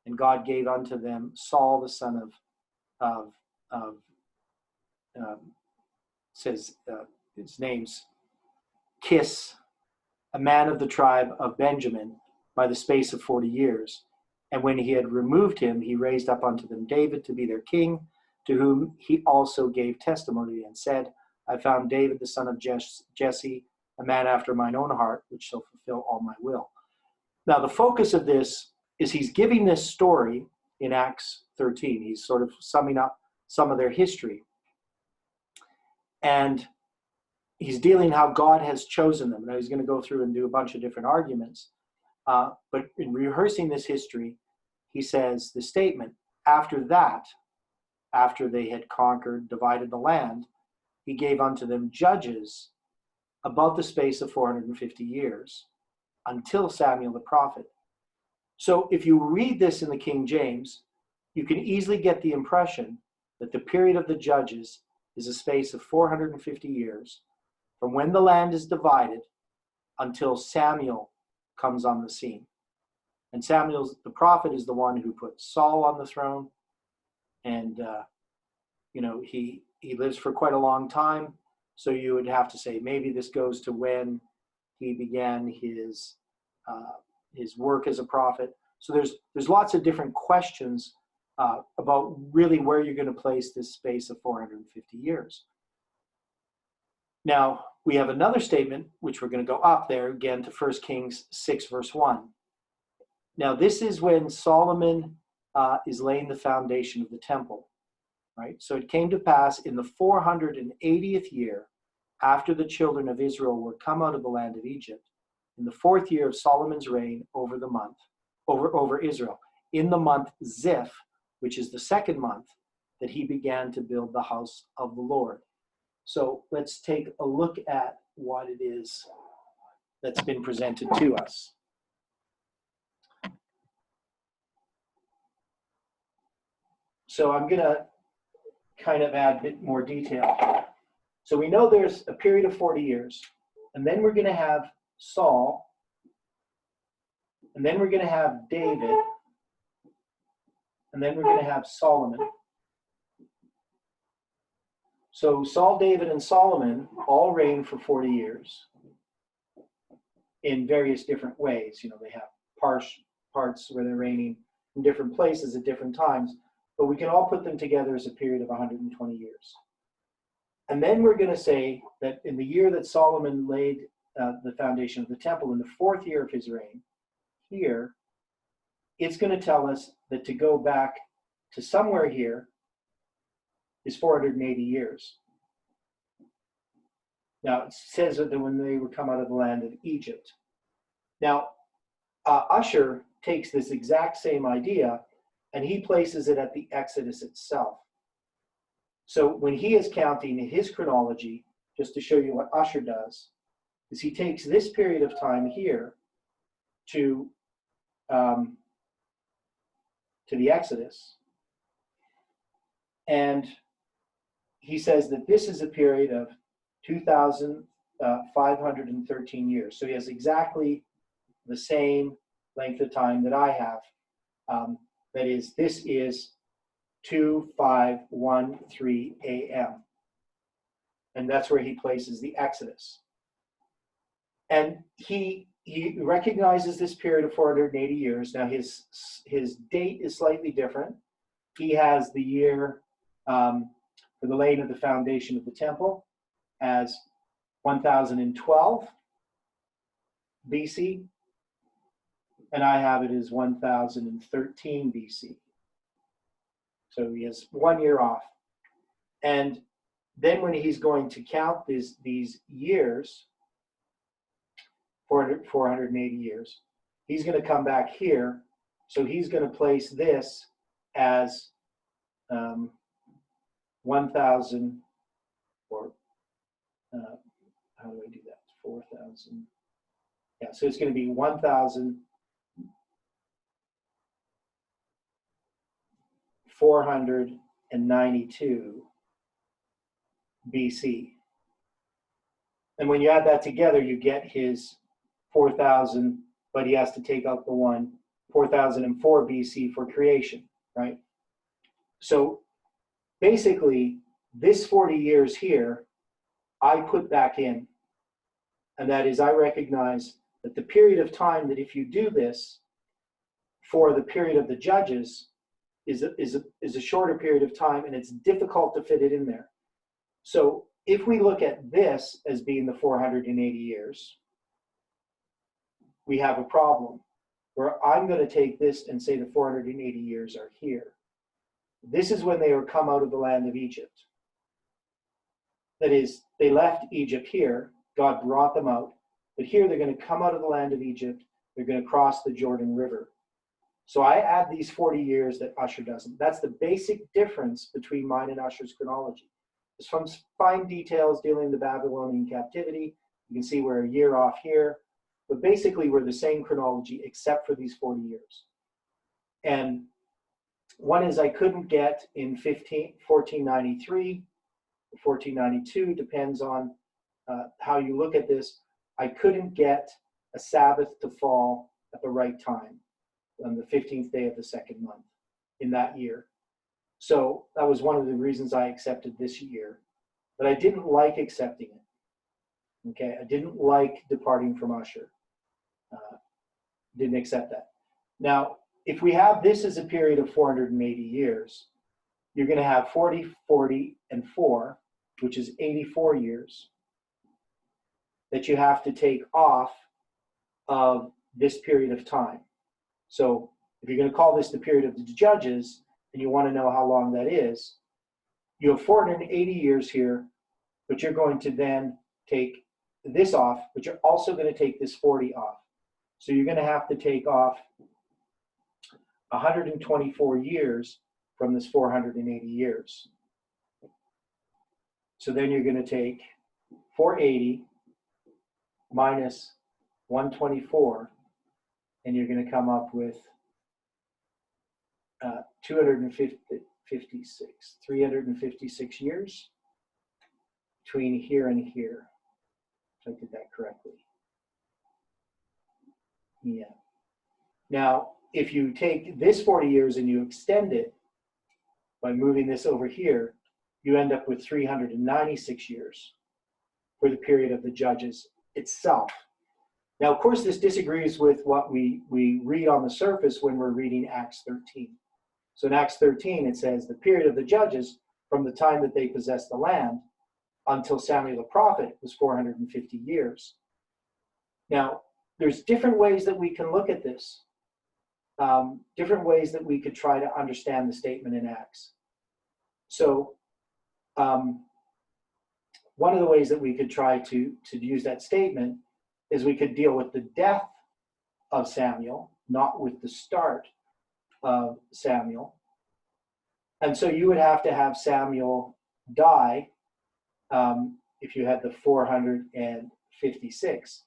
And God gave unto them Saul the son his name's Kis, a man of the tribe of Benjamin, by the space of 40 years. And when he had removed him, he raised up unto them David to be their king, to whom he also gave testimony and said, I found David the son of Jesse, a man after mine own heart, which shall fulfill all my will. Now the focus of this is he's giving this story in Acts 13. He's sort of summing up some of their history. And he's dealing how God has chosen them. Now he's going to go through and do a bunch of different arguments. But in rehearsing this history, he says the statement, after that, after they had conquered, divided the land, he gave unto them judges about the space of 450 years, until Samuel the prophet. So if you read this in the King James, you can easily get the impression that the period of the judges is a space of 450 years, from when the land is divided until Samuel comes on the scene. And Samuel the prophet is the one who put Saul on the throne, and he lives for quite a long time. So you would have to say maybe this goes to when he began his work as a prophet. So there's lots of different questions about really where you're going to place this space of 450 years. Now we have another statement which we're going to go up there again to 1 Kings 6 verse 1. Now this is when Solomon is laying the foundation of the temple. Right? So it came to pass in the 480th year, after the children of Israel were come out of the land of Egypt, in the 4th year of Solomon's reign over Israel, in the month Ziph, which is the 2nd month, that he began to build the house of the Lord. So let's take a look at what it is that's been presented to us. So I'm going to kind of add a bit more detail. So we know there's a period of 40 years, and then we're going to have Saul, and then we're going to have David, and then we're going to have Solomon. So Saul, David, and Solomon all reigned for 40 years in various different ways. They have parts where they're reigning in different places at different times, but we can all put them together as a period of 120 years. And then we're going to say that in the year that Solomon laid the foundation of the temple, in the 4th year of his reign, here, it's going to tell us that to go back to somewhere here is 480 years. Now, it says that when they would come out of the land of Egypt. Now, Usher takes this exact same idea and he places it at the Exodus itself. So when he is counting his chronology, just to show you what Usher does, is he takes this period of time here to to the Exodus. And he says that this is a period of 2,513 years. So he has exactly the same length of time that I have. That is, this is 2513 a.m. And that's where he places the Exodus. And he recognizes this period of 480 years. Now his date is slightly different. He has the year for the laying of the foundation of the temple as 1012 BC, and I have it as 1013 BC. So he has 1 year off. And then when he's going to count these years, 480 years, he's going to come back here. So he's going to place this as 1,000, or how do I do that? 4,000. Yeah, so it's going to be 1,492 BC. And when you add that together, you get his 4,000, but he has to take out the 4,004 BC for creation, right? So basically, this 40 years here, I put back in. And that is, I recognize that the period of time that if you do this for the period of the judges is a shorter period of time, and it's difficult to fit it in there. So if we look at this as being the 480 years, we have a problem where I'm going to take this and say the 480 years are here. This is when they were come out of the land of Egypt. That is, they left Egypt here. God brought them out. But here they're going to come out of the land of Egypt. They're going to cross the Jordan River. So I add these 40 years that Usher doesn't. That's the basic difference between mine and Usher's chronology. There's some fine details dealing with the Babylonian captivity. You can see we're a year off here. But basically, we're the same chronology except for these 40 years. And one is I couldn't get in 1493, 1492, depends on how you look at this. I couldn't get a Sabbath to fall at the right time on the 15th day of the second month in that year. So that was one of the reasons I accepted this year. But I didn't like accepting it. Okay, I didn't like departing from Usher. Didn't accept that. Now, if we have this as a period of 480 years, you're going to have 40, 40, and 4, which is 84 years, that you have to take off of this period of time. So if you're going to call this the period of the judges, and you want to know how long that is, you have 480 years here, but you're going to then take this off, but you're also going to take this 40 off. So you're going to have to take off 124 years from this 480 years. So then you're going to take 480 minus 124, and you're going to come up with 356 years between here and here. If I did that correctly. Yeah. Now, if you take this 40 years and you extend it by moving this over here, you end up with 396 years for the period of the judges itself. Now, of course, this disagrees with what we read on the surface when we're reading Acts 13. So in Acts 13, it says the period of the judges from the time that they possessed the land until Samuel the prophet was 450 years. Now, there's different ways that we can look at this, different ways that we could try to understand the statement in Acts. So one of the ways that we could try to use that statement is we could deal with the death of Samuel, not with the start of Samuel. And so you would have to have Samuel die if you had the 456.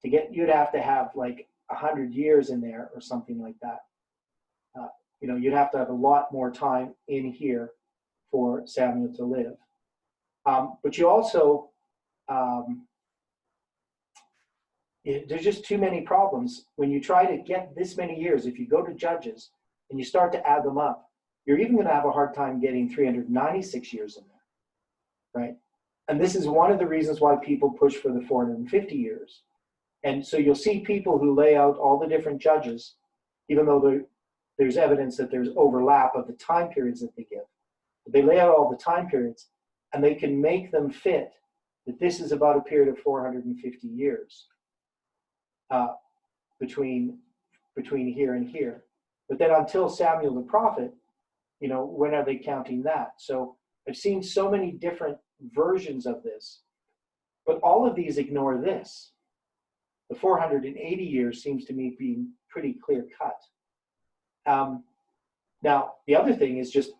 You'd have to have like 100 years in there or something like that. you'd have to have a lot more time in here for Samuel to live. But you also, there's just too many problems. When you try to get this many years, if you go to Judges and you start to add them up, you're even going to have a hard time getting 396 years in there, right? And this is one of the reasons why people push for the 450 years. And so you'll see people who lay out all the different judges, even though there's evidence that there's overlap of the time periods that they give. But they lay out all the time periods, and they can make them fit that this is about a period of 450 years between here and here. But then until Samuel the prophet, when are they counting that? So I've seen so many different versions of this, but all of these ignore this. The 480 years seems to me being pretty clear cut. Now, the other thing is just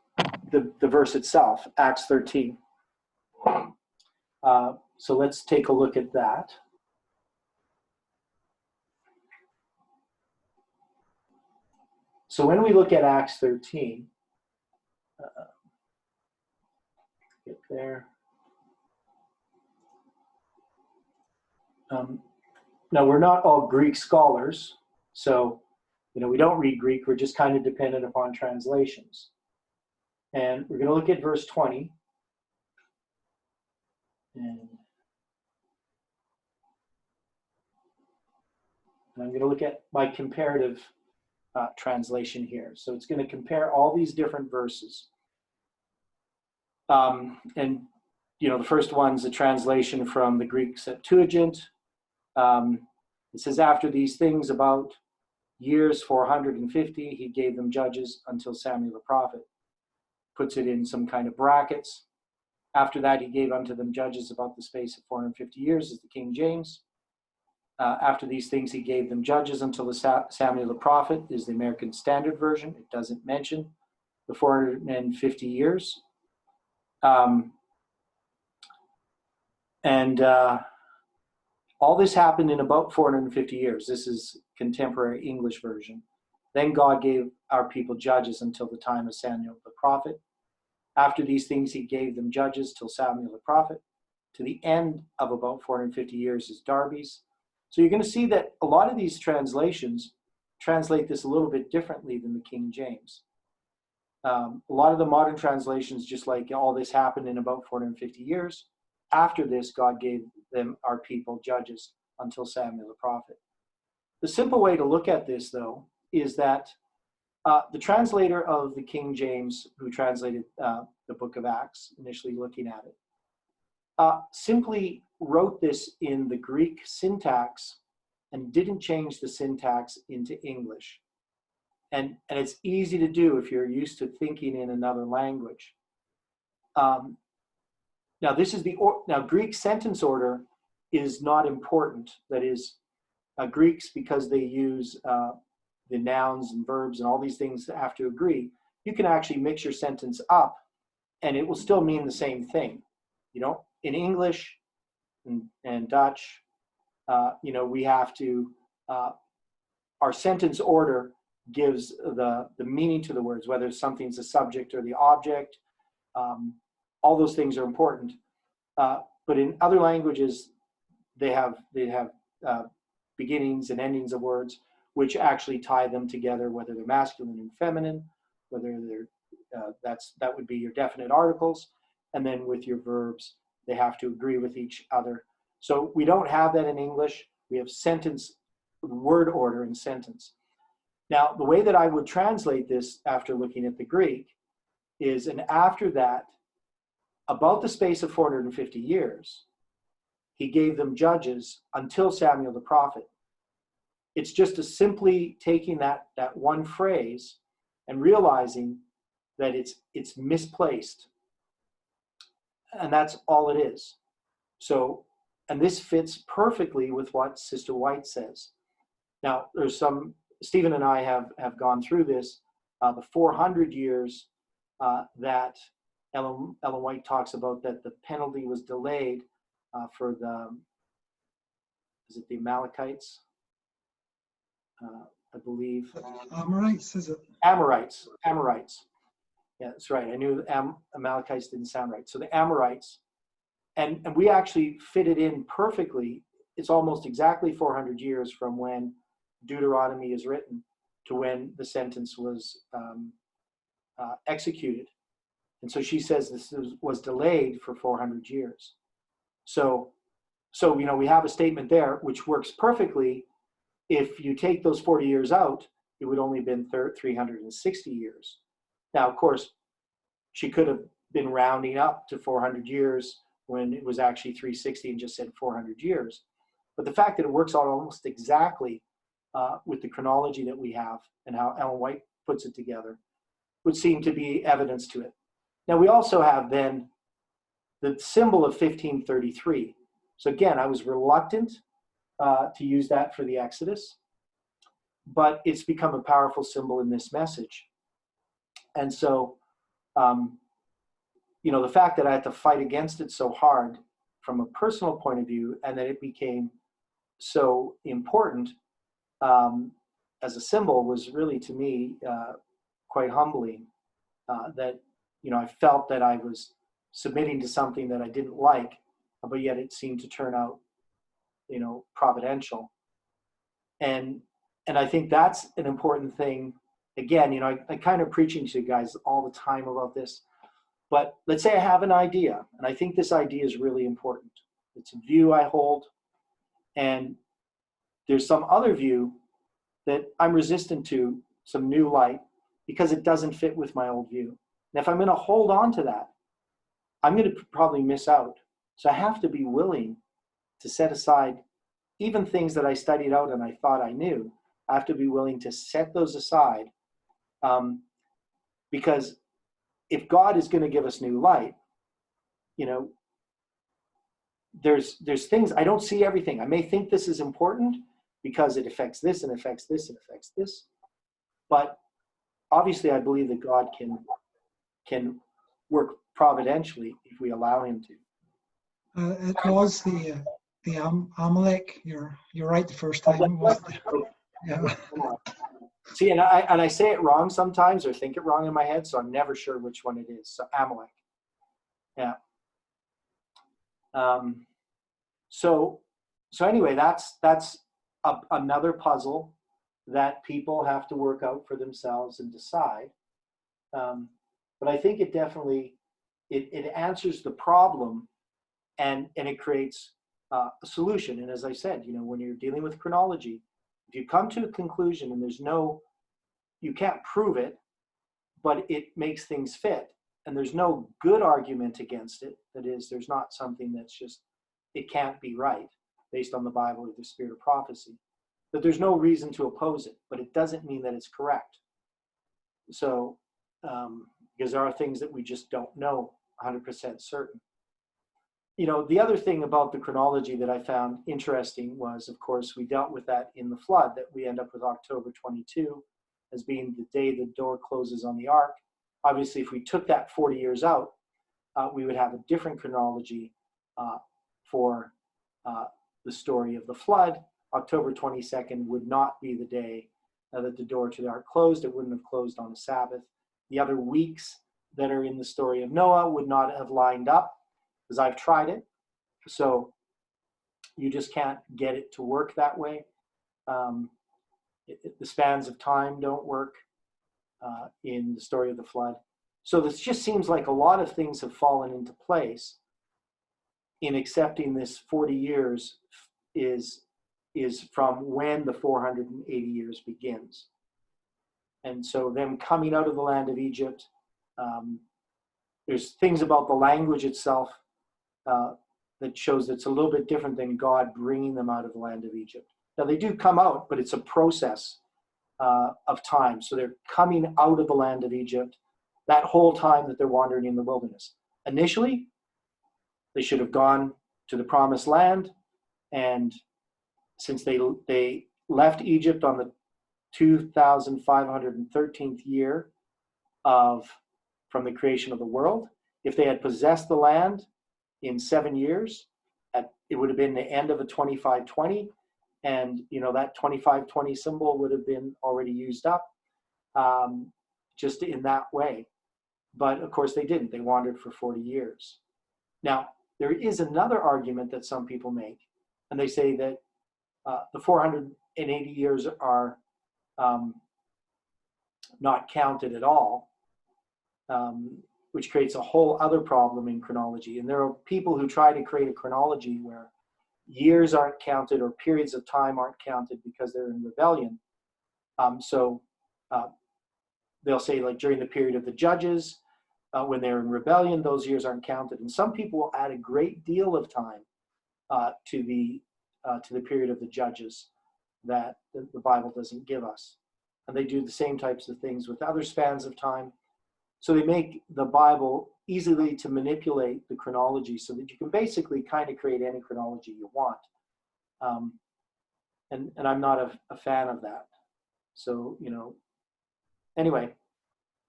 the verse itself, Acts 13. So let's take a look at that. So when we look at Acts 13, get there. Now, we're not all Greek scholars, so we don't read Greek. We're just kind of dependent upon translations. And we're going to look at verse 20. And I'm going to look at my comparative translation here. So it's going to compare all these different verses. And the first one's a translation from the Greek Septuagint. It says, after these things, about years 450, he gave them judges until Samuel the prophet. Puts it in some kind of brackets. After that, he gave unto them judges about the space of 450 years, is the King James. After these things, he gave them judges until the Samuel the prophet, is the American Standard Version. It doesn't mention the 450 years. All this happened in about 450 years. This is contemporary English version. Then God gave our people judges until the time of Samuel the prophet. After these things, he gave them judges till Samuel the prophet. To the end of about 450 years is Darby's. So you're going to see that a lot of these translations translate this a little bit differently than the King James. A lot of the modern translations, just like all this happened in about 450 years. After this, God gave them, our people, judges until Samuel the prophet. The simple way to look at this, though, is that the translator of the King James, who translated the book of Acts, initially looking at it, simply wrote this in the Greek syntax and didn't change the syntax into English. And it's easy to do if you're used to thinking in another language. Now, this is now Greek sentence order is not important. That is, Greeks, because they use the nouns and verbs and all these things have to agree, you can actually mix your sentence up and it will still mean the same thing. In English and Dutch, we have to, our sentence order gives the meaning to the words, whether something's the subject or the object. All those things are important. But in other languages, they have beginnings and endings of words, which actually tie them together, whether they're masculine and feminine, whether they're, that would be your definite articles. And then with your verbs, they have to agree with each other. So we don't have that in English. We have sentence, word order in sentence. Now, the way that I would translate this after looking at the Greek is, and after that, about the space of 450 years, he gave them judges until Samuel the prophet. It's just a simply taking that one phrase and realizing that it's misplaced. And that's all it is. So, and this fits perfectly with what Sister White says. Now, there's Stephen and I have gone through this, the 400 years that Ellen White talks about, that the penalty was delayed for the Amalekites? I believe. Amorites, is it? Amorites. Yeah, that's right. I knew Amalekites didn't sound right. So the Amorites, and we actually fit it in perfectly. It's almost exactly 400 years from when Deuteronomy is written to when the sentence was executed. And so she says this was delayed for 400 years. So we have a statement there which works perfectly. If you take those 40 years out, it would only have been 360 years. Now, of course, she could have been rounding up to 400 years when it was actually 360 and just said 400 years. But the fact that it works out almost exactly with the chronology that we have and how Ellen White puts it together would seem to be evidence to it. Now, we also have then the symbol of 1533. So again, I was reluctant to use that for the Exodus, but it's become a powerful symbol in this message. And so, the fact that I had to fight against it so hard from a personal point of view, and that it became so important as a symbol was really, to me, quite humbling. That, I felt that I was submitting to something that I didn't like, but yet it seemed to turn out, providential. And I think that's an important thing. Again, I kind of preaching to you guys all the time about this. But let's say I have an idea, and I think this idea is really important. It's a view I hold, and there's some other view that I'm resistant to, some new light, because it doesn't fit with my old view. And if I'm going to hold on to that, I'm going to probably miss out. So I have to be willing to set aside even things that I studied out and I thought I knew. I have to be willing to set those aside, because if God is going to give us new light, there's things, I don't see everything. I may think this is important because it affects this and affects this and affects this, but obviously I believe that God can work providentially if we allow him to. It was the Amalek. You're right the first time. It was yeah. See, and I say it wrong sometimes, or think it wrong in my head, so I'm never sure which one it is. So Amalek. Yeah. So anyway, that's another puzzle that people have to work out for themselves and decide. But I think it definitely it answers the problem, and it creates a solution. And as I said, when you're dealing with chronology, if you come to a conclusion and you can't prove it, but it makes things fit, and there's no good argument against it. That is, there's not something that's just, it can't be right based on the Bible or the spirit of prophecy. But there's no reason to oppose it, but it doesn't mean that it's correct. So, because there are things that we just don't know 100% certain. The other thing about the chronology that I found interesting was, of course, we dealt with that in the flood, that we end up with October 22 as being the day the door closes on the ark. Obviously, if we took that 40 years out, we would have a different chronology for the story of the flood. October 22nd would not be the day that the door to the ark closed. It wouldn't have closed on a Sabbath. The other weeks that are in the story of Noah would not have lined up, because I've tried it. So you just can't get it to work that way. The spans of time don't work in the story of the flood. So this just seems like a lot of things have fallen into place in accepting this 40 years is from when the 480 years begins. And so them coming out of the land of Egypt, there's things about the language itself that shows it's a little bit different than God bringing them out of the land of Egypt. Now they do come out, but it's a process of time. So they're coming out of the land of Egypt that whole time that they're wandering in the wilderness. Initially, they should have gone to the promised land, and since they left Egypt on the 2,513th year from the creation of the world, if they had possessed the land in 7 years, it would have been the end of a 2520. And, that 25-20 symbol would have been already used up just in that way. But of course they didn't. They wandered for 40 years. Now, there is another argument that some people make, and they say that the 480 years are not counted at all, which creates a whole other problem in chronology. And there are people who try to create a chronology where years aren't counted or periods of time aren't counted because they're in rebellion. They'll say, like, during the period of the judges, when they're in rebellion, those years aren't counted. And some people will add a great deal of time to the period of the judges that the Bible doesn't give us. And they do the same types of things with other spans of time. So they make the Bible easily to manipulate the chronology so that you can basically kind of create any chronology you want. And I'm not a fan of that. So, anyway,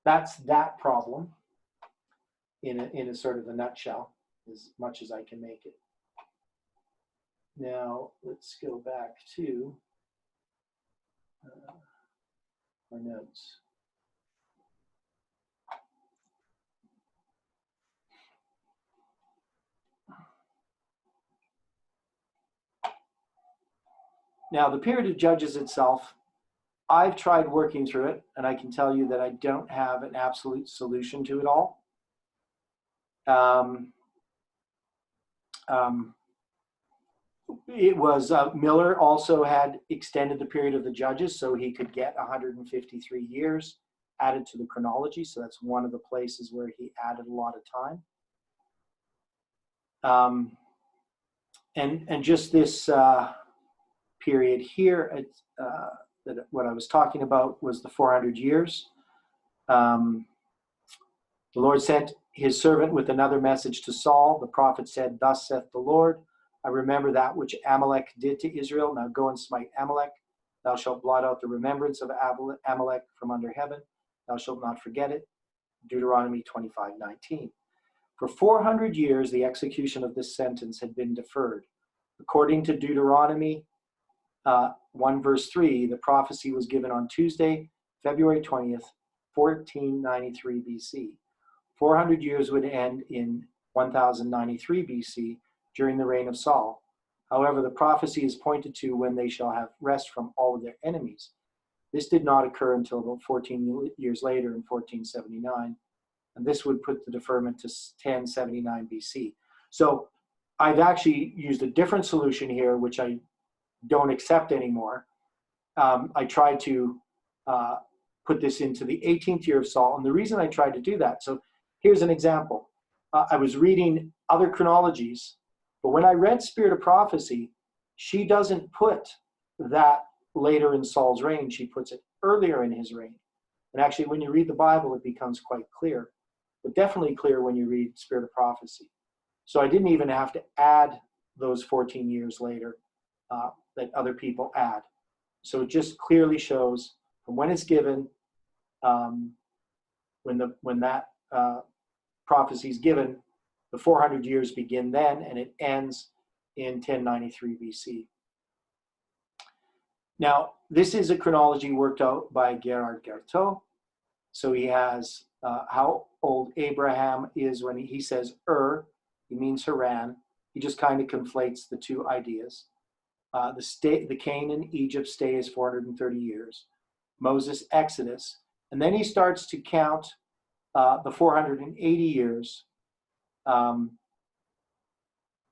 that's that problem in a sort of a nutshell, as much as I can make it. Now, let's go back to our notes. Now, the period of Judges itself, I've tried working through it, and I can tell you that I don't have an absolute solution to it all. It was Miller also had extended the period of the judges so he could get 153 years added to the chronology. So that's one of the places where he added a lot of time. And just this period here, that what I was talking about was the 400 years. The Lord sent his servant with another message to Saul. The prophet said, "Thus saith the Lord, I remember that which Amalek did to Israel. Now go and smite Amalek. Thou shalt blot out the remembrance of Amalek from under heaven. Thou shalt not forget it." Deuteronomy 25:19. For 400 years, the execution of this sentence had been deferred. According to Deuteronomy 1 verse 3, the prophecy was given on Tuesday, February 20th, 1493 BC. 400 years would end in 1093 BC during the reign of Saul. However, the prophecy is pointed to when they shall have rest from all of their enemies. This did not occur until about 14 years later in 1479, and this would put the deferment to 1079 BC. So I've actually used a different solution here, which I don't accept anymore. I tried to put this into the 18th year of Saul, and the reason I tried to do that, so here's an example. I was reading other chronologies, but when I read Spirit of Prophecy, she doesn't put that later in Saul's reign. She puts it earlier in his reign. And actually, when you read the Bible, it becomes quite clear, but definitely clear when you read Spirit of Prophecy. So I didn't even have to add those 14 years later that other people add. So it just clearly shows from when it's given, when that prophecy is given, the 400 years begin then, and it ends in 1093 BC. Now, this is a chronology worked out by Gerhard Gerteau. So he has how old Abraham is when he says he means Haran. He just kind of conflates the two ideas. The Canaan, Egypt stay is 430 years. Moses, Exodus. And then he starts to count the 480 years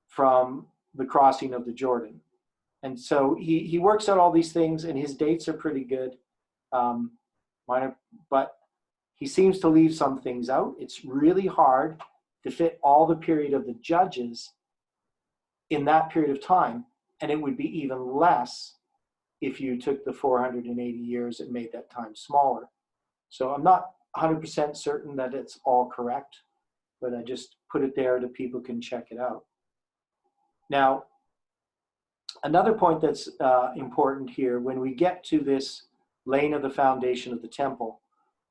from the crossing of the Jordan. And so he works out all these things, and his dates are pretty good. But he seems to leave some things out. It's really hard to fit all the period of the judges in that period of time, and it would be even less if you took the 480 years and made that time smaller. So I'm not 100% certain that it's all correct, but I just put it there that people can check it out. Now, another point that's important here, when we get to this laying of the foundation of the temple,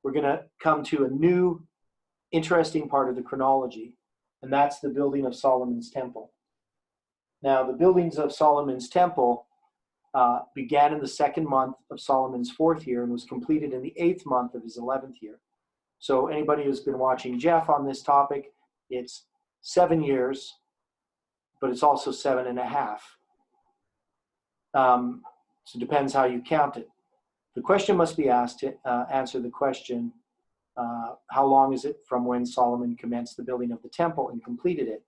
we're going to come to a new interesting part of the chronology, and that's the building of Solomon's temple. Now, the buildings of Solomon's temple began in the 2nd month of Solomon's 4th year and was completed in the 8th month of his 11th year. So anybody who's been watching Jeff on this topic, it's 7 years, but it's also 7.5. So it depends how you count it. The question must be asked to answer the question, how long is it from when Solomon commenced the building of the temple and completed it?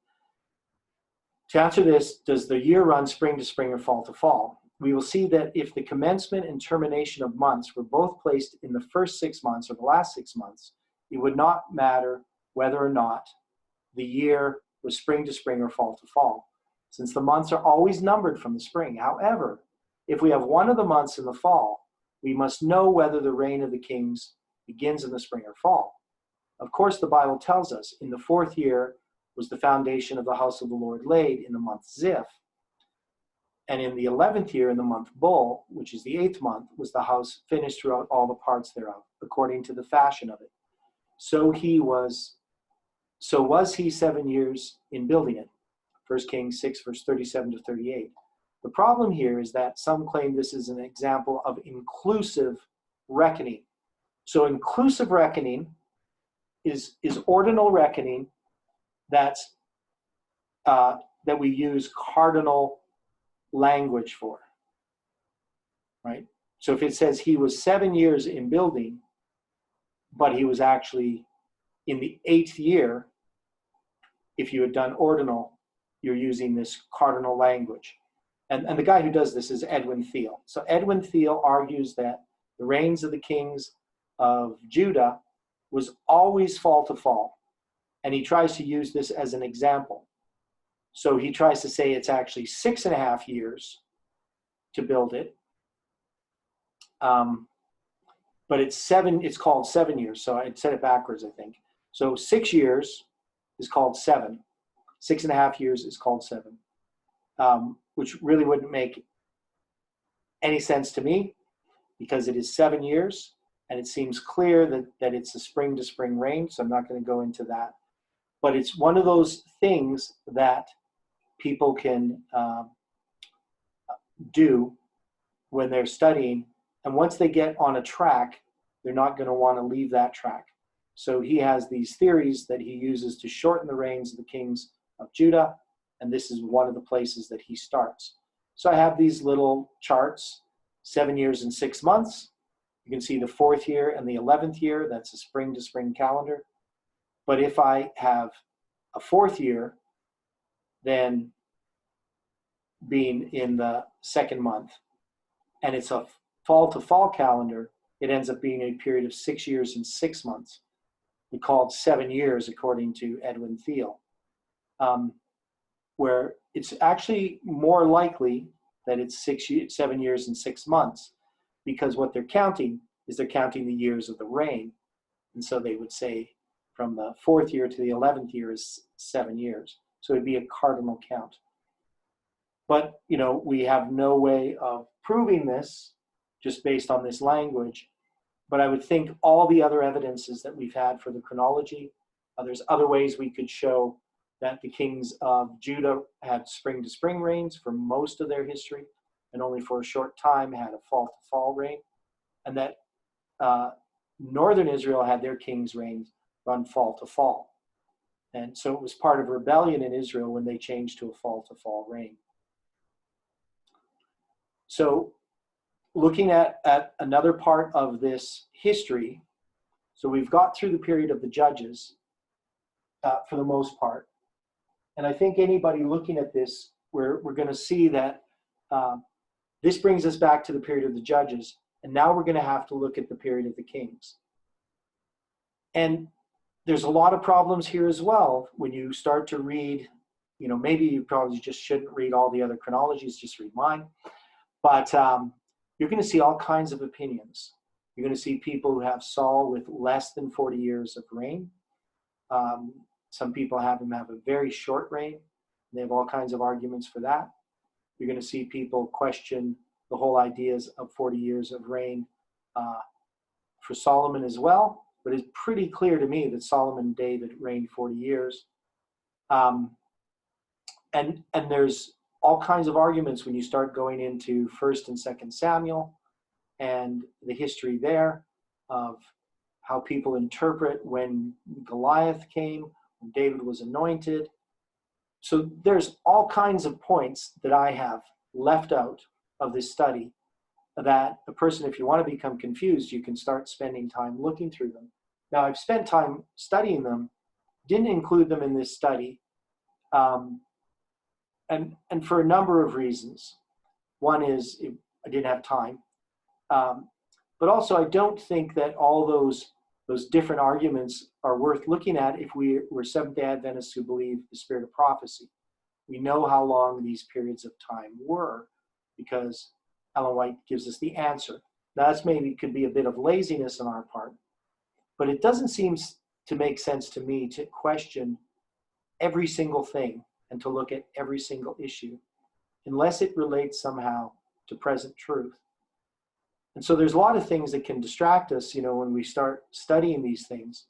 To answer this, does the year run spring to spring or fall to fall? We will see that if the commencement and termination of months were both placed in the first 6 months or the last 6 months, it would not matter whether or not the year was spring to spring or fall to fall, since the months are always numbered from the spring. However, if we have one of the months in the fall, we must know whether the reign of the kings begins in the spring or fall. Of course, the Bible tells us in the 4th year was the foundation of the house of the Lord laid in the month Ziph. And in the 11th year, in the month Bul, which is the 8th month, was the house finished throughout all the parts thereof, according to the fashion of it. So was he 7 years in building it. 1 Kings 6, verse 37 to 38. The problem here is that some claim this is an example of inclusive reckoning. So inclusive reckoning is ordinal reckoning that we use cardinal language for, right? So if it says he was 7 years in building, but he was actually in the 8th year, if you had done ordinal, you're using this cardinal language. And the guy who does this is Edwin Thiele. So Edwin Thiele argues that the reigns of the kings of Judah was always fall to fall. And he tries to use this as an example. So he tries to say it's actually 6.5 years to build it. But it's called 7 years. So I said it backwards, I think. So 6 years is called 7. 6.5 years is called 7. Which really wouldn't make any sense to me because it is 7 years and it seems clear that it's a spring to spring reign. So I'm not going to go into that. But it's one of those things that people can do when they're studying. And once they get on a track, they're not going to want to leave that track. So he has these theories that he uses to shorten the reigns of the kings of Judah. And this is one of the places that he starts. So I have these little charts, 7 years and 6 months. You can see the 4th year and the 11th year. That's a spring to spring calendar. But if I have a 4th year, then being in the 2nd month, and it's a fall to fall calendar, it ends up being a period of 6 years and 6 months. We call it 7 years, according to Edwin Thiele, where it's actually more likely that it's 7 years and 6 months, because what they're counting is they're counting the years of the reign. And so they would say from the 4th year to the 11th year is 7 years. So it'd be a cardinal count. But, we have no way of proving this just based on this language. But I would think all the other evidences that we've had for the chronology, there's other ways we could show that the kings of Judah had spring to spring reigns for most of their history, and only for a short time had a fall to fall reign, and that northern Israel had their kings' reigns run fall to fall. And so it was part of rebellion in Israel when they changed to a fall to fall reign. So looking at another part of this history, so we've got through the period of the judges for the most part. And I think anybody looking at this, we're going to see that this brings us back to the period of the judges. And now we're going to have to look at the period of the kings. And there's a lot of problems here as well. When you start to read, maybe you probably just shouldn't read all the other chronologies, just read mine. But you're going to see all kinds of opinions. You're going to see people who have Saul with less than 40 years of reign. Some people have him have a very short reign. They have all kinds of arguments for that. You're going to see people question the whole ideas of 40 years of reign for Solomon as well. But it's pretty clear to me that Solomon and David reigned 40 years. And there's all kinds of arguments when you start going into 1st and 2nd Samuel and the history there of how people interpret when Goliath came, when David was anointed. So there's all kinds of points that I have left out of this study that a person, if you want to become confused, you can start spending time looking through them. Now, I've spent time studying them, didn't include them in this study, and for a number of reasons. One is I didn't have time, but also I don't think that all those different arguments are worth looking at if we're Seventh-day Adventists who believe the spirit of prophecy. We know how long these periods of time were because Ellen White gives us the answer. Now, that's maybe could be a bit of laziness on our part, but it doesn't seem to make sense to me to question every single thing and to look at every single issue unless it relates somehow to present truth. And so there's a lot of things that can distract us, when we start studying these things.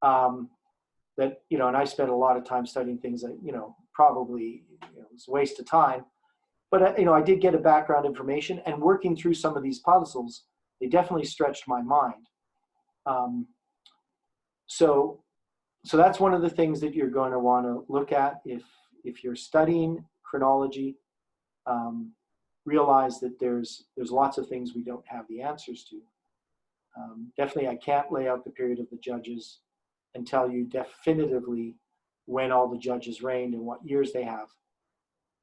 That, and I spent a lot of time studying things that, probably it's a waste of time. But, I did get a background information, and working through some of these puzzles, they definitely stretched my mind. So that's one of the things that you're going to want to look at if you're studying chronology. Realize that there's lots of things we don't have the answers to. Definitely, I can't lay out the period of the judges and tell you definitively when all the judges reigned and what years they have.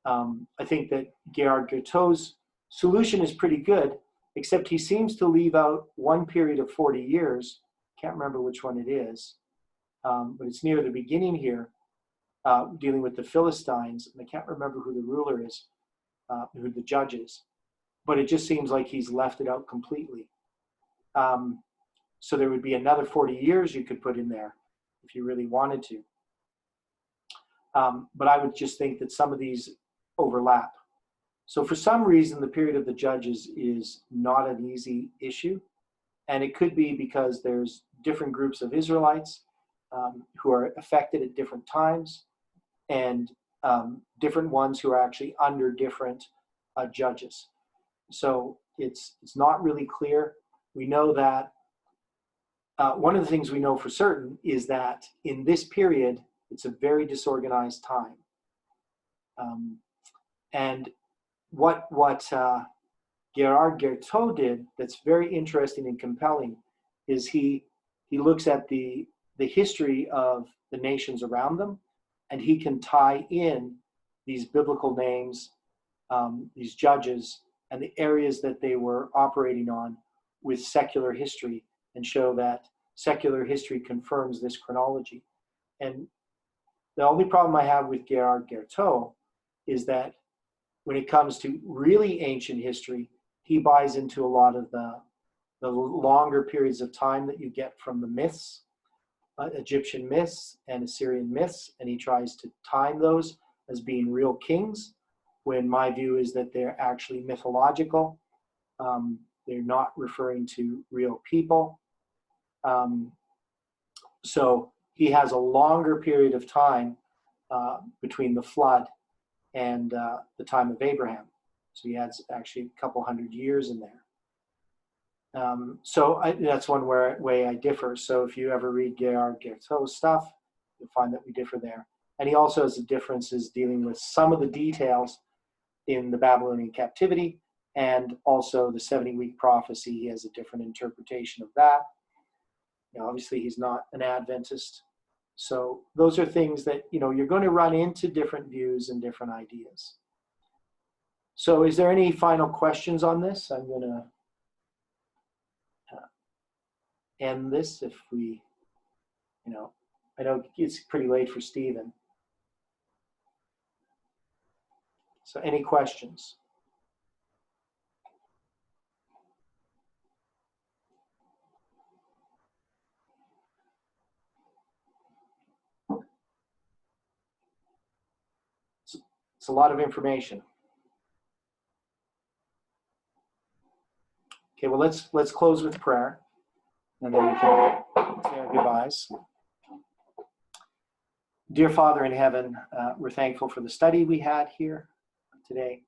I think that Gerhard Gertau's solution is pretty good, except he seems to leave out one period of 40 years. Can't remember which one it is, but it's near the beginning here, dealing with the Philistines. And I can't remember who the ruler is, who the judge is, but it just seems like he's left it out completely. So there would be another 40 years you could put in there if you really wanted to. But I would just think that some of these overlap. So for some reason, the period of the judges is not an easy issue. And it could be because there's different groups of Israelites who are affected at different times, and different ones who are actually under different judges. So it's not really clear. We know that one of the things we know for certain is that in this period, it's a very disorganized time. And what Gerhard Gertau did that's very interesting and compelling is he looks at the history of the nations around them, and he can tie in these biblical names, these judges, and the areas that they were operating on with secular history, and show that secular history confirms this chronology. And the only problem I have with Gerhard Gertau is that when it comes to really ancient history, he buys into a lot of the longer periods of time that you get from the myths, Egyptian myths and Assyrian myths, and he tries to time those as being real kings, when my view is that they're actually mythological. They're not referring to real people. So he has a longer period of time between the flood and the time of Abraham. So he adds actually a couple hundred years in there. That's one way I differ. So if you ever read Gerhard Gertau's stuff, you'll find that we differ there. And he also has the differences dealing with some of the details in the Babylonian captivity, and also the 70-week prophecy. He has a different interpretation of that. Obviously, he's not an Adventist. So those are things that, you're going to run into different views and different ideas. So is there any final questions on this? I'm going to end this if we, I know it's pretty late for Stephen. So any questions? It's a lot of information. Okay, well, let's close with prayer, and then we can say our goodbyes. Dear Father in heaven, we're thankful for the study we had here. today.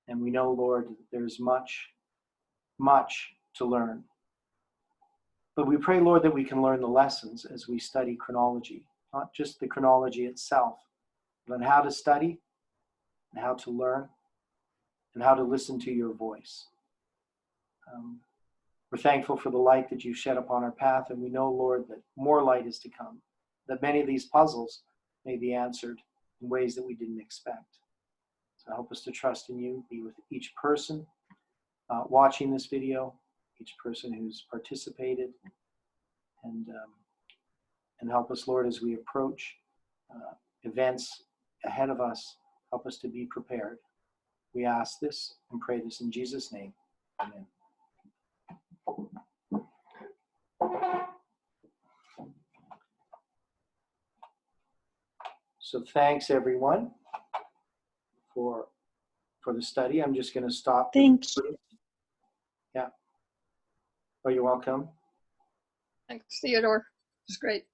And we know, Lord, that there's much, much to learn. But we pray, Lord, that we can learn the lessons as we study chronology, not just the chronology itself, but on how to study and how to learn and how to listen to your voice. We're thankful for the light that you shed upon our path, and we know, Lord, that more light is to come, that many of these puzzles may be answered in ways that we didn't expect. So help us to trust in you, be with each person watching this video, each person who's participated, and help us, Lord, as we approach events ahead of us. Help us to be prepared. We ask this and pray this in Jesus' name. Amen. So thanks, everyone, for the study. I'm just going to stop. Thanks. Yeah. Oh, you're welcome. Thanks, Theodore. It's great.